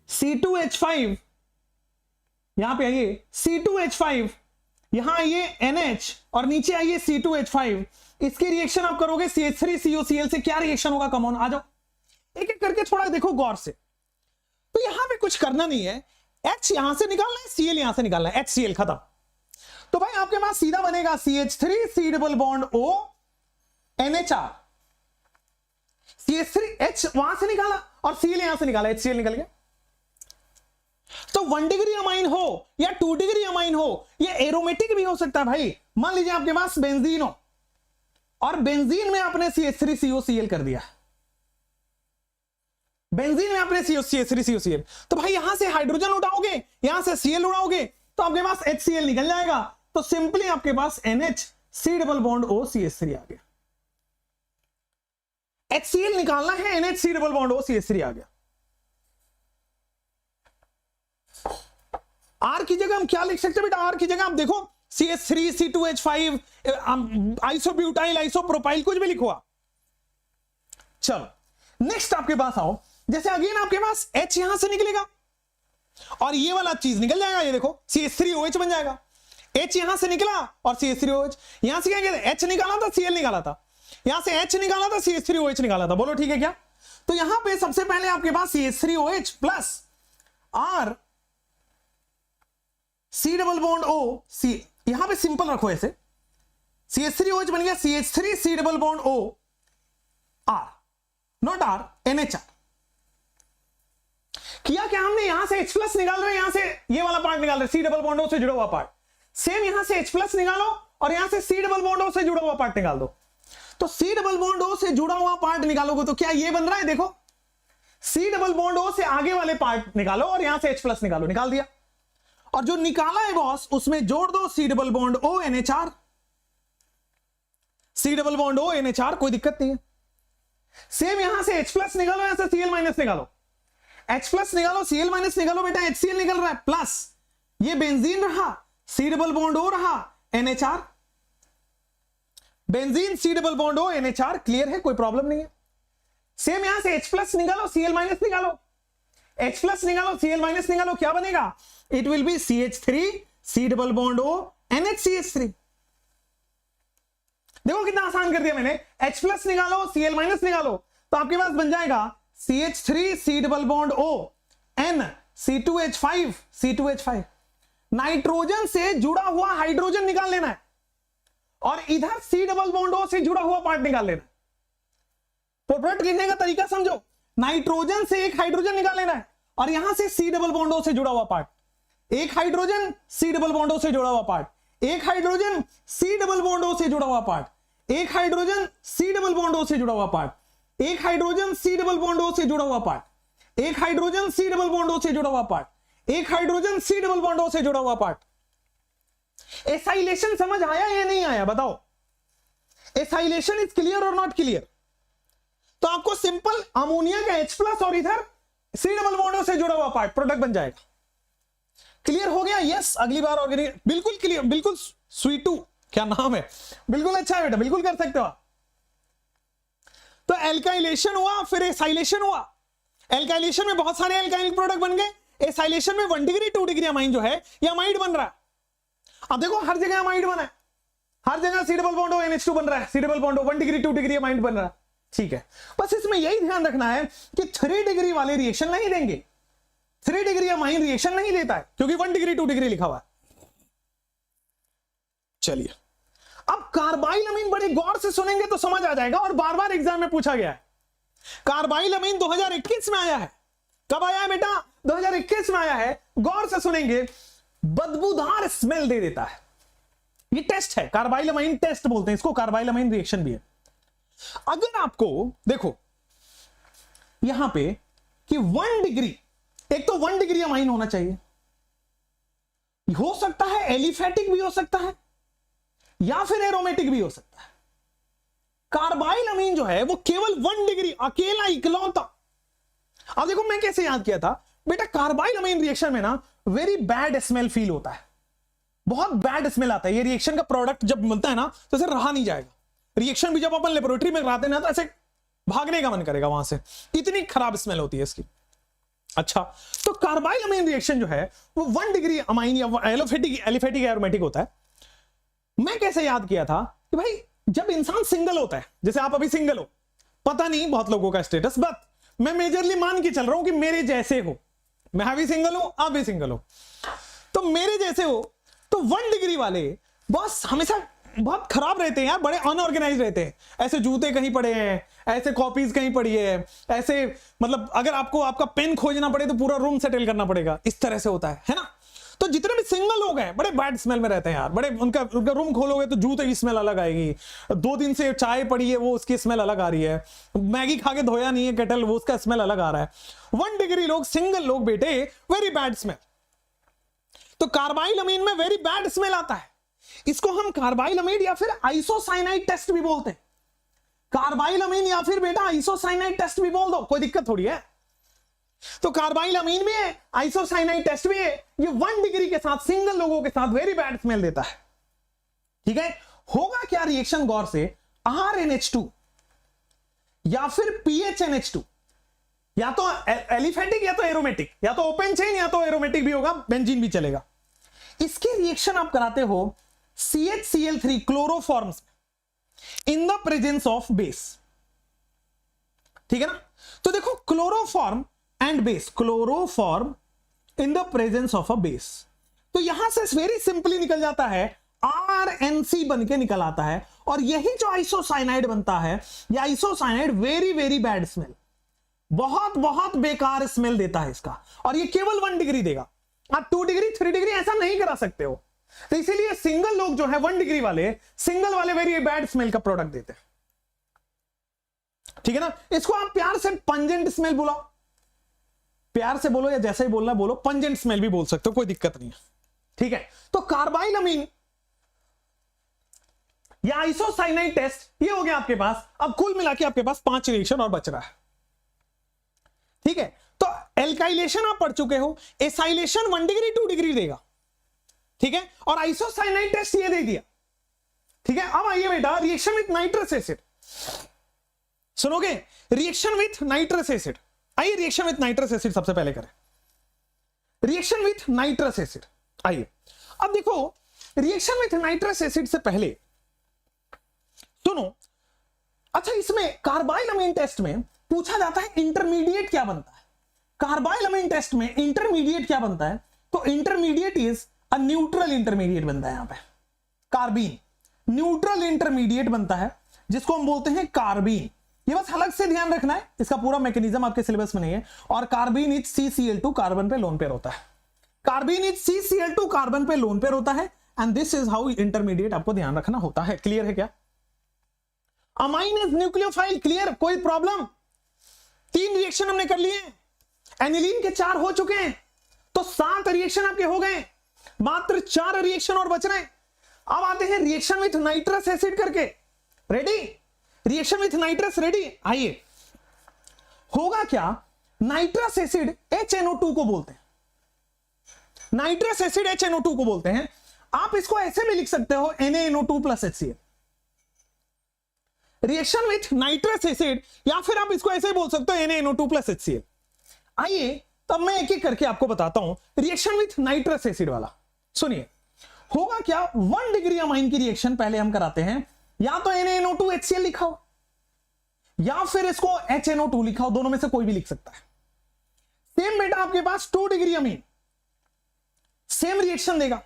C2H5, यहां पे आइए, C2H5, यहां आइए NH, और नीचे आइए C2H5, इसके रिएक्शन आप करोगे CH3 COCl से, क्या रिएक्शन होगा, कम ऑन, आ जाओ, एक एक करके थोड़ा देखो गौर से। तो यहां पे कुछ करना नहीं है, H यहां से निकालना है, Cl यहां से निकालना है, HCl खत्म। तो भाई आपके पास सीधा बनेगा CH3 double bond O NHR, CH3H वहां से निकाला और Cl यहां से निकाला, HCl निकल गया। तो 1 डिग्री अमाइन हो या 2 डिग्री अमाइन हो, ये एरोमेटिक भी हो सकता है भाई। मान लीजिए आपके पास बेंजीन हो, और बेंजीन में आपने CH3 COCl कर दिया, बेंजीन में आपने CH3 COCl, तो भाई यहां से हाइड्रोजन उठाओगे, यहां से Cl उड़ाओगे, तो आपके पास HCl निकल जाएगा। तो सिंपली आपके पास NH C double bond O CH3 आ गया। HCl निकालना है, NH C double bond O CH3 आ गया। R की जगह हम क्या लिख सकते हैं बेटा? R की जगह आप देखो CH3 C2H5 आइसोब्यूटाइल आइसोप्रोपाइल कुछ भी लिखो। चलो नेक्स्ट आपके पास आओ, जैसे अगेन आपके पास H यहां से निकलेगा और ये वाला चीज निकल जाएगा, ये देखो CH3OH बन जाएगा। H यहां से निकला और CH3OH, यहां से क्या किया? H निकाला था, Cl निकाला था, यहां से H निकाला था, CH3OH निकाला था। बोलो ठीक है क्या? तो यहां पे सबसे पहले आपके पास CH3OH plus R C double bond O C, यहां पे सिंपल रखो ऐसे, CH3OH बन गया CH3 C double bond O R, not R, NHR। किया क्या हमने? यहां से H प्लस निकाल रहे हैं, यहां से ये वाला पार्ट निकाल रहे हैं, सी डबल बॉन्ड O से जुड़ा हुआ पार्ट। सेम यहां से H प्लस निकालो और यहां से सी डबल बॉन्ड O से जुड़ा हुआ पार्ट निकाल दो। तो सी डबल बॉन्ड O से जुड़ा हुआ पार्ट निकालोगे तो क्या ये बन रहा है? देखो सी डबल बॉन्ड O से आगे वाले पार्ट निकालो और यहां से H प्लस निकालो, निकाल दिया। और जो निकाला है बॉस उसमें जोड़ दो C double bond O NHR, C double bond O NHR, कोई दिक्कत नहीं है। सेम यहां से H प्लस निकालो, यहां से Cl माइनस निकालो, H प्लस निकालो, Cl माइनस निकालो, बेटा HCl निकल रहा है, प्लस ये बेंजीन रहा, सी डबल बॉन्ड O रहा, NHR, benzene C double bond O NHR, clear है, कोई प्रॉब्लम नहीं है। सेम यहां से H प्लस निकालो, Cl माइनस निकालो, H प्लस निकालो, Cl माइनस निकालो, क्या बनेगा? It will be CH3 C double bond O NHCH3। देखो कितना आसान कर दिया मैंने, H प्लस निकालो, Cl माइनस निकालो, तो आपके पास बन जाएगा CH3 C double bond O N C2H5 C2H5। Nitrogen से जुड़ा हुआ हाइड्रोजन निकाल लेना है और इधर सी डबल बॉन्ड O से जुड़ा हुआ पार्ट निकाल लेना है। प्रोडक्ट लिखने का तरीका समझो, नाइट्रोजन से एक हाइड्रोजन निकाल लेना है और यहां से सी डबल बॉन्ड O से जुड़ा हुआ पार्ट, एक hydrogen C double bond O से जुड़ा हुआ पार्ट, एक hydrogen C double bond O से जुड़ा हुआ पार्ट, एक hydrogen C double bond O से जुड़ा हुआ पार्ट, एक hydrogen C double bond O से जुड़ा हुआ पार्ट, एक hydrogen C double bond O से जुड़ा हुआ पार्ट, एक hydrogen C double bond O से जुड़ा हुआ पार्ट। एसाइलेशन समझ आया या नहीं आया? बताओ, एसाइलेशन इज क्लियर और नॉट क्लियर? तो आपको सिंपल अमोनिया का H प्लस और इधर सी डबल बॉन्ड O से जुड़ा हुआ पार्ट प्रोडक्ट बन जाएगा। क्लियर हो गया? यस, अगली बार ऑर्गेनिक बिल्कुल क्लियर, बिल्कुल स्वीटू क्या नाम है, बिल्कुल अच्छा है बेटा, बिल्कुल कर सकते हो। तो एल्काइलेशन हुआ, फिर एसाइलेशन हुआ। एल्काइलेशन में बहुत सारे एल्काइलिक प्रोडक्ट बन गए, एसाइलेशन में 1 डिग्री 2 डिग्री अमाइन जो है ये अमाइड बन रहा है। अब देखो हर जगह अमाइड बना है, हर जगह सी डबल बॉन्ड O NH2 बन रहा है, C double bond O 1 degree 2 degree amide बन रहा है। ठीक है, बस इसमें यही ध्यान रखना है कि 3 डिग्री वाले रिएक्शन नहीं देंगे, 3 डिग्री अमाइन रिएक्शन नहीं देता है क्योंकि 1 डिग्री 2 डिग्री लिखा हुआ है। चलिए अब कार्बाइल अमीन बड़े गौर से सुनेंगे तो समझ आ जाएगा और बार बार एग्जाम में पूछा गया है। कार्बाइल अमीन 2021 में आया है। कब आया है बेटा? 2021 में आया है। गौर से सुनेंगे, बदबूदार स्मेल दे देता है। ये टेस्ट है, कार्बाइल अमीन टेस्ट बोलते हैं इसको, कार्बाइल अमीन रिएक्शन भी है। अगर आपको देखो यहां पे कि 1 डिग्री, एक तो 1 डिग्री अमाइन होना चाहिए, हो सकता है एलिफेटिक भी हो सकता है या फिर एरोमेटिक भी हो सकता है। कार्बाइल अमीन जो है वो केवल 1 डिग्री अकेला इकलौता। अब देखो मैं कैसे याद किया था बेटा, कार्बाइल अमीन रिएक्शन में ना वेरी बैड स्मेल फील होता है, बहुत बैड स्मेल आता है। ये रिएक्शन का प्रोडक्ट जब मिलता है ना तो इसे रहा नहीं जाएगा। रिएक्शन भी जब अपन लेबोरेटरी में कराते हैं ना तो ऐसे भागने का मन करेगा वहां से, इतनी खराब स्मेल होती है इसकी। अच्छा, तो कार्बाइल अमीन रिएक्शन जो है वो 1 डिग्री अमाइन या एलिफेटिक एरोमेटिक होता है। मैं कैसे याद किया था कि भाई जब इंसान सिंगल होता है, जैसे आप अभी सिंगल हो, पता नहीं बहुत लोगों का स्टेटस, बट मैं मेजरली मान के चल रहा हूं कि मेरे जैसे हो, मैं भी सिंगल हूं, आप भी सिंगल हो, तो मेरे जैसे हो, तो 1 डिग्री वाले बस हमेशा बहुत खराब रहते हैं यार, बड़े अनऑर्गेनाइज रहते हैं। ऐसे जूते कहीं पड़े हैं, ऐसे कॉपीज कहीं पड़ी है, ऐसे मतलब अगर आपको आपका पेन खोजना पड़े तो पूरा रूम सेटल करना पड़ेगा, इस तरह से होता है ना। तो जितने भी सिंगल लोग हैं बड़े बैड स्मेल में रहते हैं यार, बड़े उनका रूम खोलोगे तो जूते की स्मेल अलग आएगी, 2 दिन से चाय पड़ी है वो उसकी स्मेल अलग आ रही है, मैगी खा के धोया नहीं है केटल वो उसका स्मेल अलग आ रहा है। 1 डिग्री लोग, सिंगल लोग बेटे, वेरी बैड स्मेल। तो कार्बाइल अमीन में वेरी बैड स्मेल आता है। इसको हम कार्बाइल अमीन या फिर आइसोसाइनाइड टेस्ट भी बोलते हैं। कार्बाइल अमीन या फिर बेटा आइसोसाइनाइड टेस्ट भी बोल दो, कोई दिक्कत थोड़ी है। तो कार्बाइल अमीन भी है, आइसोसाइनाइड टेस्ट भी है। ये 1 डिग्री के साथ सिंगल लोगों के साथ वेरी बैड स्मेल देता है। ठीक है, होगा क्या रिएक्शन गौर से, RNH2 या फिर PHNH2, या तो एलिफेटिक या तो एरोमेटिक, या तो ओपन चेन या तो एरोमेटिक भी होगा, बेंजीन भी चलेगा। इसके रिएक्शन आप कराते हो CHCl3 chloroforms in the presence of base. ठीक है ना, तो देखो chloroform and base, chloroform in the presence of a base, तो यहां से वेरी सिंपली निकल जाता है RNC बन के निकल आता है। और यही जो आइसोसाइनाइड बनता है, ये isocyanide very very bad smell, बहुत बहुत बेकार स्मेल देता है इसका। और ये केवल 1 डिग्री देगा, आप 2 डिग्री 3 डिग्री ऐसा नहीं करा सकते हो। तो इसीलिए सिंगल लोग जो है 1 डिग्री वाले, सिंगल वाले वेरी बैड स्मेल का प्रोडक्ट देते हैं। ठीक है ना, इसको आप प्यार से पंजेंट स्मेल बुलाओ, प्यार से बोलो या जैसे ही बोलना बोलो, पंजेंट स्मेल भी बोल सकते हो, कोई दिक्कत नहीं है। ठीक है, तो कार्बाइल अमीन या आइसोसाइनाइड टेस्ट ये हो गया आपके पास। अब कुल मिला के आपके पास 5 रिएक्शन और बच रहा है। ठीक है, तो एल्काइलेशन आप पढ़ चुके हो, एसाइलेशन 1 डिग्री 2 डिग्री देगा। ठीक है, और आइसोसाइनाइड टेस्ट ये दे दिया। ठीक है, अब आइए बेटा रिएक्शन विथ नाइट्रस एसिड, सुनोगे, रिएक्शन विथ नाइट्रस एसिड। आइए रिएक्शन विथ नाइट्रस एसिड सबसे पहले करें, रिएक्शन विथ नाइट्रस एसिड। आइए अब देखो, रिएक्शन विथ नाइट्रस एसिड से पहले सुनो, अच्छा इसमें कार्बाइल अमीन टेस्ट में पूछा जाता है इंटरमीडिएट क्या बनता है। कार्बाइल अमीन टेस्ट में इंटरमीडिएट क्या बनता है, तो intermediate is a neutral intermediate बनता है। यहां पे कार्बीन न्यूट्रल इंटरमीडिएट बनता है, जिसको हम बोलते हैं कार्बीन। ये बस अलग से ध्यान रखना है, इसका पूरा मैकेनिज्म आपके सिलेबस में नहीं है। और कार्बीन इज CCl2 कार्बन पे लोन पेयर होता है, कार्बीन इज CCl2 कार्बन पे लोन पेयर होता है। And this is how intermediate आपको ध्यान रखना होता है। क्लियर है क्या? अमाइन इज न्यूक्लियोफाइल, क्लियर, कोई प्रॉब्लम? 3 रिएक्शन हमने कर लिए, एनिलीन के 4 हो चुके हैं, तो 7 रिएक्शन आपके हो गए, मात्र 4 रिएक्शन और बच रहे हैं। अब आते हैं रिएक्शन विथ नाइट्रस एसिड करके। Ready? Reaction with nitrous ready? आइए, होगा क्या, नाइट्रस एसिड HNO2 को बोलते हैं, नाइट्रस एसिड HNO2 को बोलते हैं। आप इसको ऐसे भी लिख सकते हो NaNO2 plus HCl। Reaction with nitrous acid, या फिर आप इसको ऐसे बोल सकते हो NaNO2 प्लस HCl। आइए तब मैं एक एक करके आपको बताता हूं रिएक्शन विथ नाइट्रस एसिड वाला। सुनिए, होगा क्या, 1 डिग्री अमाइन की रिएक्शन पहले हम कराते हैं, या तो NaNO2 HCl लिखाओ या फिर इसको HNO2 लिखाओ, दोनों में से कोई भी लिख सकता है। सेम बेटा आपके पास 2 डिग्री अमीन, सेम रिएक्शन देगा।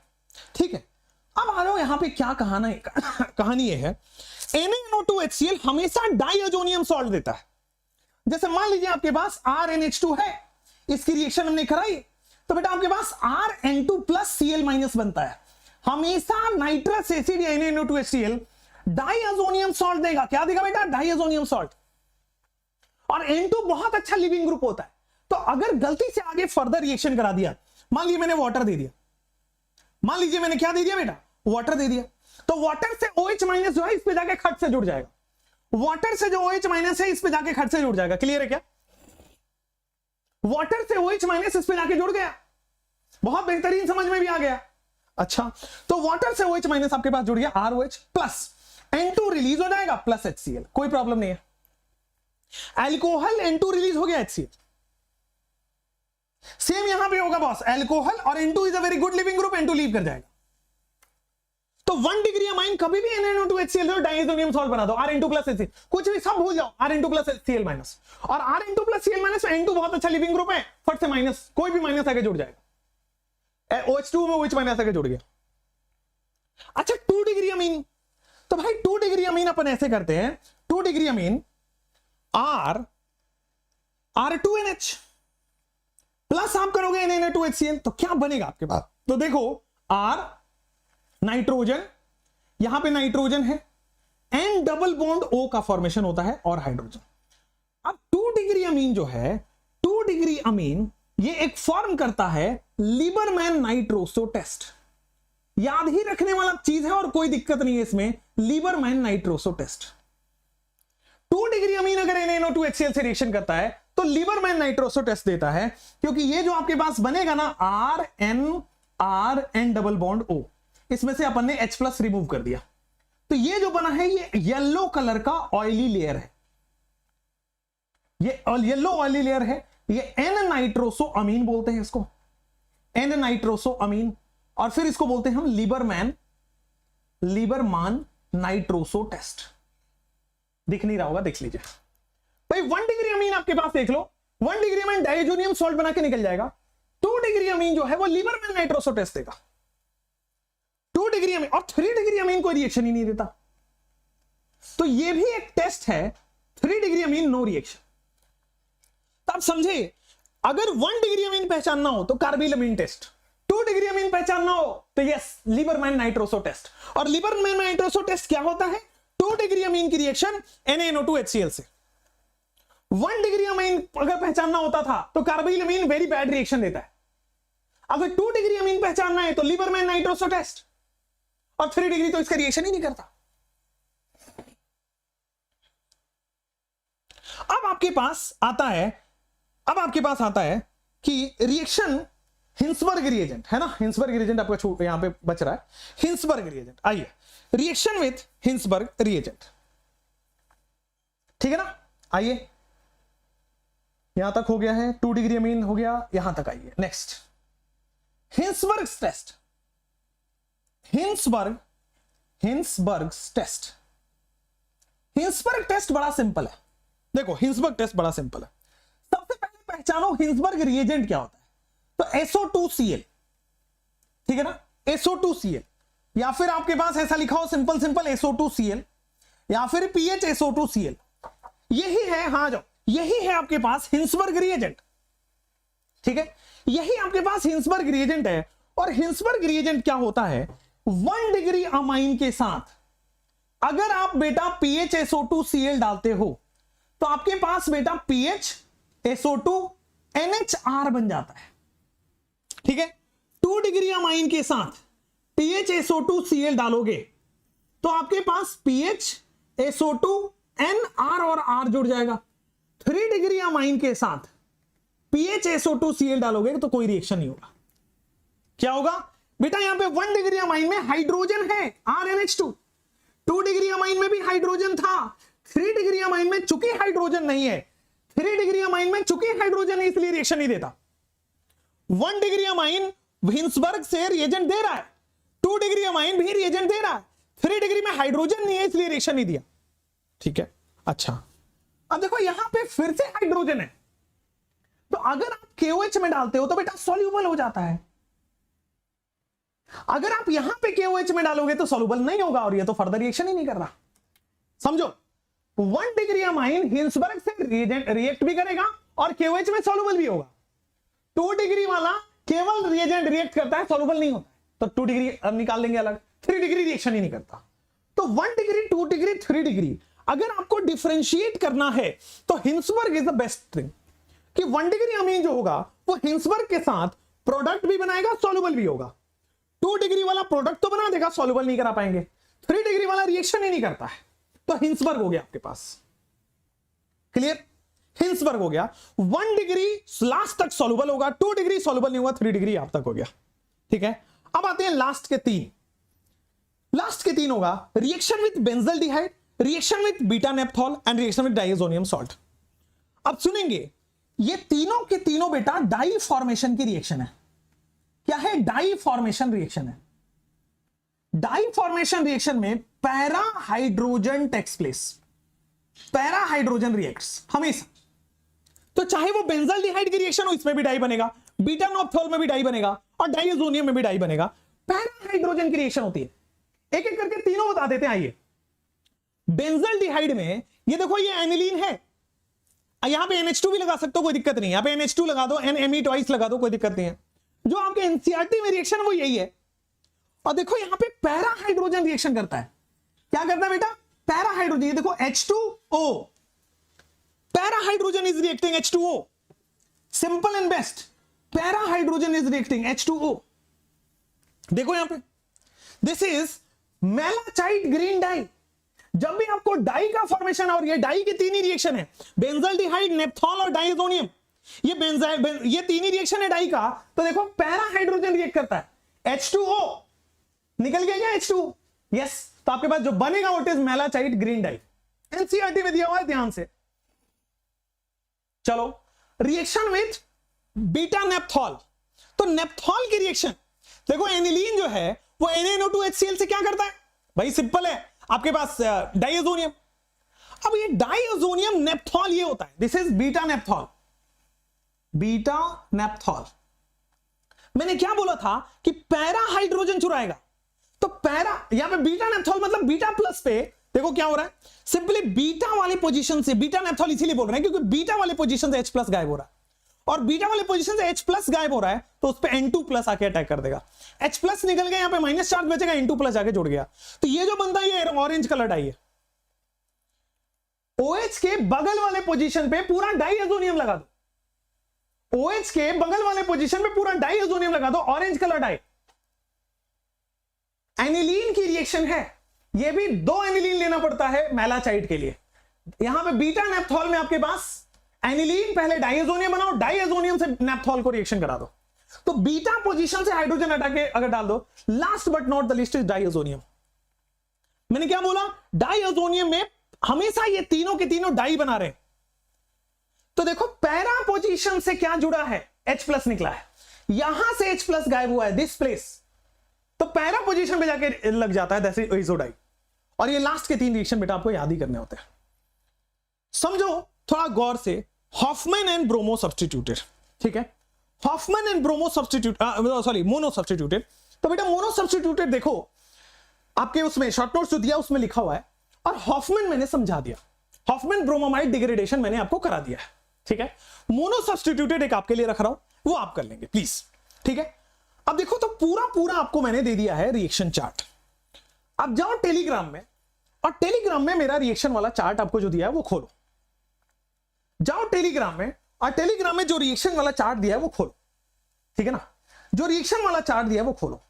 ठीक है, अब आ जाओ यहां पे क्या कहानी ये है, NaNO2 HCl हमेशा डाइअजोनियम सॉल्ट देता है। जैसे मान लीजिए आपके पास RNH2 है, इसकी रिएक्शन हमने कराई, तो बेटा आपके पास RN2 प्लस Cl माइनस बनता है। हमेशा नाइट्रस एसिड या NaNO2 HCl डाइअजोनियम सॉल्ट देगा। क्या देगा बेटा? डाइअजोनियम सॉल्ट। और N2 बहुत अच्छा लिविंग ग्रुप होता है, तो अगर गलती से आगे फर्दर रिएक्शन करा दिया, मान लीजिए मैंने वाटर दे दिया, मान लीजिए मैंने क्या दे दिया बेटा? वाटर दे दिया, तो वाटर से OH माइनस जो है इस पे जाके खट से जुड़ जाएगा, वाटर से जो OH माइनस है इस पे जाके खट से जुड़ जाएगा। क्लियर है क्या? वाटर से OH माइनस इस पे जाके जुड़ गया, बहुत बेहतरीन, समझ में भी आ गया। अच्छा, तो वाटर से OH माइनस आपके पास जुड़ गया, ROH प्लस N2 रिलीज हो जाएगा प्लस HCl, कोई प्रॉब्लम नहीं है। एल्कोहल N2 रिलीज हो गया, HCl। सेम यहां पे होगा बॉस, एल्कोहल और N2 is a very good leaving group, N2 leave कर जाएगा। तो 1 डिग्री अमाइन कभी भी NaNO2 HCl डाइअजोनियम सॉल्ट बना दो, RN2 प्लस HCl, कुछ भी सब भूल जाओ, RN2 प्लस HCl माइनस। और RN2 प्लस Cl माइनस में N2 बहुत अच्छा लिविंग ग्रुप है, फट से माइनस, कोई भी माइनस आगे जुड़ जाएगा। OH2 में OH माइनस आगे जुड़ गया। अच्छा 2 डिग्री अमीन, तो भाई 2 डिग्री अमीन अपन ऐसे करते हैं, 2 डिग्री अमीन R2NH प्लस आप करोगे NaNO2 HCl, तो क्या बनेगा आपके पास? तो देखो R नाइट्रोजन, यहां पे नाइट्रोजन है, N डबल बॉन्ड O का फॉर्मेशन होता है और हाइड्रोजन। अब 2 डिग्री अमीन जो है, 2 डिग्री अमीन ये एक फॉर्म करता है लिबरमैन नाइट्रोसो टेस्ट। याद ही रखने वाला चीज है और कोई दिक्कत नहीं है इसमें, Liebermann nitroso test. 2 degree amine अगर NaNO2HCl से रिएक्शन करता है तो लीबरमैन नाइट्रोसो टेस्ट देता है, क्योंकि ये जो आपके पास बनेगा ना RN डबल बॉन्ड O, इसमें से अपन ने H+ रिमूव कर दिया, तो ये जो बना है ये येलो कलर का ऑयली लेयर है, ये येलो ऑयली लेयर है, ये N नाइट्रोसो अमीन बोलते हैं इसको, N नाइट्रोसो अमीन, और फिर इसको बोलते हैं हम लीबरमान नाइट्रोसो टेस्ट। दिख नहीं रहा होगा, देख लीजिए भाई। 1 डिग्री अमीन आपके पास देख लो, 1 डिग्री अमीन डाइजोनियम सॉल्ट बना के निकल जाएगा। 2 डिग्री अमीन जो है वो लीबरमैन नाइट्रोसो टेस्ट देगा। 2 डिग्री अमीन और 3 डिग्री अमीन कोई रिएक्शन ही नहीं देता, तो ये भी एक टेस्ट है। 3 डिग्री अमीन नो रिएक्शन। तो आप समझे, अगर 1 डिग्री अमीन पहचानना हो तो कार्बिलअमीन टेस्ट, 2 डिग्री अमीन पहचानना हो तो यस लीबरमैन नाइट्रोसो टेस्ट। और लीबरमैन नाइट्रोसो टेस्ट क्या होता है? 2 डिग्री अमीन की रिएक्शन NaNO2HCl से। 1 डिग्री अमीन अगर पहचानना होता था तो कार्बिलअमीन वेरी बैड रिएक्शन देता है। अगर 2 डिग्री अमीन पहचानना है तो लीबरमैन नाइट्रोसो टेस्ट, और 3 डिग्री तो इसका रिएक्शन ही नहीं करता। अब आपके पास आता है कि रिएक्शन हिंसबर्ग रिएजेंट है ना, हिंसबर्ग रिएजेंट आपका यहां पे बच रहा है, हिंसबर्ग रिएजेंट। आइए, रिएक्शन विथ हिंसबर्ग रिएजेंट, ठीक है ना। आइए, यहां तक हो गया है, 2 डिग्री अमीन हो गया, यहां तक आइए। Next, Hinsberg test. Hinsberg test. Hinsberg test बड़ा सिंपल है। देखो, हिंसबर्ग टेस्ट बड़ा सिंपल है। सबसे पहले पहचानो हिंसबर्ग रिएजेंट क्या होता है। तो SO2Cl, ठीक है ना, SO2Cl, या फिर आपके पास ऐसा लिखा हो सिंपल SO2Cl, या फिर PHSO2Cl, यही है, हाँ जाओ, यही है आपके पास हिंसबर्ग रिएजेंट, ठीक है, यही आपके पास हिंसबर्ग रिएजेंट है। और हिंसबर्ग रिएजेंट क्या होता है? 1 डिग्री अमाइन के साथ अगर आप बेटा PHSO2Cl डालते हो तो आपके पास बेटा PHSO2NHR बन जाता है, ठीक है। 2 डिग्री अमाइन के साथ PHSO2Cl डालोगे तो आपके पास PHSO2NR और R जुड़ जाएगा। 3 डिग्री अमाइन के साथ PHSO2Cl डालोगे तो कोई रिएक्शन नहीं होगा। क्या होगा बेटा? यहां पे 1 डिग्री अमाइन में हाइड्रोजन है RNH2, 2 डिग्री अमाइन में भी हाइड्रोजन था, 3 डिग्री अमाइन में चूंकि हाइड्रोजन नहीं है, 3 डिग्री अमाइन में चूंकि हाइड्रोजन है इसलिए रिएक्शन नहीं देता। 1 डिग्री अमाइन हिंसबर्ग से रिएजेंट दे रहा है, 2 डिग्री अमाइन भी रिएजेंट दे रहा है, 3 डिग्री में हाइड्रोजन नहीं है इसलिए रिएक्शन नहीं दिया, ठीक है। अच्छा, अब देखो यहां पे फिर से हाइड्रोजन है, तो अगर आप KOH में डालते हो तो बेटा सॉल्यूबल हो जाता है। अगर आप यहां पे KOH में डालोगे तो सॉल्यूबल नहीं होगा और ये तो फर्दर रिएक्शन ही नहीं कर रहा। समझो, 1 डिग्री अमाइन हिंसबर्ग से रिएक्ट भी करेगा और KOH में सॉल्यूबल भी होगा। 2 डिग्री वाला केवल रिएजेंट रिएक्ट करता है, सॉल्यूबल नहीं होता, तो 2 डिग्री अब निकाल लेंगे अलग। 3 डिग्री रिएक्शन ही नहीं करता। तो 1 डिग्री, 2 डिग्री, 3 डिग्री अगर आपको डिफरेंशिएट करना है तो Hinsberg is the best thing, कि 1 डिग्री अमीन जो होगा वो हिंसबर्ग के साथ प्रोडक्ट भी बनाएगा, सॉल्यूबल भी होगा। 2 डिग्री वाला प्रोडक्ट तो बना देगा, सॉल्यूबल नहीं करा पाएंगे। 3 डिग्री वाला रिएक्शन ही नहीं करता है, तो हिंसबर्ग हो गया आपके पास। क्लियर? हिंसबर्ग हो गया। 1 डिग्री लास्ट तक सॉल्यूबल होगा, 2 डिग्री सॉल्यूबल नहीं हुआ, 3 डिग्री आप तक हो गया, ठीक है। अब आते हैं लास्ट के 3। लास्ट के 3 होगा reaction with benzaldehyde, reaction with beta नेप्थॉल and reaction with diazonium salt. अब सुनेंगे, ये तीनों के तीनों बेटा डाई फॉर्मेशन की रिएक्शन है। क्या है? डाई फॉर्मेशन रिएक्शन है। डाई फॉर्मेशन रिएक्शन में para hydrogen takes place, para hydrogen reacts हमेशा। तो चाहे वो बेंजल्डिहाइड की रिएक्शन हो, इसमें भी डाई बनेगा, बीटा नॉप्थॉल में भी डाई बनेगा और डाइएजोनियम में भी डाई बनेगा। पैरा हाइड्रोजन की रिएक्शन होती है। एक एक करके तीनों बता देते हैं। आइए, बेंजल्डिहाइड में ये देखो, ये एनिलीन है, यहां पे NH2 भी लगा सकते हो, कोई दिक्कत नहीं। यहां पे NH2 लगा दो, NMe ट्वाइस लगा दो, कोई दिक्कत नहीं है। जो आपके एनसीईआरटी में रिएक्शन वो यही है। और देखो यहां पे पैरा हाइड्रोजन रिएक्शन करता है। क्या करता है बेटा? Para hydrogen. ये देखो H2O, para hydrogen is reacting H2O, simple and best, para hydrogen is reacting H2O। देखो यहां पे दिस इज मेलाचाइट ग्रीन डाई। जब भी आपको डाई का फॉर्मेशन, और ये डाई के तीन ही रिएक्शन है, बेंजल्डिहाइड, नेप्थॉल और डाइएजोनियम, ये तीन ही रिएक्शन है डाई का। तो देखो पैरा हाइड्रोजन रिएक्ट करता है, H2O निकल गया क्या H2O, यस। तो आपके पास जो बनेगा वो इज मेलाचाइट ग्रीन डाई। एनसीईआरटी में दिया हुआ है, ध्यान से। चलो रिएक्शन विथ बीटा नेप्थॉल। तो नेप्थॉल की रिएक्शन देखो, एनिलीन जो है वो NaNO2HCl से क्या करता है भाई, सिंपल है, आपके पास डाइएजोनियम। अब ये डाइएजोनियम नेप्थॉल ये होता है, दिस इज बीटा नेप्थॉल। बीटा नेप्थॉल मैंने क्या बोला था कि पैरा हाइड्रोजन चुराएगा, तो पैरा यहां पे बीटा नेप्थॉल मतलब बीटा प्लस पे देखो क्या हो रहा है, सिंपली बीटा वाले पोजीशन से, बीटा नेप्थॉल इसीलिए बोल रहे हैं क्योंकि बीटा वाले पोजीशन से H प्लस गायब हो रहा है, और बीटा वाले पोजीशन से H प्लस गायब हो रहा है, तो उस पे N2 प्लस आके अटैक कर देगा। H प्लस निकल गया, यहां पे माइनस चार्ज बचेगा, N2 प्लस आके जुड़ गया। तो ये जो बनता है ये ऑरेंज कलर डाई है। OH के बगल वाले पोजीशन पे पूरा डाइएजोनियम लगा दो, OH के बगल वाले पोजीशन पे पूरा डाइएजोनियम लगा दो, ऑरेंज कलर डाई। एनिलीन की रिएक्शन है, ये भी 2 एनिलीन लेना पड़ता है मेलाचाइट के लिए। यहां पे बीटा नेप्थॉल में आपके पास एनिलीन पहले डाइएजोनियम बनाओ, डाइएजोनियम से नेप्थॉल को रिएक्शन करा दो, तो बीटा पोजीशन से हाइड्रोजन हटा के अगर डाल दो, last but not the list is diazonium. मैंने क्या बोला, डाइएजोनियम में हमेशा ये तीनों के तीनों डाई बना रहे हैं। तो देखो पैरा पोजीशन से क्या जुड़ा है, H प्लस निकला है, यहां से H प्लस गायब हुआ है दिस प्लेस, तो पैरा पोजीशन पे जाके लग जाता है दैट इज आइसोडाई। और ये लास्ट के 3 रिएक्शन बेटा आपको याद ही करने होते हैं। समझो थोड़ा गौर से, हॉफमैन एंड ब्रोमो सब्स्टिट्यूटेड, ठीक है, Hofmann and bromo substitute, sorry mono substituted. तो बेटा मोनो सब्स्टिट्यूटेड देखो आपके उसमें शॉर्ट नोट्स जो दिया उसमें लिखा हुआ है, और हॉफमैन मैंने समझा दिया, हॉफमैन ब्रोमोमाइड डिग्रेडेशन मैंने आपको करा दिया है, ठीक है। मोनो सब्स्टिट्यूटेड एक आपके लिए रख रहा हूं, वो आप कर लेंगे प्लीज, ठीक है। अब देखो तो पूरा आपको मैंने दे दिया है रिएक्शन चार्ट। अब जाओ टेलीग्राम में, और टेलीग्राम में मेरा रिएक्शन वाला चार्ट आपको जो दिया है वो खोलो, जाओ टेलीग्राम में, और टेलीग्राम में जो रिएक्शन वाला चार्ट दिया है वो खोलो, ठीक है ना। जो रिएक्शन वाला चार्ट दिया है वो खोलो,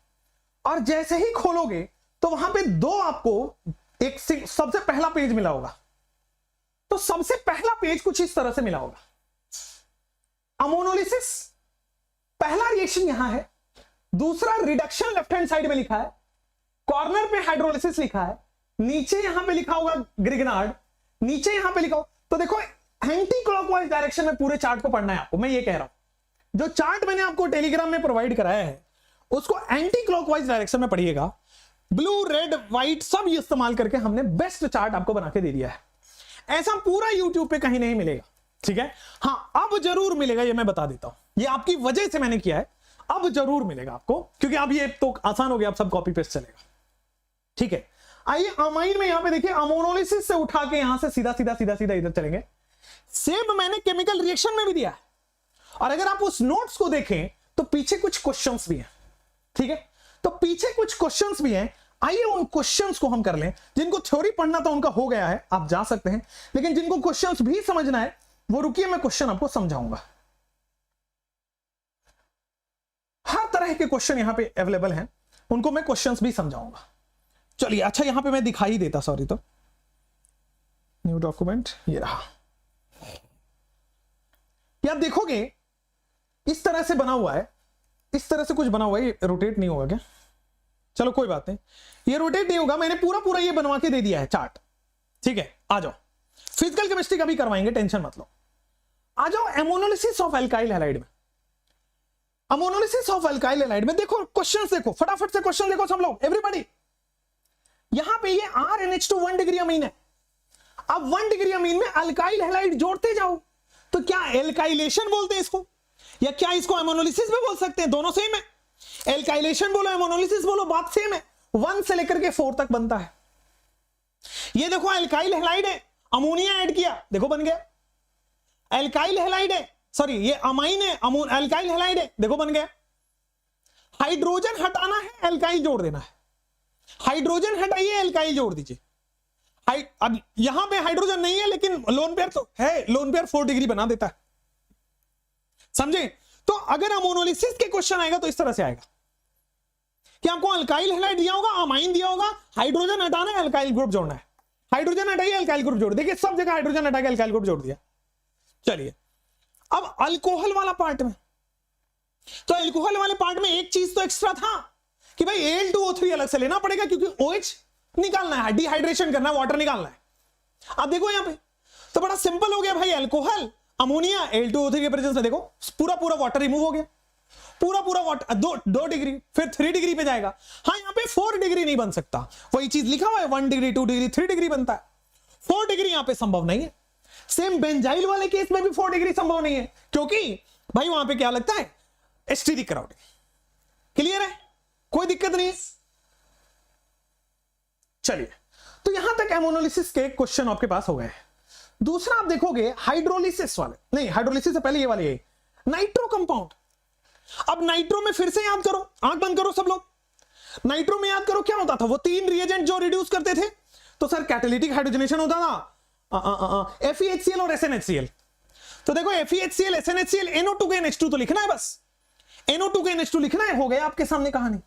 और जैसे ही खोलोगे तो वहां पे 2 आपको एक सबसे पहला पेज मिला होगा। तो सबसे पहला पेज कुछ इस तरह से मिला होगा, अमोनोलिसिस, पहला रिएक्शन यहां है, दूसरा रिडक्शन लेफ्ट हैंड साइड में लिखा है, कॉर्नर पे हाइड्रोलिसिस लिखा है, नीचे यहां पे लिखा होगा ग्रिग्नार्ड, नीचे यहां पे लिखा हो। तो देखो एंटी क्लॉकवाइज डायरेक्शन में पूरे चार्ट को पढ़ना है आपको, मैं ये कह रहा हूं। जो चार्ट मैंने आपको टेलीग्राम में प्रोवाइड कराया है उसको एंटी क्लॉकवाइज डायरेक्शन में पढ़िएगा, ब्लू रेड व्हाइट सब इस्तेमाल करके हमने बेस्ट चार्ट आपको बना के दे दिया है। ऐसा पूरा यूट्यूब पे कहीं नहीं मिलेगा, ठीक है। हाँ अब जरूर मिलेगा, ये मैं बता देता हूं, ये आपकी वजह से मैंने किया है, अब जरूर मिलेगा आपको, क्योंकि अब ये तो आसान हो गया, अब सब कॉपी पेस्ट चलेगा, ठीक है। आइए अमाइन में यहां पे देखिए, अमोनोलिसिस से उठा के यहां से सीधा इधर चलेंगे। सेम मैंने केमिकल रिएक्शन में भी दिया है, और अगर आप उस नोट्स को देखें तो पीछे कुछ क्वेश्चंस भी हैं, ठीक है। तो पीछे कुछ क्वेश्चंस भी हैं, आइए उन क्वेश्चंस को हम कर लें। जिनको थ्योरी पढ़ना था उनका हो गया है, आप जा सकते हैं, लेकिन जिनको क्वेश्चंस भी समझना है वो रुकिए, मैं क्वेश्चन आपको समझाऊंगा। हर तरह के क्वेश्चन यहां पे अवेलेबल हैं, उनको मैं क्वेश्चंस भी समझाऊंगा। चलिए अच्छा, यहां पे मैं दिखाई देता, सॉरी, तो न्यू डॉक्यूमेंट ये रहा। ये आप देखोगे इस तरह से बना हुआ है, इस तरह से कुछ बना हुआ है, ये रोटेट नहीं होगा क्या? चलो कोई बात नहीं, ये रोटेट नहीं होगा, मैंने पूरा ये बनवा के दे दिया है चार्ट, ठीक है। आ जाओ, फिजिकल केमिस्ट्री का भी करवाएंगे, टेंशन मत लो। आ जाओ एमोनोलिसिस ऑफ एल्काइल हैलाइड में। अमोनोलिसिस ऑफ एल्काइल हैलाइड में देखो क्वेश्चंस, देखो फटाफट से क्वेश्चन देखो सब लोग, एवरीबॉडी। यहां पे ये RNH2 1 डिग्री अमीन है। अब 1 डिग्री अमीन में अल्काइल हैलाइड जोड़ते जाओ, तो क्या एल्काइलेशन बोलते हैं इसको, या क्या इसको अमोनोलिसिस भी बोल सकते हैं? दोनों सेम है, एल्काइलेशन बोलो एमोनोलिसिस बोलो, बात सेम है। 1 से लेकर के 4 तक बनता है। ये देखो एल्काइल हैलाइड है, अमोनिया ऐड किया, देखो बन गया। एल्काइल हैलाइड है, सॉरी ये अमाइन है, एल्काइल हैलाइड है, देखो बन गया। हाइड्रोजन हटाना है, एल्काइल जोड़ देना है। हाइड्रोजन हटाइए, एल्काइल जोड़ दीजिए। अब यहां पे हाइड्रोजन नहीं है, लेकिन लोन पेयर तो है, लोन पेयर 4 डिग्री बना देता है, समझे? तो अगर अमोनोलिसिस के क्वेश्चन आएगा तो इस तरह से आएगा। कि आपको अल्काइल हैलाइड दिया होगा, अमाइन दिया होगा, हाइड्रोजन हटाना है, अल्काइल ग्रुप जोड़ना है, हाइड्रोजन हटाइए अल्काइल ग्रुप जोड़, देखिए सब जगह हाइड्रोजन हटा के अल्काइल ग्रुप जोड़ दिया। चलिए अब अल्कोहल वाला पार्ट में, तो अल्कोहल वाले पार्ट में एक चीज तो एक्स्ट्रा था कि भाई Al2O3 अलग से लेना पड़ेगा क्योंकि OH निकालना है, डिहाइड्रेशन करना है, वाटर निकालना है। अब देखो यहां पे तो बड़ा सिंपल हो गया भाई, अल्कोहल अमोनिया Al2O3 के प्रेजेंस में देखो पूरा वाटर रिमूव हो गया, पूरा वाटर 2 डिग्री, फिर 3 डिग्री पे जाएगा। हाँ यहां पे 4 डिग्री नहीं बन सकता, वही चीज लिखा हुआ है 1 डिग्री 2 डिग्री 3 डिग्री बनता है, 4 डिग्री यहां पे संभव नहीं है। सेम बेंजाइल वाले केस में भी 4 डिग्री संभव नहीं है क्योंकि भाई वहां पे क्या लगता है, एस्टेरिक क्राउडिंग। क्लियर है, कोई दिक्कत नहीं है। चलिए तो यहां तक एमोनोलिसिस के क्वेश्चन आपके पास हो गए। दूसरा आप देखोगे हाइड्रोलिसिस वाले, नहीं हाइड्रोलिसिस से पहले ये वाले नाइट्रो कंपाउंड। अब नाइट्रो में फिर से याद करो, आंख बंद करो सब लोग, नाइट्रो में याद करो क्या होता था, वो 3 रिएजेंट जो रिड्यूस करते थे, तो सर कैटालिटिक हाइड्रोजनेशन होता था, FeHCl और SnHCl। तो देखो FeHCl SnHCl NO2 के NH2 तो लिखना है, बस NO2 के NH2 लिखना है, हो गया आपके सामने कहानी।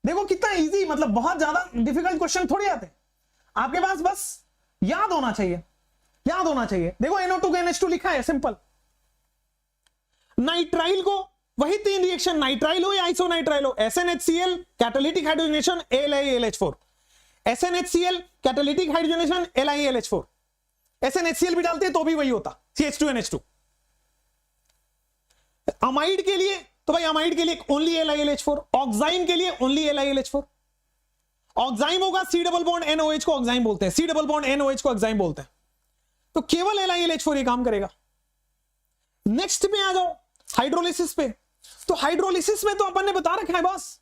देखो कितना इजी, मतलब बहुत ज्यादा डिफिकल्ट क्वेश्चन थोड़ी आते आपके पास, बस याद होना चाहिए, याद होना चाहिए। देखो NO2 के NH2 लिखा है, सिंपल। नाइट्राइल को वही 3 रिएक्शन, नाइट्राइल हो या आइसोनाइट्राइल हो, SnHCl catalytic hydrogenation LiAlH4, SnHCl catalytic hydrogenation LiAlH4, SnHCl भी डालते तो भी वही होता CH2NH2। अमाइड के लिए तो भाई अमाइड के लिए ओनली LiAlH4, ऑक्साइम के लिए ओनली LiAlH4। ऑक्साइम होगा C डबल बॉन्ड NOH को ऑक्साइम बोलते हैं, C डबल बॉन्ड NOH को ऑक्साइम बोलते हैं, तो केवल LiAlH4 ये काम करेगा। नेक्स्ट में आ जाओ हाइड्रोलिसिस पे, तो हाइड्रोलिसिस में तो अपन ने बता रखा है बॉस,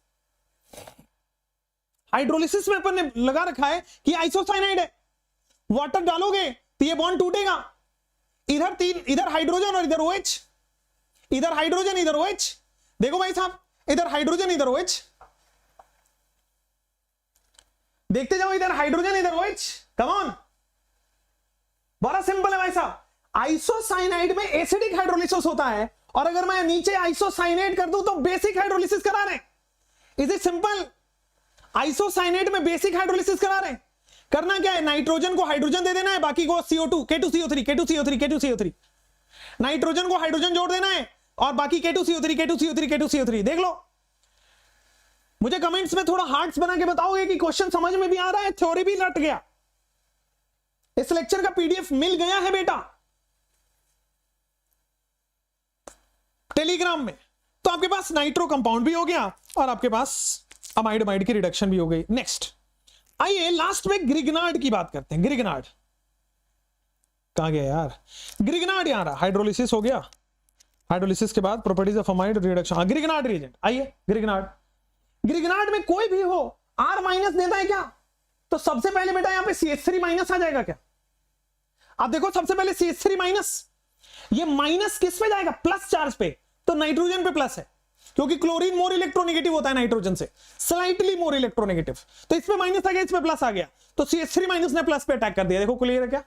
हाइड्रोलिसिस में अपन ने लगा रखा है कि आइसोसाइनाइड है, वाटर डालोगे तो ये बॉन्ड टूटेगा, इधर हाइड्रोजन और इधर OH, इधर हाइड्रोजन इधर OH। देखो भाई साहब इधर हाइड्रोजन इधर OH, देखते जाओ इधर हाइड्रोजन इधर OH, कम ऑन, बड़ा सिंपल है भाई साहब। आइसोसाइनाइड में एसिडिक हाइड्रोलिसिस होता है, और अगर मैं नीचे आइसोसाइनेट कर दूं तो बेसिक हाइड्रोलिसिस करा रहे, इज इट सिंपल। आइसोसाइनेट में बेसिक हाइड्रोलिसिस करा रहे, करना क्या है, नाइट्रोजन को हाइड्रोजन दे देना है, बाकी को CO2 K2CO3 K2CO3 K2CO3, nitrogen को हाइड्रोजन जोड़ देना है और बाकी K2CO3 K2CO3 K2CO3। देख लो, मुझे कमेंट्स में थोड़ा हार्ट्स बना के बताओगे कि क्वेश्चन समझ में भी आ रहा है, थ्योरी भी रट गया। इस लेक्चर का PDF मिल गया है बेटा टेलीग्राम में, तो आपके पास नाइट्रो कंपाउंड भी हो गया और आपके पास अमाइड अमाइड की रिडक्शन भी हो गई। नेक्स्ट आइए लास्ट में ग्रिग्नार्ड की बात करते हैं। ग्रिग्नार्ड कहां गया यार, ग्रिग्नार्ड यहां रहा, हाइड्रोलिसिस हो गया, हाइड्रोलिसिस के बाद properties of amide reduction, Grignard reagent. आइए ग्रिग्नार्ड में कोई भी हो R माइनस देता है क्या, तो सबसे पहले बेटा यहां पे CH3 माइनस आ जाएगा क्या। आप देखो सबसे पहले CH3 माइनस, ये माइनस किस पे जाएगा, प्लस चार्ज पे, तो नाइट्रोजन पे प्लस है क्योंकि क्लोरीन मोर इलेक्ट्रोनेगेटिव होता है नाइट्रोजन से, स्लाइटली मोर इलेक्ट्रोनेगेटिव, तो इसमें माइनस आ गया, इसमें प्लस आ गया, तो CH3 माइनस ने प्लस पे अटैक कर दिया। देखो क्लियर है क्या,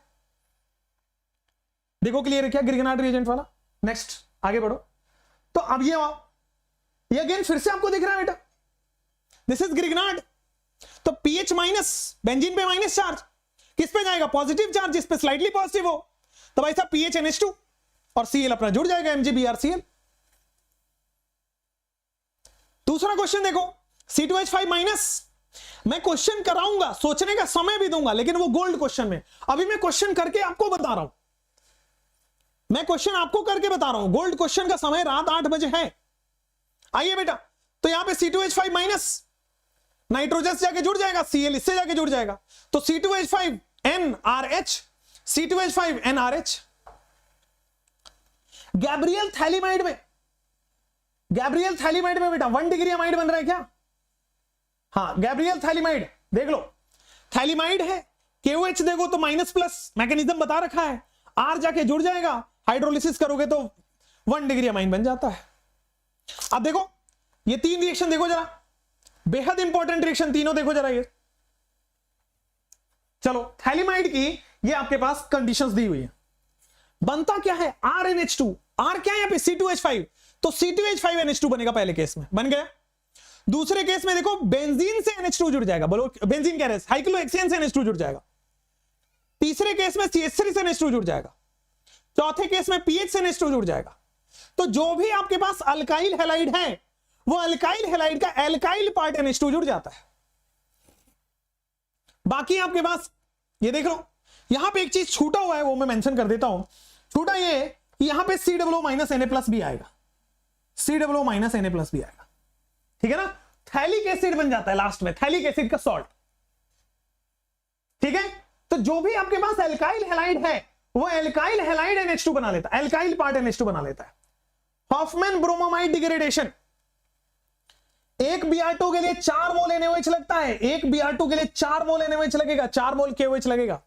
देखो क्लियर है क्या ग्रिग्नार्ड रिएजेंट वाला। नेक्स्ट आगे बढ़ो, तो अब ये अगेन फिर से आपको दिख रहा है बेटा, दिस इज ग्रिग्नार्ड। तो pH माइनस, बेंजीन पे माइनस चार्ज, किस पे जाएगा, पॉजिटिव चार्ज, जिस पे स्लाइटली पॉजिटिव हो, तो भाई साहब pH NH2 और Cl अपना जुड़ जाएगा MgBrCl। दूसरा क्वेश्चन देखो C2H5 माइनस, मैं क्वेश्चन कराऊंगा, सोचने का समय भी दूंगा, लेकिन वो गोल्ड क्वेश्चन में, अभी मैं क्वेश्चन करके आपको बता रहा हूं, मैं क्वेश्चन आपको करके बता रहा हूं, गोल्ड क्वेश्चन का समय रात 8 बजे है। आइए बेटा, तो यहां पे C2H5 माइनस नाइट्रोजन से जाके जुड़ जाएगा, Cl इससे जाके जुड़ जाएगा, तो C2H5 NRH, C2H5 NRH। Gabriel phthalimide में, गैब्रियल थैलीमाइड में बेटा 1 डिग्री अमाइड बन रहा है क्या, हाँ गैब्रियल थैलीमाइड देख लो, थैलीमाइड है, KOH देखो तो माइनस प्लस, मैकेनिज्म बता रखा है, R जाके जुड़ जाएगा, हाइड्रोलिसिस करोगे तो 1 डिग्री अमाइन बन जाता है। अब देखो ये 3 रिएक्शन देखो जरा, बेहद इंपॉर्टेंट रिएक्शन तीनों देखो जरा ये। चलो थैलीमाइड की ये आपके पास कंडीशंस दी हुई है, बनता क्या है RNH2, R क्या है यहां पे C2H5, तो C2H5NH2 बनेगा पहले केस में, बन गया। दूसरे केस में देखो बेंजीन से NH2 जुड़ जाएगा, बोलो बेंजीन कह रहे हैं, साइक्लोहेक्सेन से NH2 जुड़ जाएगा। तीसरे केस में CH3 से NH2 जुड़ जाएगा। चौथे केस में PH से NH2 जुड़ जाएगा। तो जो भी आपके पास अल्काइल हैलाइड है वो अल्काइल हैलाइड का एल्काइल पार्ट NH2 जुड़ जाता है। बाकी आपके पास ये देख लो, यहां पे एक चीज छूटा हुआ है, वो मैं मेंशन कर देता हूं। छूटा ये कि यहां पे COO- Na+ भी आएगा, COO- Na+ भी आएगा, ठीक है ना। थैलिक एसिड बन जाता है लास्ट में, थैलिक एसिड का सॉल्ट, ठीक है। तो जो भी आपके पास एल्काइल हैलाइड है वो एल्काइल हैलाइड NH2 बना लेता है, एल्काइल पार्ट NH2 बना लेता है। हॉफमैन ब्रोमोमाइड डिग्रेडेशन, एक Br2 के लिए 4 मोल NaOH लगता है, एक Br2 के लिए 4 मोल NaOH लगेगा, 4 मोल KOH लगेगा।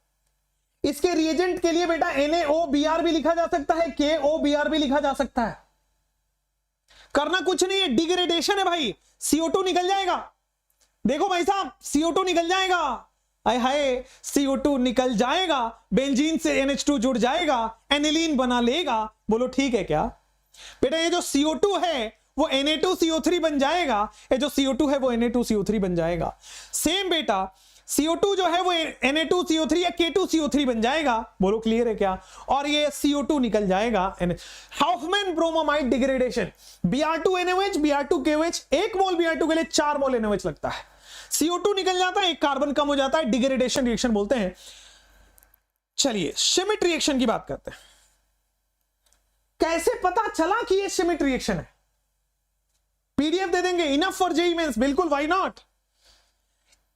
इसके रिएजेंट के लिए बेटा NaOBr भी लिखा जा सकता है, KOBr भी लिखा जा सकता है। करना कुछ नहीं है, डिग्रेडेशन है भाई, CO2 निकल जाएगा। देखो भाई साहब CO2 निकल जाएगा, हाय हाय CO2 निकल जाएगा, बेंजीन से NH2 जुड़ जाएगा, एनिलीन बना लेगा। बोलो ठीक है क्या बेटा? ये जो CO2 है वो Na2CO3 बन जाएगा, ये जो CO2 है वो Na2CO3 बन जाएगा। सेम बेटा CO2 जो है वो Na2CO3 या K2CO3 बन जाएगा। बोलो क्लियर है क्या? और ये CO2 निकल जाएगा। Hoffmann bromamide degradation, Br2 NaOH Br2 KOH, 1 मोल Br2 के लिए 4 मोल NaOH लगता है, CO2 निकल जाता है, एक कार्बन कम हो जाता है, डिग्रेडेशन रिएक्शन बोलते हैं। चलिए श्मिट रिएक्शन की बात करते हैं। कैसे पता चला कि ये श्मिट रिएक्शन है? PDF दे देंगे, इनफ फॉर जेईई मेंस, बिल्कुल, व्हाई नॉट।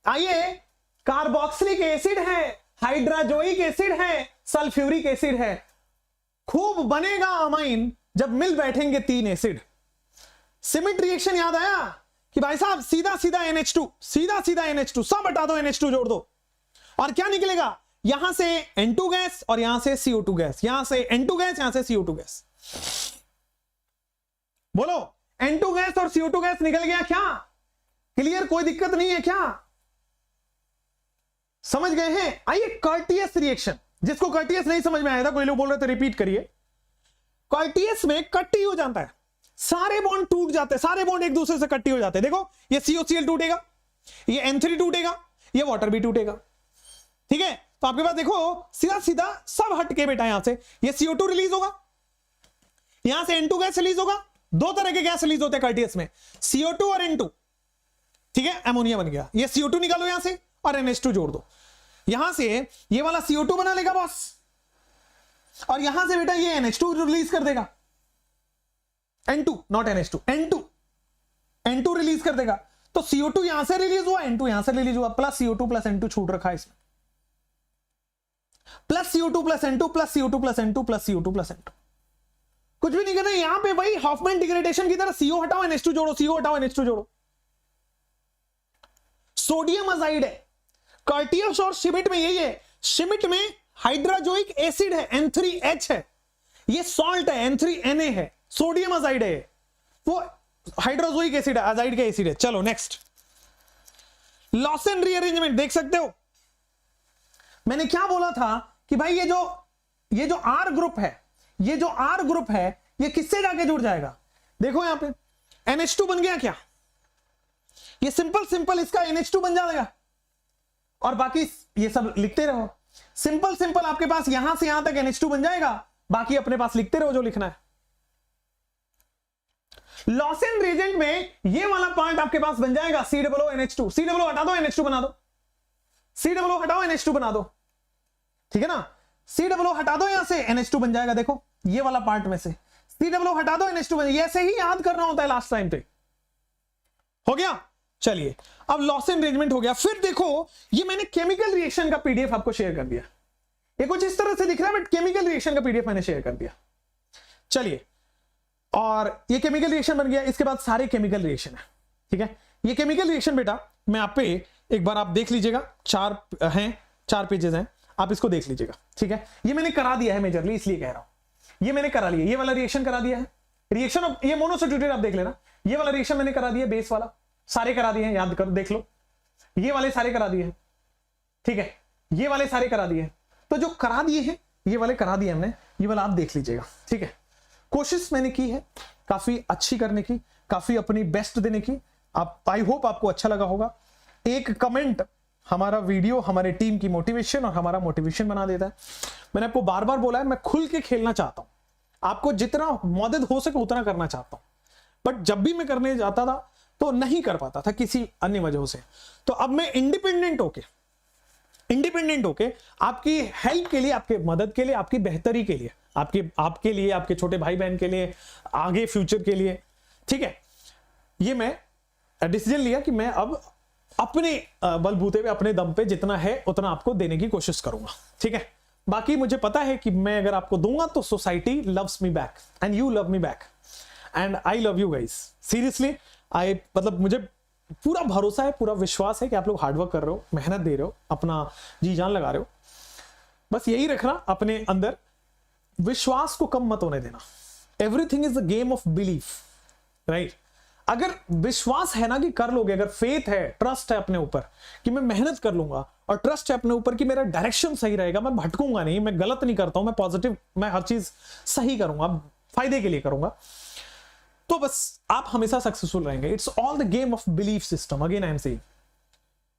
आइए, कार्बोक्सिलिक एसिड है, हाइड्राजोइक एसिड है, सल्फ्यूरिक एसिड है, खूब बनेगा अमाइन जब मिल बैठेंगे 3 एसिड। श्मिट रिएक्शन याद आया कि भाई साहब सीधा सीधा NH2, सीधा सीधा NH2, सब हटा दो, NH2 जोड़ दो, और क्या निकलेगा? यहां से N2 गैस और यहां से CO2 गैस, यहां से N2 गैस, यहां से CO2 गैस। बोलो N2 गैस और CO2 गैस निकल गया क्या? क्लियर, कोई दिक्कत नहीं है क्या? समझ गए हैं? आइए कर्टियस रिएक्शन, जिसको कर्टियस नहीं समझ में आया था, कोई लोग बोल रहे थे रिपीट करिए। कर्टियस में कट्टी हो जाता है, सारे बॉन्ड टूट जाते हैं, सारे बॉन्ड एक दूसरे से कट्टी हो जाते हैं। देखो ये COCl टूटेगा, ये N3 टूटेगा, ये वाटर भी टूटेगा, ठीक है। तो आपके पास देखो सीधा सीधा सब हट के बेटा, यहां से ये CO2 रिलीज होगा, यहां से N2 गैस रिलीज होगा। 2 तरह के गैस रिलीज होते हैं कर्टियस में, CO2 और N2, ठीक है। अमोनिया बन गया, ये CO2 निकालो यहां से और NH2 जोड़ दो, यहां से ये वाला CO2 बना लेगा बॉस, और यहां से बेटा ये NH2 रिलीज कर देगा, N2 not NH2, N2 release कर देगा। तो CO2 यहां से रिलीज हुआ, N2 यहां से रिलीज हुआ, प्लस CO2 प्लस N2 छूट रखा है इसमें, plus CO2 plus N2 plus CO2 plus N2 plus CO2 plus N2। कुछ भी नहीं करना, यहां पे भाई हॉफमैन डिग्रेडेशन की तरह CO हटाओ NH2 जोड़ो, CO हटाओ NH2 जोड़ो। सोडियम अजाइड है, कर्टियस और श्मिट में यही है। श्मिट में हाइड्राजोइक एसिड है, N3H है, ये सॉल्ट है, N3Na है, सोडियम अजाइड है, वो हाइड्रोजोइक एसिड है, अजाइड का एसिड है। चलो नेक्स्ट, लॉसेन रीअरेंजमेंट देख सकते हो। मैंने क्या बोला था कि भाई ये जो R ग्रुप है, ये जो R ग्रुप है ये किससे जाके जुड़ जाएगा? देखो यहां पे NH2 बन गया क्या? ये सिंपल इसका NH2 बन जाएगा, और बाकी ये सब लिखते रहो। सिंपल आपके पास यहां से यहां तक NH2 बन जाएगा, बाकी अपने पास लिखते रहो जो लिखना है। लॉसेन रिएजेंट में ये वाला पार्ट आपके पास बन जाएगा COONH2, COO हटा दो, NH2 बना दो, COO हटाओ NH2 बना दो, ठीक है ना। COO हटा दो, यहां से NH2 बन जाएगा। देखो ये वाला पार्ट में से COO हटा दो, NH2 बन जाएगा। ऐसे ही याद करना होता है लास्ट टाइम पे। हो गया? चलिए अब लॉसेन अरेंजमेंट हो गया। फिर देखो ये मैंने केमिकल रिएक्शन का PDF आपको शेयर कर दिया, ये कुछ इस तरह से दिख रहा है, बट केमिकल रिएक्शन का PDF मैंने शेयर कर दिया। चलिए, और ये केमिकल रिएक्शन बन गया, इसके बाद सारे केमिकल रिएक्शन है, ठीक है। ये केमिकल रिएक्शन बेटा मैं आप पे एक बार आप देख लीजिएगा, 4 पेजेस हैं, आप इसको देख लीजिएगा, ठीक है। ये मैंने करा दिया है मेजरली, इसलिए कह रहा हूं, ये मैंने करा लिया, ये वाला रिएक्शन करा दिया है। रिएक्शन ऑफ ये मोनोसब्स्टिट्यूटेड आप देख लेना, ये वाला रिएक्शन मैंने करा दिया, बेस वाला सारे करा दिए हैं, याद करो देख लो, ये वाले सारे करा दिए हैं, ठीक है, ये वाले सारे करा दिए हैं। तो जो करा दिए हैं ये वाले करा दिए हमने, ये वाला आप देख लीजिएगा, ठीक है। कोशिश मैंने की है काफी अच्छी करने की, काफी अपनी बेस्ट देने की, आप, आई होप आपको अच्छा लगा होगा। एक कमेंट हमारा वीडियो हमारे टीम की मोटिवेशन और हमारा मोटिवेशन बना देता है। मैंने आपको बार बार बोला है, मैं खुल के खेलना चाहता हूं, आपको जितना मदद हो सके उतना करना चाहता हूं, बट जब भी मैं करने जाता था तो नहीं कर पाता था किसी अन्य वजहों से। तो अब मैं इंडिपेंडेंट होके आपकी हेल्प के लिए, आपके मदद के लिए, आपकी बेहतरी के लिए, आपके लिए, आपके छोटे भाई बहन के लिए, आगे फ्यूचर के लिए, ठीक है, ये मैं डिसीजन लिया कि मैं अब अपने बलबूते पे, अपने दम पे जितना है उतना आपको देने की कोशिश करूंगा, ठीक है। बाकी मुझे पता है कि मैं अगर आपको दूंगा तो society loves me back and you love me back and I love you guys, seriously. मतलब मुझे पूरा भरोसा है, पूरा विश्वास है कि आप लोग हार्डवर्क कर रहे हो, मेहनत दे रहे हो, अपना जी जान लगा रहे हो। बस यही रखना अपने अंदर, विश्वास को कम मत होने देना। Everything is a game of belief, right. अगर विश्वास है ना कि कर लोगे, अगर फेथ है, ट्रस्ट है अपने ऊपर कि मैं मेहनत कर लूंगा, और ट्रस्ट है अपने ऊपर कि मेरा डायरेक्शन सही रहेगा, मैं भटकूंगा नहीं, मैं गलत नहीं करता हूं, मैं पॉजिटिव, मैं हर चीज सही करूंगा, फायदे के लिए करूंगा, तो बस आप हमेशा सक्सेसफुल रहेंगे। It's all the game of belief system. Again I am saying,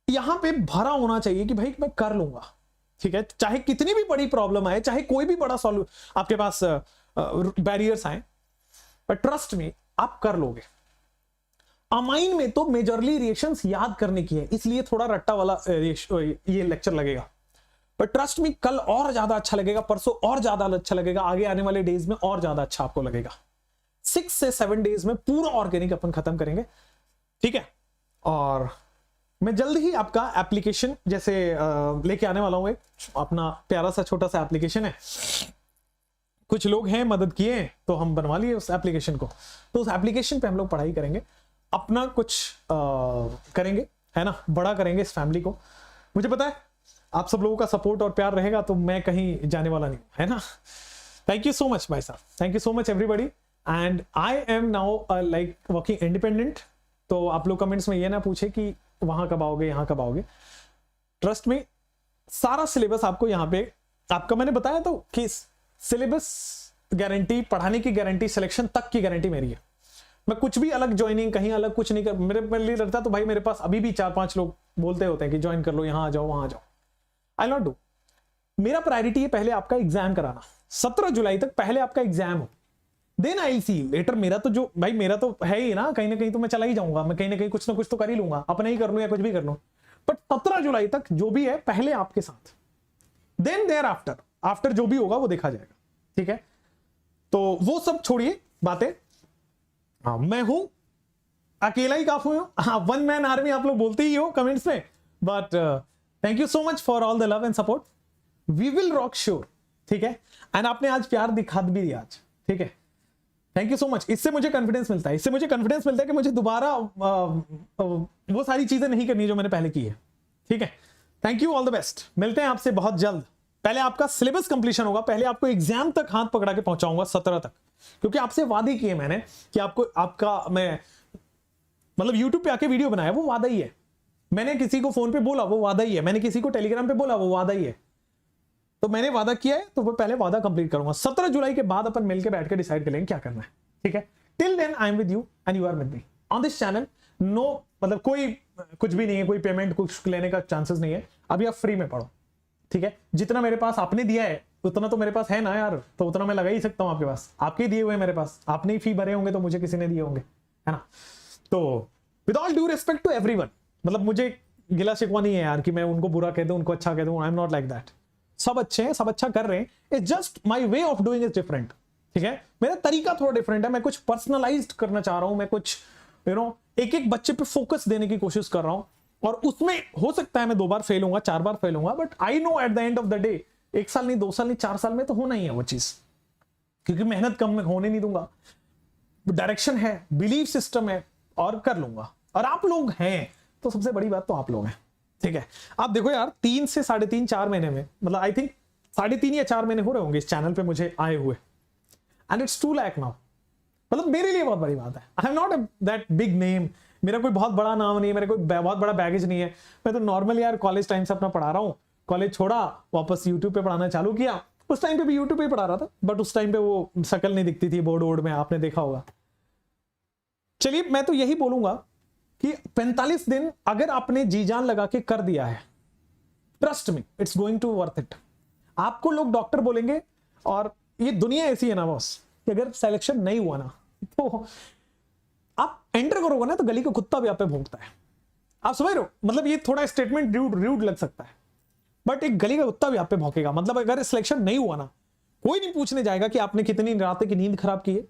यहां पे भरा होना चाहिए कि भाई मैं कर लूंगा, ठीक है, चाहे कितनी भी बड़ी प्रॉब्लम आए, चाहे कोई भी बड़ा आपके पास बैरियर्स आए, पर ट्रस्ट में आप कर लोगे। अमाइन में तो मेजरली रिएक्शंस याद करने की है, इसलिए थोड़ा रट्टा वाला ये लेक्चर लगेगा, पर ट्रस्ट में कल और ज्यादा अच्छा लगेगा, परसों और ज्यादा अच्छा लगेगा, आगे आने वाले डेज में और ज्यादा अच्छा आपको लगेगा। 6 से 7 डेज में पूरा ऑर्गेनिक अपन खत्म करेंगे, ठीक है। और मैं जल्द ही आपका एप्लीकेशन जैसे लेके आने वाला हूं, एक अपना प्यारा सा छोटा सा एप्लीकेशन है, कुछ लोग हैं मदद किए तो हम बनवा लिए उस एप्लीकेशन को, तो उस एप्लीकेशन पे हम लोग पढ़ाई करेंगे, अपना कुछ करेंगे, है ना, बड़ा करेंगे इस फैमिली को। मुझे पता है आप सब लोगों का सपोर्ट और प्यार रहेगा तो मैं कहीं जाने वाला नहीं, है ना। थैंक यू सो मच भाई साहब, thank you so much everybody, and I am now like working independent. तो आप लोग कमेंट्स में ये ना पूछे कि वहां कब आओगे, यहां कब आओगे। ट्रस्ट में सारा सिलेबस आपको यहाँ पे आपका मैंने बताया तो कि सिलेबस गारंटी, पढ़ाने की गारंटी, सिलेक्शन तक की गारंटी मेरी है। मैं कुछ भी अलग ज्वाइनिंग कहीं अलग कुछ नहीं कर, मेरे लिए लगता तो भाई मेरे पास अभी भी 4-5 लोग बोलते होते हैं कि ज्वाइन कर लो, यहां आ जाओ, वहां आ जाओ। आई नॉट डू। मेरा प्रायोरिटी है पहले आपका एग्जाम कराना, 17 जुलाई तक पहले आपका एग्जाम हो, देन आई सी लेटर। मेरा तो जो भाई मेरा तो है ही ना कहीं तो मैं चला ही जाऊंगा, मैं कहीं ना कहीं कुछ ना कुछ तो कर ही लूंगा, अपने ही कर लूं या कुछ भी कर लूं, बट 17 जुलाई तक जो भी है पहले आपके साथ, देन देयर आफ्टर जो भी होगा वो देखा जाएगा, ठीक है। तो वो सब छोड़िए बातें, हाँ मैं हूं, अकेला ही काफी हूं, हाँ 1 मैन आर्मी आप लोग बोलते ही हो कमेंट्स में, but thank you so much for all the love and support, we will rock sure, ठीक है। एंड आपने आज प्यार दिखा भी दिया आज, ठीक है, थैंक यू सो मच। इससे मुझे कॉन्फिडेंस मिलता है, इससे मुझे कॉन्फिडेंस मिलता है कि मुझे दोबारा वो सारी चीजें नहीं करनी जो मैंने पहले की है, ठीक है। Thank you, all the best, मिलते हैं आपसे बहुत जल्द। पहले आपका सिलेबस कंप्लीशन होगा, पहले आपको एग्जाम तक हाथ पकड़ा के पहुंचाऊंगा 17 तक, क्योंकि आपसे वादे किए मैंने कि आपका मैं मतलब यूट्यूब पे आके वीडियो बनाया वो वादा ही है, मैंने किसी को फोन पे बोला वो वादा ही है, मैंने किसी को टेलीग्राम पे बोला वो वादा ही है, तो मैंने वादा किया है तो वो पहले वादा कंप्लीट करूंगा। 17 जुलाई के बाद अपन मिलकर बैठ के डिसाइड कर लेंगे क्या करना है, ठीक है। Till then I am with you and you are with me on this channel. No मतलब कोई कुछ भी नहीं है, कोई पेमेंट कुछ लेने का चांसेस नहीं है, अभी आप फ्री में पढ़ो, ठीक है। जितना मेरे पास आपने दिया है उतना तो मेरे पास है ना यार, तो उतना मैं लगा ही सकता हूं आपके पास, आपके दिए हुए मेरे पास, आपने ही फी भरे होंगे तो मुझे किसी ने दिए होंगे, है ना। तो with all due respect to everyone, मतलब मुझे गिला शिकवा नहीं है यार कि मैं उनको बुरा कह दूं, उनको अच्छा कह दूं, I am not like that. सब अच्छे हैं, सब अच्छा कर रहे हैं, it's just my way of doing is different, ठीक है। मेरा तरीका थोड़ा डिफरेंट है, मैं कुछ पर्सनलाइज्ड करना चाह रहा हूं, मैं कुछ एक बच्चे पे फोकस देने की कोशिश कर रहा हूं, और उसमें हो सकता है मैं 2 बार फेल होऊंगा, 4 बार फेल होऊंगा, but I know at the end of the day 1 साल नहीं, 2 साल नहीं, 4 साल में तो होना ही है वो चीज, क्योंकि मेहनत कम में होने नहीं दूंगा, डायरेक्शन है, बिलीफ सिस्टम है, और कर लूंगा। और आप लोग हैं तो सबसे बड़ी बात तो आप लोग हैं, ठीक है। आप देखो यार 3 से 3.5 4 महीने में, मतलब आई थिंक 3.5 या 4 महीने हो रहे होंगे इस चैनल पे मुझे आए हुए, एंड इट्स 2 लाख नाउ, मतलब मेरे लिए बहुत बड़ी बात है। I am not that big name, मेरा कोई बहुत बड़ा नाम नहीं है, मेरा कोई बहुत बड़ा बैगेज नहीं है, मैं तो नॉर्मल यार कॉलेज टाइम से अपना पढ़ा रहा हूँ, कॉलेज छोड़ा वापस यूट्यूब पे पढ़ाना चालू किया, उस टाइम पे भी यूट्यूब पे ही पढ़ा रहा था, बट उस टाइम पे वो शक्ल नहीं दिखती थी बोर्ड वोर्ड में, आपने देखा होगा। चलिए मैं तो यही बोलूंगा कि 45 दिन अगर आपने जी जान लगा के कर दिया है, trust me it's going to worth it. आपको लोग डॉक्टर बोलेंगे, और ये दुनिया ऐसी है ना बॉस, कि अगर सिलेक्शन नहीं हुआ ना तो आप एंटर करोगे ना तो गली का कुत्ता भी आप पे भौंकता है। आप समझ रहे हो? मतलब ये थोड़ा स्टेटमेंट रूड लग सकता है, बट एक गली का कुत्ता भी आप पे भौंकेगा। मतलब अगर सिलेक्शन नहीं हुआ ना, कोई नहीं पूछने जाएगा कि आपने कितनी रात की नींद खराब की है,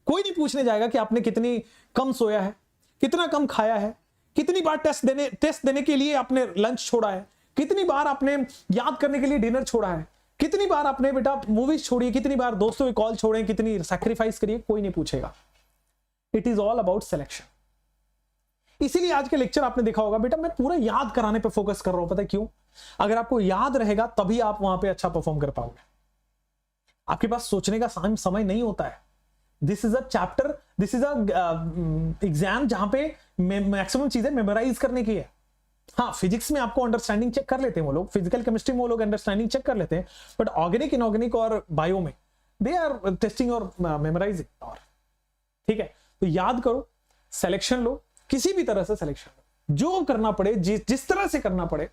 कोई नहीं पूछने जाएगा कि आपने कितनी कम सोया है, कितना कम खाया है, कितनी बार टेस्ट देने के लिए आपने लंच छोड़ा है, कितनी बार आपने याद करने के लिए डिनर छोड़ा है, कितनी बार आपने बेटा मूवीज छोड़ी, कितनी बार दोस्तों के कॉल छोड़े, कितनी सैक्रिफाइस करिए, कोई नहीं पूछेगा। It is all about selection. इसीलिए आज के लेक्चर आपने देखा होगा बेटा मैं पूरा याद कराने पे फोकस कर रहा हूं। पता है क्यों? अगर आपको याद रहेगा तभी आप वहां पे अच्छा परफॉर्म कर पाओगे। आपके पास सोचने का समय नहीं होता है। This is a chapter, this is a exam जहां पे मैक्सिमम चीजें मेमोराइज करने की है। हाँ, फिजिक्स में आपको अंडरस्टैंडिंग चेक कर लेते हैं वो लोग, फिजिकल केमिस्ट्री में वो लोग अंडरस्टैंडिंग चेक कर लेते हैं, बट ऑर्गेनिक, इनऑर्गेनिक और बायो में दे आर टेस्टिंग और मेमोराइजिंग। और ठीक है, तो याद करो, सिलेक्शन लो, किसी भी तरह से सिलेक्शन लो, जो करना पड़े, जिस तरह से करना पड़े।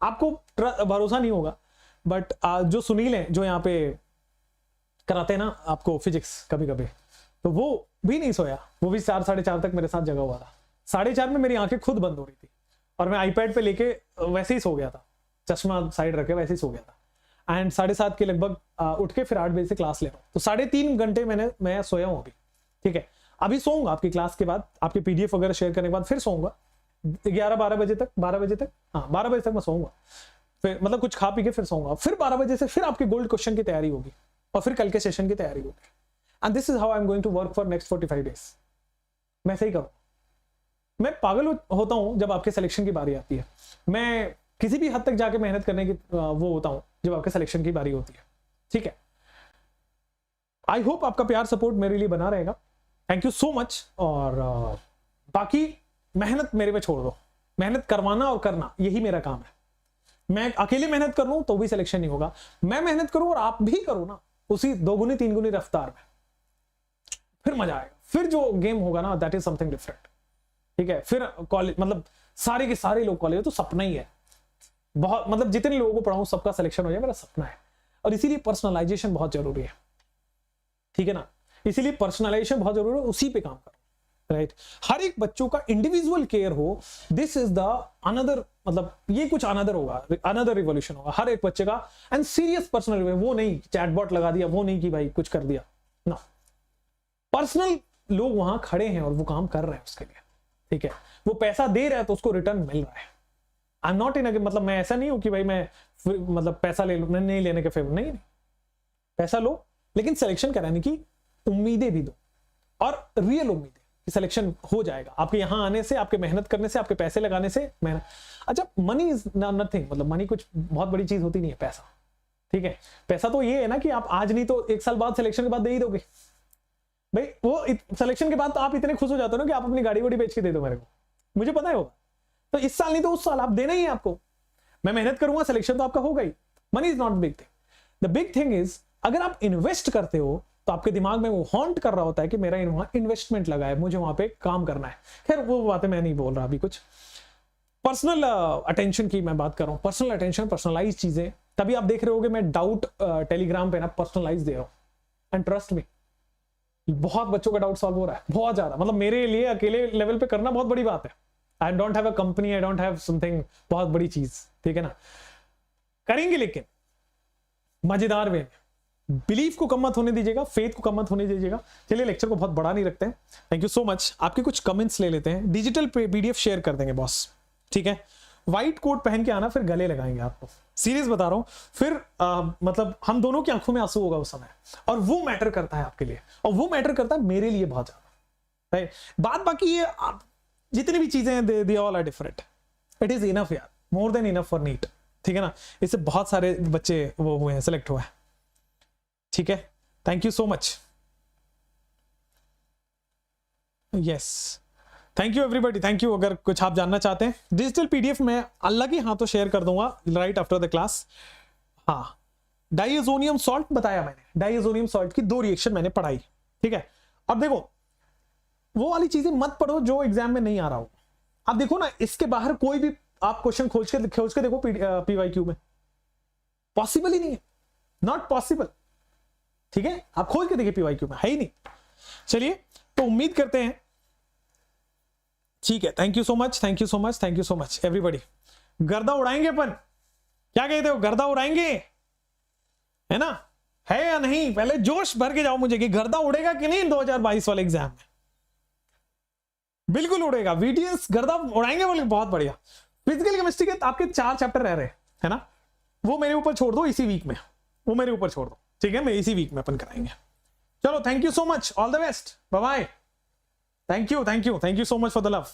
आपको भरोसा नहीं होगा, बट जो सुनील है जो यहाँ पे कराते हैं ना आपको फिजिक्स कभी कभी, तो वो भी नहीं सोया, वो भी 4 साढ़े 4 तक मेरे साथ जगा हुआ था। 4:30 में मेरी आंखें खुद बंद हो रही थी और मैं आईपैड पे लेके वैसे ही सो गया था, चश्मा साइड रखे वैसे ही सो गया था। एंड 7:30 के लगभग उठ के फिर 8 बजे से क्लास ले रहा हूँ, तो 3.5 घंटे मैं सोया हूँ अभी। ठीक है, अभी सोऊंगा आपकी क्लास के बाद, आपके पीडीएफ वगैरह शेयर करने के बाद फिर सोऊंगा 11-12 बजे तक, 12 बजे तक, हाँ 12 बजे तक मैं सोऊंगा। फिर मतलब कुछ खा पी के फिर सोऊंगा, फिर 12 बजे से फिर आपके गोल्ड क्वेश्चन की तैयारी होगी और फिर कल के सेशन की तैयारी होगी। And this is how I am going to work for next 45 days. मैं सही करूँ, मैं पागल होता हूं जब आपके सिलेक्शन की बारी आती है। मैं किसी भी हद तक जाके मेहनत करने की वो होता हूं जब आपके सिलेक्शन की बारी होती है। ठीक है, आई होप आपका प्यार सपोर्ट मेरे लिए बना रहेगा। Thank you so much. और बाकी मेहनत मेरे पे छोड़ दो, मेहनत करवाना और करना यही मेरा काम है। मैं अकेले मेहनत कर लूं तो भी सिलेक्शन नहीं होगा, मैं मेहनत करूं और आप भी करो ना उसी 2 गुनी 3 गुनी रफ्तार में, फिर मजा आएगा। फिर जो गेम होगा ना दैट इज समथिंग डिफरेंट। ठीक है, फिर कॉलेज मतलब सारे के सारे लोग कॉलेज, तो सपना ही है बहुत, मतलब जितने लोगों को पढ़ाऊं सबका सिलेक्शन हो जाए, मेरा सपना है। और इसीलिए पर्सनलाइजेशन बहुत जरूरी है। ठीक है ना, इसीलिए पर्सनलाइजेशन बहुत जरूरी है, उसी पे काम करो। राइट, हर एक बच्चों का इंडिविजुअल केयर हो। दिस इज द अनदर, मतलब ये कुछ अनदर होगा, अनदर रिवॉल्यूशन होगा हर एक बच्चे का। एंड सीरियस पर्सनल, वो नहीं चैटबॉट लगा दिया, वो नहीं कि भाई कुछ कर दिया ना, पर्सनल लोग वहां खड़े हैं और वो काम कर रहे हैं उसके लिए। ठीक है, वो पैसा दे रहा है तो उसको रिटर्न मिल रहा है। आई एम नॉट इन, मतलब मैं ऐसा नहीं हूं कि भाई मैं मतलब पैसा ले लो, नहीं लेने के फेवर, नहीं, पैसा लो लेकिन सिलेक्शन कराने की उम्मीदें भी दो, और रियल उम्मीदें कि सिलेक्शन हो जाएगा आपके यहां आने से, आपके मेहनत करने से, आपके पैसे लगाने से। मेहनत, अच्छा मनी इज नथिंग, मतलब मनी कुछ बहुत बड़ी चीज होती नहीं है पैसा। ठीक है, पैसा तो ये है ना कि आप आज नहीं तो 1 साल बाद सिलेक्शन के बाद दे ही दोगे भाई। वो सिलेक्शन के बाद तो आप इतने खुश हो जाते हो ना कि आप अपनी गाड़ी वाड़ी बेच के दे दो मेरे को, मुझे पता है होगा। तो इस साल नहीं तो उस साल आप देना ही है आपको। मैं मेहनत करूंगा, सिलेक्शन तो आपका होगा ही। Money is not big thing. The big thing is अगर आप इन्वेस्ट करते हो तो आपके दिमाग में वो हॉन्ट कर रहा होता है कि मेरा वहां इन्वेस्टमेंट लगा है, मुझे वहां पे काम करना है। खैर वो बातें मैं नहीं बोल रहा अभी, कुछ पर्सनल अटेंशन की मैं बात कर रहा हूं, पर्सनल अटेंशन, पर्सनलाइज चीजें। तभी आप देख रहे होगे मैं डाउट टेलीग्राम पे ना पर्सनलाइज दे रहा हूं। एंड ट्रस्ट मी, बहुत बच्चों का डाउट सॉल्व हो रहा है, बहुत ज्यादा। मतलब मेरे लिए अकेले लेवल पे करना बहुत बड़ी बात है। I don't have a company, I don't have something, बहुत बड़ी चीज। ठीक है ना, करेंगे लेकिन मजेदार वे में। बिलीफ को कम मत होने दीजिएगा, फेथ को कम मत होने दीजिएगा। चलिए लेक्चर को बहुत बड़ा नहीं रखते हैं। Thank you so much. आपके कुछ कमेंट्स ले लेते हैं, डिजिटल पीडीएफ शेयर कर देंगे बॉस। ठीक है, व्हाइट कोट पहन के आना, फिर गले लगाएंगे आपको, सीरियस बता रहा हूं। फिर मतलब हम दोनों की आंखों में आंसू होगा उस समय, और वो मैटर करता है आपके लिए, और वो मैटर करता है मेरे लिए बहुत ज्यादा। राइट, बात बाकी ये जितनी भी चीजें हैं they all are different. It is enough यार, more than enough for NEET. ठीक है ना, इससे बहुत सारे बच्चे वो हुए हैं, सिलेक्ट हुए हैं। ठीक है, thank you so much. Yes, thank you everybody, thank you. अगर कुछ आप जानना चाहते हैं, डिजिटल पीडीएफ में अलग ही हाथों शेयर कर दूंगा राइट आफ्टर द क्लास। हाँ, डाइएजोनियम सॉल्ट बताया मैंने, डाइएजोनियम सॉल्ट की 2 रिएक्शन मैंने पढ़ाई। ठीक है, अब देखो वो वाली चीजें मत पढ़ो जो एग्जाम में नहीं आ रहा हो। आप देखो ना, इसके बाहर कोई भी आप क्वेश्चन खोज के देखो पीवाईक्यू में, पॉसिबल ही नहीं है, नॉट पॉसिबल। ठीक है, आप खोज के देखिए, पीवाईक्यू में है ही नहीं। चलिए, तो उम्मीद करते हैं, ठीक है। Thank you so much, thank you so much, thank you so much everybody. गर्दा उड़ाएंगे अपन, क्या कहते हो, गर्दा उड़ाएंगे, है ना, है या नहीं? पहले जोश भर के जाओ मुझे कि गर्दा उड़ेगा कि नहीं 2022 वाले एग्जाम में। बिल्कुल उड़ेगा, वीटीएस गर्दा उड़ाएंगे बोले, बहुत बढ़िया। फिजिकल केमिस्ट्री के आपके 4 चैप्टर रह रहे है ना, वो मेरे ऊपर छोड़ दो इसी वीक में, वो मेरे ऊपर छोड़ दो, ठीक है, मैं इसी वीक में अपन कराएंगे। चलो, thank you so much, all the best, bye bye, thank you, thank you, thank you so much for the love.